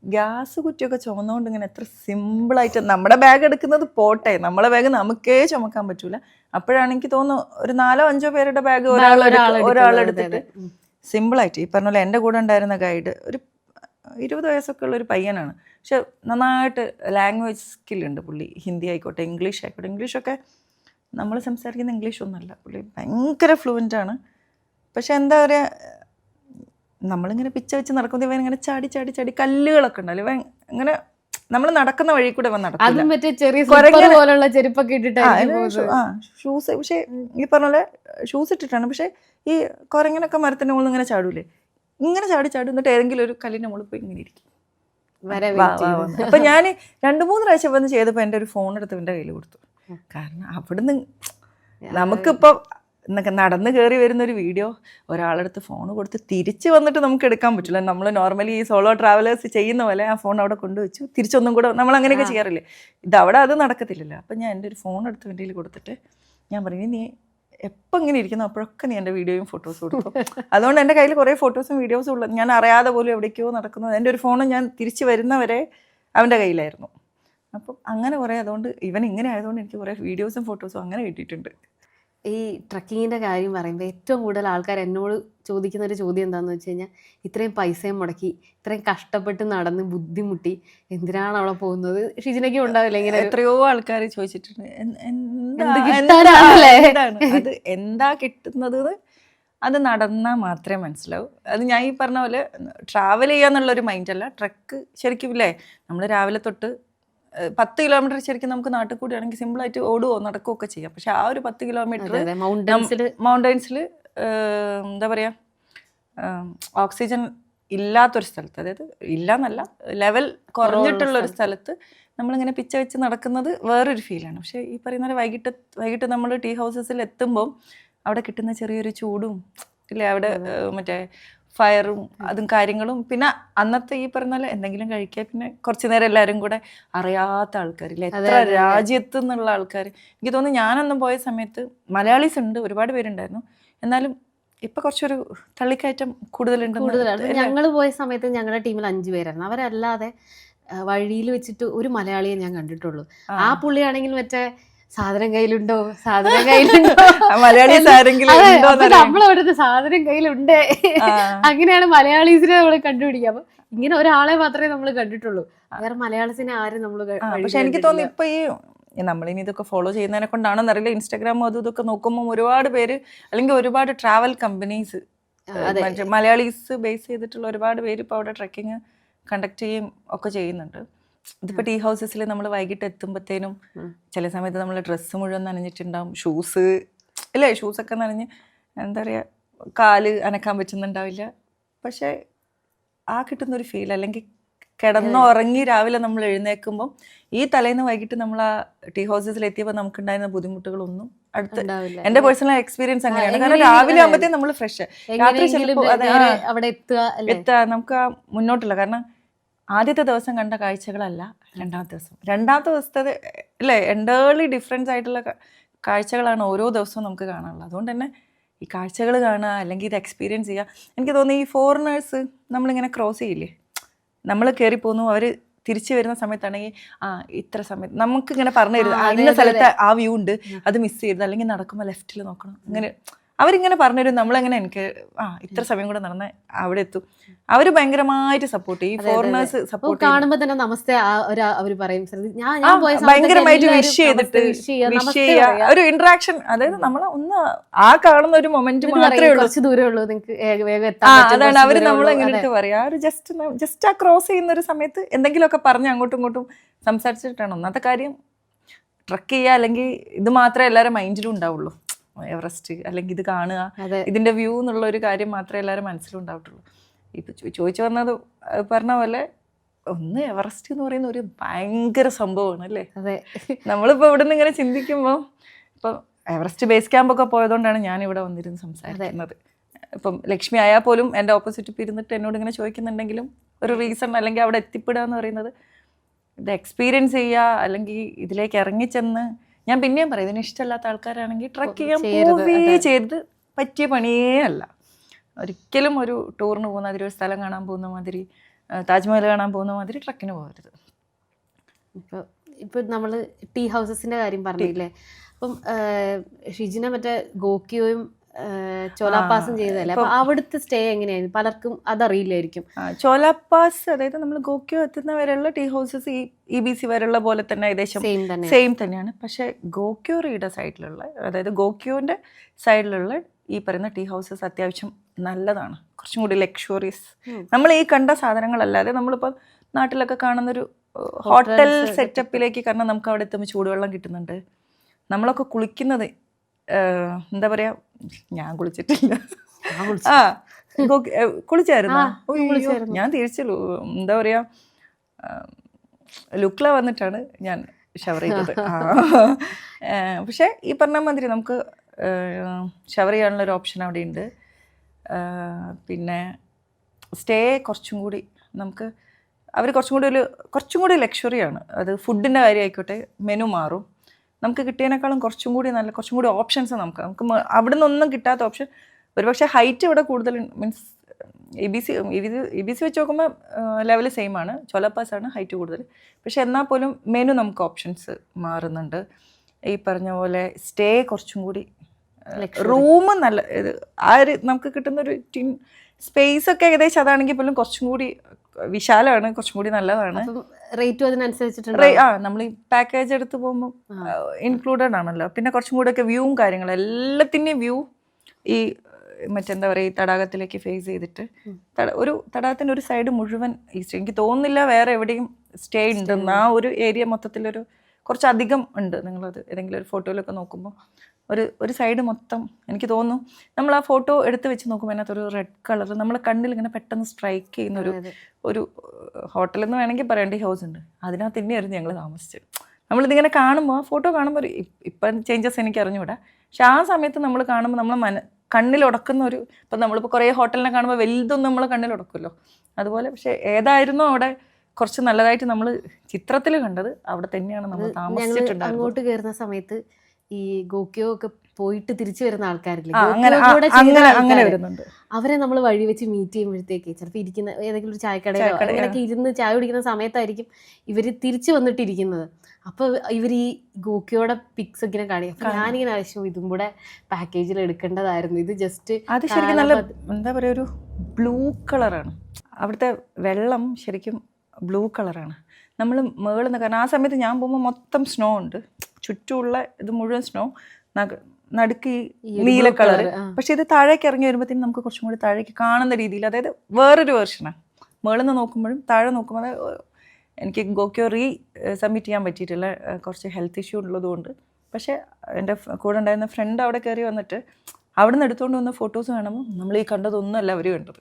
ഗ്യാസ് കുറ്റിയൊക്കെ ചുമന്നുകൊണ്ട് ഇങ്ങനെ എത്ര സിമ്പിളായിട്ട് നമ്മുടെ ബാഗ് എടുക്കുന്നത് പോട്ടെ, നമ്മളെ ബാഗ് നമുക്കേ ചുമക്കാൻ പറ്റൂല. അപ്പോഴാണ് എനിക്ക് തോന്നുന്നു ഒരു 4-5 പേരുടെ ബാഗ് ഒരാളെടുത്തിട്ട് സിമ്പിളായിട്ട്. ഈ പറഞ്ഞ പോലെ എൻ്റെ കൂടെ ഉണ്ടായിരുന്ന ഗൈഡ് ഒരു 20 വയസ്സൊക്കെ ഉള്ള ഒരു പയ്യനാണ്. പക്ഷെ നന്നായിട്ട് ലാംഗ്വേജ് സ്കില്ലുണ്ട് പുള്ളി. ഹിന്ദി ആയിക്കോട്ടെ, ഇംഗ്ലീഷ് ആയിക്കോട്ടെ. ഇംഗ്ലീഷൊക്കെ നമ്മൾ സംസാരിക്കുന്ന ഇംഗ്ലീഷൊന്നുമല്ല, പുള്ളി ഭയങ്കര ഫ്ലുവൻ്റാണ്. പക്ഷെ എന്താ പറയുക, നമ്മളിങ്ങനെ പിച്ച വെച്ച് നടക്കുന്നത് ഇവൻ ഇങ്ങനെ ചാടി ചാടി ചാടി കല്ലുകളൊക്കെ ഉണ്ടല്ലോ, ഇവൻ ഇങ്ങനെ നമ്മൾ നടക്കുന്ന വഴി കൂടെ ഇവൻ നടക്കും. ഷൂസ്, പക്ഷെ ഈ പറഞ്ഞ പോലെ ഷൂസ് ഇട്ടിട്ടാണ്. പക്ഷെ ഈ കുരങ്ങനൊക്കെ മരത്തിൻ്റെ മുകളിൽ ഇങ്ങനെ ചാടൂലേ, ഇങ്ങനെ ചാടി ചാടും, എന്നിട്ട് ഏതെങ്കിലും ഒരു കല്ലിൻ്റെ മുകളിൽ പോയി ഇങ്ങനെ ഇരിക്കും. അപ്പൊ ഞാൻ 2-3 പ്രാവശ്യം വന്ന് ചെയ്തപ്പോൾ എൻ്റെ ഒരു ഫോൺ എടുത്ത് എൻ്റെ കയ്യിൽ കൊടുത്തു. കാരണം അവിടുന്ന് നമുക്കിപ്പോൾ എന്നൊക്കെ നടന്ന് കയറി വരുന്നൊരു വീഡിയോ ഒരാളെടുത്ത് ഫോൺ കൊടുത്ത് തിരിച്ച് വന്നിട്ട് നമുക്ക് എടുക്കാൻ പറ്റില്ല. നമ്മൾ നോർമലി ഈ സോളോ ട്രാവലേഴ്സ് ചെയ്യുന്ന പോലെ ആ ഫോൺ അവിടെ കൊണ്ടുവച്ചു തിരിച്ചൊന്നും കൂടെ നമ്മൾ അങ്ങനെയൊക്കെ ചെയ്യാറില്ലേ. ഇതവിടെ അത് നടക്കത്തില്ലല്ലോ. അപ്പം ഞാൻ എൻ്റെ ഒരു ഫോൺ എടുത്ത് എൻ്റെ കയ്യിൽ കൊടുത്തിട്ട് ഞാൻ പറഞ്ഞു, നീ എപ്പോൾ ഇങ്ങനെ ഇരിക്കുന്നു അപ്പോഴൊക്കെ നീ എൻ്റെ വീഡിയോയും ഫോട്ടോസും കൊടുക്കും. അതുകൊണ്ട് എൻ്റെ കയ്യിൽ കുറേ ഫോട്ടോസും വീഡിയോസും ഉള്ളത് ഞാൻ അറിയാതെ പോലും എവിടേക്കോ നടക്കുന്നത്. എൻ്റെ ഒരു ഫോൺ ഞാൻ തിരിച്ച് വരുന്നവരെ അവൻ്റെ കയ്യിലായിരുന്നു. അപ്പം അങ്ങനെ കുറേ, അതുകൊണ്ട് ഇവൻ ഇങ്ങനെ ആയതുകൊണ്ട് എനിക്ക് കുറേ വീഡിയോസും ഫോട്ടോസും അങ്ങനെ കിട്ടിയിട്ടുണ്ട്. ഈ ട്രക്കിങ്ങിൻ്റെ കാര്യം പറയുമ്പോൾ ഏറ്റവും കൂടുതൽ ആൾക്കാർ എന്നോട് ചോദിക്കുന്ന ഒരു ചോദ്യം എന്താണെന്ന് വെച്ച് കഴിഞ്ഞാൽ, ഇത്രയും പൈസയും മുടക്കി ഇത്രയും കഷ്ടപ്പെട്ട് നടന്ന് ബുദ്ധിമുട്ടി എന്തിനാണ് അവിടെ പോകുന്നത്? ഷിജിനൊക്കെ ഉണ്ടാവില്ല ഇങ്ങനെ എത്രയോ ആൾക്കാർ ചോദിച്ചിട്ടുണ്ട്, അത് എന്താ കിട്ടുന്നത്? അത് നടന്നാൽ മാത്രമേ മനസ്സിലാവൂ. അത് ഞാൻ ഈ പറഞ്ഞ പോലെ ട്രാവൽ ചെയ്യാന്നുള്ളൊരു മൈൻഡല്ല. ട്രക്ക് ശരിക്കും ഇല്ലേ, നമ്മൾ രാവിലെ തൊട്ട് 10 കിലോമീറ്റർ ശരിക്കും നമുക്ക് നാട്ടിൽ കൂടിയാണെങ്കിൽ സിമ്പിളായിട്ട് ഓടുകയോ നടക്കുകയോ ഒക്കെ ചെയ്യാം. പക്ഷെ ആ ഒരു 10 കിലോമീറ്റർ മൗണ്ടൻസിൽ എന്താ പറയുക, ഓക്സിജൻ ഇല്ലാത്തൊരു സ്ഥലത്ത്, അതായത് ഇല്ലയെന്നല്ല, ലെവൽ കുറഞ്ഞിട്ടുള്ളൊരു സ്ഥലത്ത് നമ്മളിങ്ങനെ പിച്ച വെച്ച് നടക്കുന്നത് വേറൊരു ഫീലാണ്. പക്ഷേ ഈ പറയുന്ന പോലെ വൈകിട്ട് നമ്മൾ ടീ ഹൗസസിൽ എത്തുമ്പം അവിടെ കിട്ടുന്ന ചെറിയൊരു ചൂടും ഇല്ലേ, അവിടെ മറ്റേ ഫയറും അതും കാര്യങ്ങളും, പിന്നെ അന്നത്തെ ഈ പറഞ്ഞ പോലെ എന്തെങ്കിലും കഴിക്കുക, പിന്നെ കുറച്ച് നേരം എല്ലാവരും കൂടെ അറിയാത്ത ആൾക്കാരില്ലേ, എത്ര രാജ്യത്തു നിന്നുള്ള ആൾക്കാർ. എനിക്ക് തോന്നുന്നു ഞാനൊന്നും പോയ സമയത്ത് മലയാളീസ് ഉണ്ട്, ഒരുപാട് പേരുണ്ടായിരുന്നു. എന്നാലും ഇപ്പൊ കുറച്ചൊരു തള്ളിക്കയറ്റം കൂടുതലാണ്. ഞങ്ങൾ പോയ സമയത്ത് ഞങ്ങളുടെ ടീമിൽ 5 പേരായിരുന്നു. അവരല്ലാതെ വഴിയിൽ വെച്ചിട്ട് ഒരു മലയാളിയെ ഞാൻ കണ്ടിട്ടുള്ളൂ. ആ പുള്ളിയാണെങ്കിൽ മറ്റേ സാധനം കയ്യിലുണ്ടോ മലയാളീസ് നമ്മളവിടുത്തെ സാധനം കയ്യിലുണ്ടേ, അങ്ങനെയാണ് മലയാളീസിനെ നമ്മൾ കണ്ടുപിടിക്കുക. അപ്പൊ ഇങ്ങനെ ഒരാളെ മാത്രമേ നമ്മൾ കണ്ടിട്ടുള്ളൂ, വേറെ മലയാളീസിനെ ആരും നമ്മൾ. പക്ഷെ എനിക്ക് തോന്നുന്നു ഇപ്പൊ ഈ നമ്മളിനി ഇതൊക്കെ ഫോളോ ചെയ്യുന്നതിനെ കൊണ്ടാണെന്ന് അറിയില്ല, ഇൻസ്റ്റാഗ്രാമും അതും ഇതൊക്കെ നോക്കുമ്പോൾ ഒരുപാട് പേര് അല്ലെങ്കിൽ ഒരുപാട് ട്രാവൽ കമ്പനീസ് മലയാളീസ് ബേസ് ചെയ്തിട്ടുള്ള ഒരുപാട് പേര് ഇപ്പോൾ അവിടെ ട്രെക്കിങ് കണ്ടക്ട് ചെയ്യും ഒക്കെ ചെയ്യുന്നുണ്ട്. ഇതിപ്പോൾ ടീ ഹൗസസിൽ നമ്മൾ വൈകിട്ട് എത്തുമ്പോഴത്തേനും ചില സമയത്ത് നമ്മൾ ഡ്രസ്സ് മുഴുവൻ നനഞ്ഞിട്ടുണ്ടാവും, ഷൂസൊക്കെ നനഞ്ഞ് എന്താ പറയുക, കാല് അനക്കാൻ പറ്റുന്നുണ്ടാവില്ല. പക്ഷേ ആ കിട്ടുന്നൊരു ഫീൽ, അല്ലെങ്കിൽ കിടന്നുറങ്ങി രാവിലെ നമ്മൾ എഴുന്നേൽക്കുമ്പം ഈ തലേന്ന് വൈകിട്ട് നമ്മൾ ആ ടീ ഹൗസസിൽ എത്തിയപ്പോൾ നമുക്കുണ്ടായിരുന്ന ബുദ്ധിമുട്ടുകളൊന്നും അടുത്ത് എൻ്റെ പേഴ്സണൽ എക്സ്പീരിയൻസ് അങ്ങനെയാണ്. കാരണം രാവിലെ ആകുമ്പോഴത്തേക്കും നമ്മൾ ഫ്രഷ്, രാത്രി ചിലപ്പോൾ അവിടെ എത്തുക നമുക്ക് മുന്നോട്ടില്ല. കാരണം ആദ്യത്തെ ദിവസം കണ്ട കാഴ്ചകളല്ല രണ്ടാമത്തെ ദിവസത്തെ അല്ലേ, എൻ്റേർലി ഡിഫറൻസ് ആയിട്ടുള്ള കാഴ്ചകളാണ് ഓരോ ദിവസവും നമുക്ക് കാണാനുള്ളത്. അതുകൊണ്ട് തന്നെ ഈ കാഴ്ചകൾ കാണുക അല്ലെങ്കിൽ ഇത് എക്സ്പീരിയൻസ് ചെയ്യുക. എനിക്ക് തോന്നുന്നു ഈ ഫോറിനേഴ്സ് നമ്മളിങ്ങനെ ക്രോസ് ചെയ്യില്ലേ, നമ്മൾ കയറി പോകുന്നു, അവർ തിരിച്ചു വരുന്ന സമയത്താണെങ്കിൽ ഇത്ര സമയത്ത് നമുക്കിങ്ങനെ പറഞ്ഞു തരുന്നത് ഇന്ന സ്ഥലത്ത് ആ വ്യൂ ഉണ്ട്, അത് മിസ് ചെയ്യരുത്, അല്ലെങ്കിൽ നടക്കുമ്പോൾ ലെഫ്റ്റിൽ നോക്കണം, അങ്ങനെ അവരിങ്ങനെ പറഞ്ഞുതരും. നമ്മളെങ്ങനെ എനിക്ക് ഇത്ര സമയം കൂടെ നടന്ന് അവിടെ എത്തും. അവര് ഭയങ്കരമായിട്ട് സപ്പോർട്ട് ചെയ്യും. ഈ ഫോറിനേഴ്സ് സപ്പോർട്ട് കാണുമ്പോ തന്നെ നമസ്തേ അവര് പറയും. ഭയങ്കരമായിട്ട് വിഷ് ചെയ്തിട്ട് വിഷ് ചെയ്യുക, ഒരു ഇന്ററാക്ഷൻ. അതായത് നമ്മളെ ഒന്ന് ആ കാണുന്ന ഒരു മൊമെന്റ് മാത്രമേ ഉള്ളൂ. കുറച്ച് ദൂരേ ഉള്ളൂ, അതാണ് അവര് നമ്മളെങ്ങനെ എടുത്ത് പറയാ. ഒരു ജസ്റ്റ് ആ ക്രോസ് ചെയ്യുന്ന ഒരു സമയത്ത് എന്തെങ്കിലുമൊക്കെ പറഞ്ഞ് അങ്ങോട്ടും ഇങ്ങോട്ടും സംസാരിച്ചിട്ടാണ്. ഒന്നാമത്തെ കാര്യം ട്രക്ക് ചെയ്യുക, അല്ലെങ്കിൽ ഇത് മാത്രമേ എല്ലാവരും മൈൻഡിലും ഉണ്ടാവുള്ളൂ. എവറസ്റ്റ് അല്ലെങ്കിൽ ഇത് കാണുക, ഇതിന്റെ വ്യൂ എന്നുള്ള ഒരു കാര്യം മാത്രമേ എല്ലാവരും മനസ്സിലും ഉണ്ടാവട്ടുള്ളൂ. ഇപ്പൊ ചോദിച്ചു പറഞ്ഞ പോലെ ഒന്ന് എവറസ്റ്റ് എന്ന് പറയുന്ന ഒരു ഭയങ്കര സംഭവമാണ് അല്ലേ. നമ്മളിപ്പോ ഇവിടെ നിന്ന് ഇങ്ങനെ ചിന്തിക്കുമ്പോൾ ഇപ്പൊ എവറസ്റ്റ് ബേസ് ക്യാമ്പൊക്കെ പോയതുകൊണ്ടാണ് ഞാൻ ഇവിടെ വന്നിരുന്ന് സംസാരിക്കുന്നത്. ഇപ്പം ലക്ഷ്മി ആയാൽ പോലും എൻ്റെ ഓപ്പോസിറ്റ് ഇരുന്നിട്ട് എന്നോട് ഇങ്ങനെ ചോദിക്കുന്നുണ്ടെങ്കിലും ഒരു റീസൺ, അല്ലെങ്കിൽ അവിടെ എത്തിപ്പെടുക എന്ന് പറയുന്നത് ഇത് എക്സ്പീരിയൻസ് ചെയ്യുക, അല്ലെങ്കിൽ ഇതിലേക്ക് ഇറങ്ങിച്ചെന്ന്. ഞാൻ പിന്നെയും പറയും, ഇതിന് ഇഷ്ടമല്ലാത്ത ആൾക്കാരാണെങ്കിൽ ട്രക്ക് ചെയ്യാൻ പോവേ ചെയ്ത് പറ്റിയ പണിയേ അല്ല. ഒരിക്കലും ഒരു ടൂറിന് പോകുന്ന മാതിരി, ഒരു സ്ഥലം കാണാൻ പോകുന്ന മാതിരി, താജ്മഹൽ കാണാൻ പോകുന്ന മാതിരി ട്രക്കിന് പോകരുത്. ഇപ്പൊ നമ്മള് ടീ ഹൗസസിന്റെ കാര്യം പറഞ്ഞില്ലേ, അപ്പം ഷിജിനെ മറ്റേ ഗോക്കിയോയും ചോലാപാസും ചെയ്തതല്ലേ, അപ്പൊ അവിടുത്തെ സ്റ്റേ എങ്ങനെയായിരുന്നു? പലർക്കും അതറിയില്ലായിരിക്കും. ചോലാപാസ് അതായത് നമ്മൾ ഗോക്യോ എത്തുന്ന വരെയുള്ള ടീ ഹൗസസ് ഈ EBC വരെയുള്ള പോലെ തന്നെ ഏകദേശം സെയിം തന്നെയാണ്. പക്ഷെ ഗോക്യോറിയുടെ സൈഡിലുള്ള, അതായത് ഗോക്യോന്റെ സൈഡിലുള്ള ഈ പറയുന്ന ടീ ഹൗസസ് അത്യാവശ്യം നല്ലതാണ്, കുറച്ചും കൂടി ലക്ഷറിയസ്. നമ്മൾ ഈ കണ്ട സാധനങ്ങളല്ലാതെ നമ്മളിപ്പോൾ നാട്ടിലൊക്കെ കാണുന്നൊരു ഹോട്ടൽ സെറ്റപ്പിലേക്ക്, കാരണം നമുക്ക് അവിടെ എത്തുമ്പോൾ ചൂടുവെള്ളം കിട്ടുന്നുണ്ട്. നമ്മളൊക്കെ കുളിക്കുന്നത് എന്താ പറയാ, ഞാൻ കുളിച്ചിട്ടില്ല. കുളിച്ചായിരുന്നോ? ഞാൻ തിരിച്ചു എന്താ പറയാ ലുക്കില വന്നിട്ടാണ് ഞാൻ ഷവർ ചെയ്തത്. പക്ഷെ ഈ പറഞ്ഞ മാതിരി നമുക്ക് ഷവർ ചെയ്യാനുള്ള ഒരു ഓപ്ഷൻ അവിടെ ഉണ്ട്. പിന്നെ സ്റ്റേ കുറച്ചും കൂടി നമുക്ക് അവർ കുറച്ചും കൂടി ലക്ഷറിയാണ്. അത് ഫുഡിൻ്റെ കാര്യം ആയിക്കോട്ടെ, മെനു മാറും. നമുക്ക് കിട്ടിയതിനേക്കാളും കുറച്ചും കൂടി ഓപ്ഷൻസ് നമുക്ക് അവിടെ നിന്നൊന്നും കിട്ടാത്ത ഓപ്ഷൻ. ഒരുപക്ഷെ ഹൈറ്റ് ഇവിടെ കൂടുതൽ, മീൻസ് EBC വെച്ച് നോക്കുമ്പോൾ ലെവൽ സെയിം ആണ്. ചോലാപാസ് ആണ് ഹൈറ്റ് കൂടുതൽ. പക്ഷെ എന്നാൽ പോലും മെനു നമുക്ക് ഓപ്ഷൻസ് മാറുന്നുണ്ട്. ഈ പറഞ്ഞ പോലെ സ്റ്റേ കുറച്ചും കൂടി, റൂം നല്ല നമുക്ക് കിട്ടുന്ന ഒരു സ്പേസ് ഒക്കെ ഏകദേശം അതാണെങ്കിൽ പോലും കുറച്ചും കൂടി വിശാലമാണ്, കുറച്ചും കൂടി നല്ലതാണ്. റേറ്റും അതിനനുസരിച്ചിട്ടുണ്ട്. നമ്മൾ ഈ പാക്കേജ് എടുത്ത് പോകുമ്പോൾ ഇൻക്ലൂഡഡ് ആണല്ലോ. പിന്നെ കുറച്ചും കൂടെ ഒക്കെ വ്യൂവും കാര്യങ്ങളും, എല്ലാത്തിൻ്റെയും വ്യൂ ഈ മറ്റെന്താ പറയുക, ഈ തടാകത്തിലേക്ക് ഫേസ് ചെയ്തിട്ട് ഒരു തടാകത്തിൻ്റെ ഒരു സൈഡ് മുഴുവൻ ഈ എനിക്ക് തോന്നുന്നില്ല വേറെ എവിടെയും സ്റ്റേ ഉണ്ടെന്ന്. ആ ഒരു ഏരിയ മൊത്തത്തിലൊരു കുറച്ചധികം ഉണ്ട്. നിങ്ങളത് ഏതെങ്കിലും ഒരു ഫോട്ടോയിലൊക്കെ നോക്കുമ്പോൾ ഒരു സൈഡ് മൊത്തം എനിക്ക് തോന്നുന്നു, നമ്മൾ ആ ഫോട്ടോ എടുത്ത് വെച്ച് നോക്കുമ്പോൾ അതിനകത്തൊരു റെഡ് കളർ നമ്മളെ കണ്ണിൽ ഇങ്ങനെ പെട്ടെന്ന് സ്ട്രൈക്ക് ചെയ്യുന്ന ഒരു ഹോട്ടൽ എന്ന് വേണമെങ്കിൽ പറയേണ്ട ഹൗസ് ഉണ്ട്. അതിനകത്ത് തന്നെയായിരുന്നു ഞങ്ങൾ താമസിച്ചത്. നമ്മളിതിങ്ങനെ കാണുമ്പോൾ, ഫോട്ടോ കാണുമ്പോൾ ഇപ്പം ചേഞ്ചസ് എനിക്ക് അറിഞ്ഞുകൂടാ, പക്ഷെ ആ സമയത്ത് നമ്മൾ കാണുമ്പോൾ നമ്മളെ കണ്ണിലുടക്കുന്ന ഇപ്പം നമ്മളിപ്പോൾ കുറേ ഹോട്ടലിനെ കാണുമ്പോൾ വലുതൊന്നും നമ്മളെ കണ്ണിലുടക്കുമല്ലോ, അതുപോലെ. പക്ഷെ ഏതായിരുന്നോ അവിടെ കുറച്ച് നല്ലതായിട്ട് നമ്മൾ ചിത്രത്തിൽ കണ്ടത് അവിടെ തന്നെയാണ് നമ്മൾ താമസിച്ചിട്ടുണ്ടായിരുന്നത്. അങ്ങോട്ട് കയറുന്ന സമയത്ത് ഈ ഗോക്യോ ഒക്കെ പോയിട്ട് തിരിച്ചു വരുന്ന ആൾക്കാരില്ലേ, അങ്ങനെ വരുന്നുണ്ട്. അവരെ നമ്മൾ വഴി വെച്ച് മീറ്റ് ചെയ്യുമ്പോഴത്തേക്ക് ചിലപ്പോൾ ഇരിക്കുന്ന ഏതെങ്കിലും ഒരു ചായക്കടയിലോ അങ്ങനെയൊക്കെ ഇരുന്ന് ചായ കുടിക്കുന്ന സമയത്തായിരിക്കും ഇവർ തിരിച്ചു വന്നിട്ടിരിക്കുന്നത്. അപ്പോൾ ഇവർ ഈ ഗോക്യോയുടെ പിക്സ് ഒക്കെ ഇങ്ങനെ കാണിക്കും. അപ്പം ഞാനിങ്ങനെ ആവശ്യം ഇതും കൂടെ പാക്കേജിൽ എടുക്കേണ്ടതായിരുന്നു. ഇത് ജസ്റ്റ് അത് ശരിക്കും നല്ല എന്താ പറയുക, ഒരു ബ്ലൂ കളറാണ് അവിടുത്തെ വെള്ളം, ശരിക്കും ബ്ലൂ കളറാണ്. നമ്മൾ മുകളിൽ നിന്ന്, കാരണം ആ സമയത്ത് ഞാൻ പോകുമ്പോൾ മൊത്തം സ്നോ ഉണ്ട്, ചുറ്റുമുള്ള ഇത് മുഴുവൻ സ്നോ, നടുക്ക് ഈ നീല കളർ. പക്ഷെ ഇത് താഴേക്ക് ഇറങ്ങി വരുമ്പോഴത്തേനും നമുക്ക് കുറച്ചും കൂടി താഴേക്ക് കാണുന്ന രീതിയിൽ, അതായത് വേറൊരു വേർഷനാണ്. മുകളിൽ നിന്ന് നോക്കുമ്പോഴും താഴെ നോക്കുമ്പോൾ എനിക്ക് ഗോക്യോ സബ്മിറ്റ് ചെയ്യാൻ പറ്റിയിട്ടില്ല, കുറച്ച് ഹെൽത്ത് ഇഷ്യൂ ഉള്ളതുകൊണ്ട്. പക്ഷേ എൻ്റെ കൂടെ ഉണ്ടായിരുന്ന ഫ്രണ്ട് അവിടെ കയറി വന്നിട്ട് അവിടെ നിന്ന് എടുത്തുകൊണ്ട് വന്ന ഫോട്ടോസ് കാണുമ്പോൾ നമ്മൾ ഈ കണ്ടതൊന്നുമല്ല അവർ കണ്ടത്.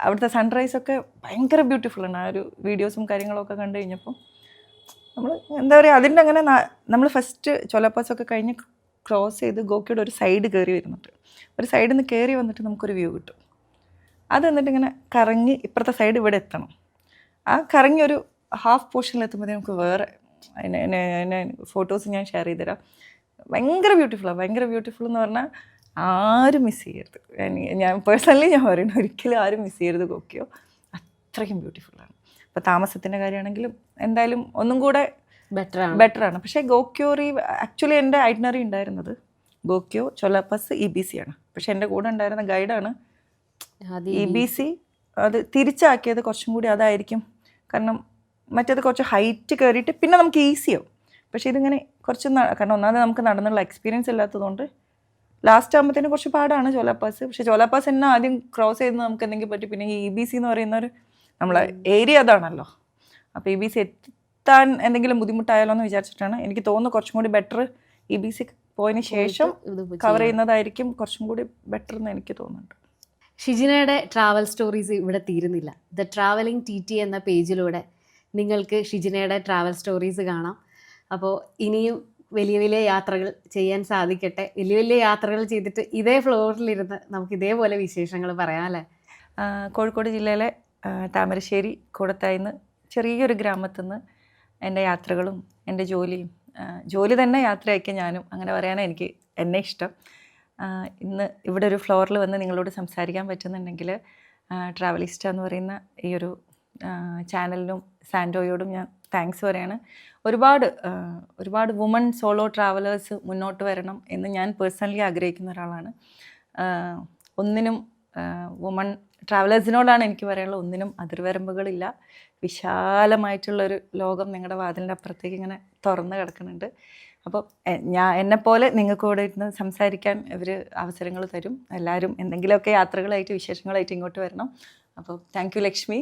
അവിടുത്തെ സൺറൈസൊക്കെ ഭയങ്കര ബ്യൂട്ടിഫുള്ളാണ്. ആ ഒരു വീഡിയോസും കാര്യങ്ങളൊക്കെ കണ്ടു കഴിഞ്ഞപ്പോൾ നമ്മൾ എന്താ പറയുക, അതിൻ്റെ അങ്ങനെ നമ്മൾ ഫസ്റ്റ് ചോലാപാസൊക്കെ കഴിഞ്ഞ് ക്രോസ് ചെയ്ത് ഗോക്യോയുടെ ഒരു സൈഡ് കയറി വരുന്നുണ്ട്. ഒരു സൈഡിൽ നിന്ന് കയറി വന്നിട്ട് നമുക്കൊരു വ്യൂ കിട്ടും. അത് എന്നിട്ട് ഇങ്ങനെ കറങ്ങി ഇപ്പുറത്തെ സൈഡ് ഇവിടെ എത്തണം. ആ കറങ്ങി ഒരു ഹാഫ് പോർഷനിൽ എത്തുമ്പോഴേ നമുക്ക് വേറെ അതിനെ ഫോട്ടോസ് ഞാൻ ഷെയർ ചെയ്തുതരാം. ഭയങ്കര ബ്യൂട്ടിഫുള്ളാണ്. ഭയങ്കര ബ്യൂട്ടിഫുൾ എന്ന് പറഞ്ഞാൽ ആരും മിസ് ചെയ്യരുത്. ഞാൻ പേഴ്സണലി ഞാൻ പറയുന്നത്, ഒരിക്കലും ആരും മിസ് ചെയ്യരുത് ഗോക്യോ. അത്രയ്ക്കും ബ്യൂട്ടിഫുള്ളാണ്. ഇപ്പോൾ താമസത്തിൻ്റെ കാര്യമാണെങ്കിലും എന്തായാലും ഒന്നും കൂടെ ബെറ്ററാണ്. പക്ഷേ ഗോക്യോ ആക്ച്വലി എൻ്റെ ഐറ്റിനറി ഉണ്ടായിരുന്നത് ബോക്കിയോ, ചൊലാപ്പാസ്, EBC ആണ്. പക്ഷെ എൻ്റെ കൂടെ ഉണ്ടായിരുന്ന ഗൈഡാണ് EBC. അത് തിരിച്ചാക്കിയത് കുറച്ചും കൂടി അതായിരിക്കും. കാരണം മറ്റേത് കുറച്ച് ഹൈറ്റ് കയറിയിട്ട് പിന്നെ നമുക്ക് ഈസിയാവും. പക്ഷേ ഇതിങ്ങനെ കുറച്ച് കാരണം ഒന്നാമത് നമുക്ക് നടന്നുള്ള എക്സ്പീരിയൻസ് ഇല്ലാത്തതുകൊണ്ട് ലാസ്റ്റ് ആകുമ്പോഴത്തേനും കുറച്ച് പാടാണ് ചൊലാപ്പാസ്. പക്ഷേ ചൊലാപ്പാസ് തന്നെ ആദ്യം ക്രോസ് ചെയ്ത് നമുക്ക് എന്തെങ്കിലും പറ്റി. പിന്നെ ഈ EBC എന്ന് പറയുന്ന ഒരു നമ്മളെ ഏരിയ അതാണല്ലോ. അപ്പോൾ EBC എത്താൻ എന്തെങ്കിലും ബുദ്ധിമുട്ടായാലോ എന്ന് വിചാരിച്ചിട്ടാണ്. എനിക്ക് തോന്നുന്നു കുറച്ചും കൂടി ബെറ്റർ EBC പോയതിന് ശേഷം കവർ ചെയ്യുന്നതായിരിക്കും കുറച്ചും കൂടി ബെറ്റർ എന്ന് എനിക്ക് തോന്നുന്നുണ്ട്. ഷിജിനയുടെ ട്രാവൽ സ്റ്റോറീസ് ഇവിടെ തീരുന്നില്ല. ദ ട്രാവലിംഗ് TT എന്ന പേജിലൂടെ നിങ്ങൾക്ക് ഷിജിനയുടെ ട്രാവൽ സ്റ്റോറീസ് കാണാം. അപ്പോൾ ഇനിയും വലിയ വലിയ യാത്രകൾ ചെയ്യാൻ സാധിക്കട്ടെ. വലിയ വലിയ യാത്രകൾ ചെയ്തിട്ട് ഇതേ ഫ്ലോറിലിരുന്ന് നമുക്ക് ഇതേപോലെ വിശേഷങ്ങൾ പറയാം അല്ലേ? കോഴിക്കോട് ജില്ലയിലെ താമരശ്ശേരി കൂടത്തായിന്ന് ചെറിയൊരു ഗ്രാമത്തിൽ നിന്ന് എൻ്റെ യാത്രകളും എൻ്റെ ജോലിയും, ജോലി തന്നെ യാത്രയാക്കിയ ഞാനും, അങ്ങനെ പറയാനാണ് എനിക്ക് എന്നെ ഇഷ്ടം. ഇന്ന് ഇവിടെ ഒരു ഫ്ലോറിൽ വന്ന് നിങ്ങളോട് സംസാരിക്കാൻ പറ്റുന്നുണ്ടെങ്കിൽ ട്രാവലിസ്റ്റ എന്ന് പറയുന്ന ഈ ഒരു ചാനലിനും സാൻഡോയോടും ഞാൻ താങ്ക്സ് പറയാണ്. ഒരുപാട് വുമൺ സോളോ ട്രാവലേഴ്സ് മുന്നോട്ട് വരണം എന്ന് ഞാൻ പേഴ്സണലി ആഗ്രഹിക്കുന്ന ഒരാളാണ്. ഒന്നിനും വുമൺ ട്രാവലേഴ്സിനോടാണ് എനിക്ക് പറയാനുള്ളത്, ഒന്നിനും അതിർവരമ്പുകളില്ല. വിശാലമായിട്ടുള്ളൊരു ലോകം നിങ്ങളുടെ വാതിലിൻ്റെ അപ്പുറത്തേക്ക് ഇങ്ങനെ തുറന്ന് കിടക്കുന്നുണ്ട്. അപ്പോൾ എന്നെപ്പോലെ നിങ്ങൾക്ക് കൂടെ ഇരുന്ന് സംസാരിക്കാൻ ഇവർ അവസരങ്ങൾ തരും. എല്ലാവരും എന്തെങ്കിലുമൊക്കെ യാത്രകളായിട്ട് വിശേഷങ്ങളായിട്ട് ഇങ്ങോട്ട് വരണം. അപ്പോൾ താങ്ക് യു ലക്ഷ്മി.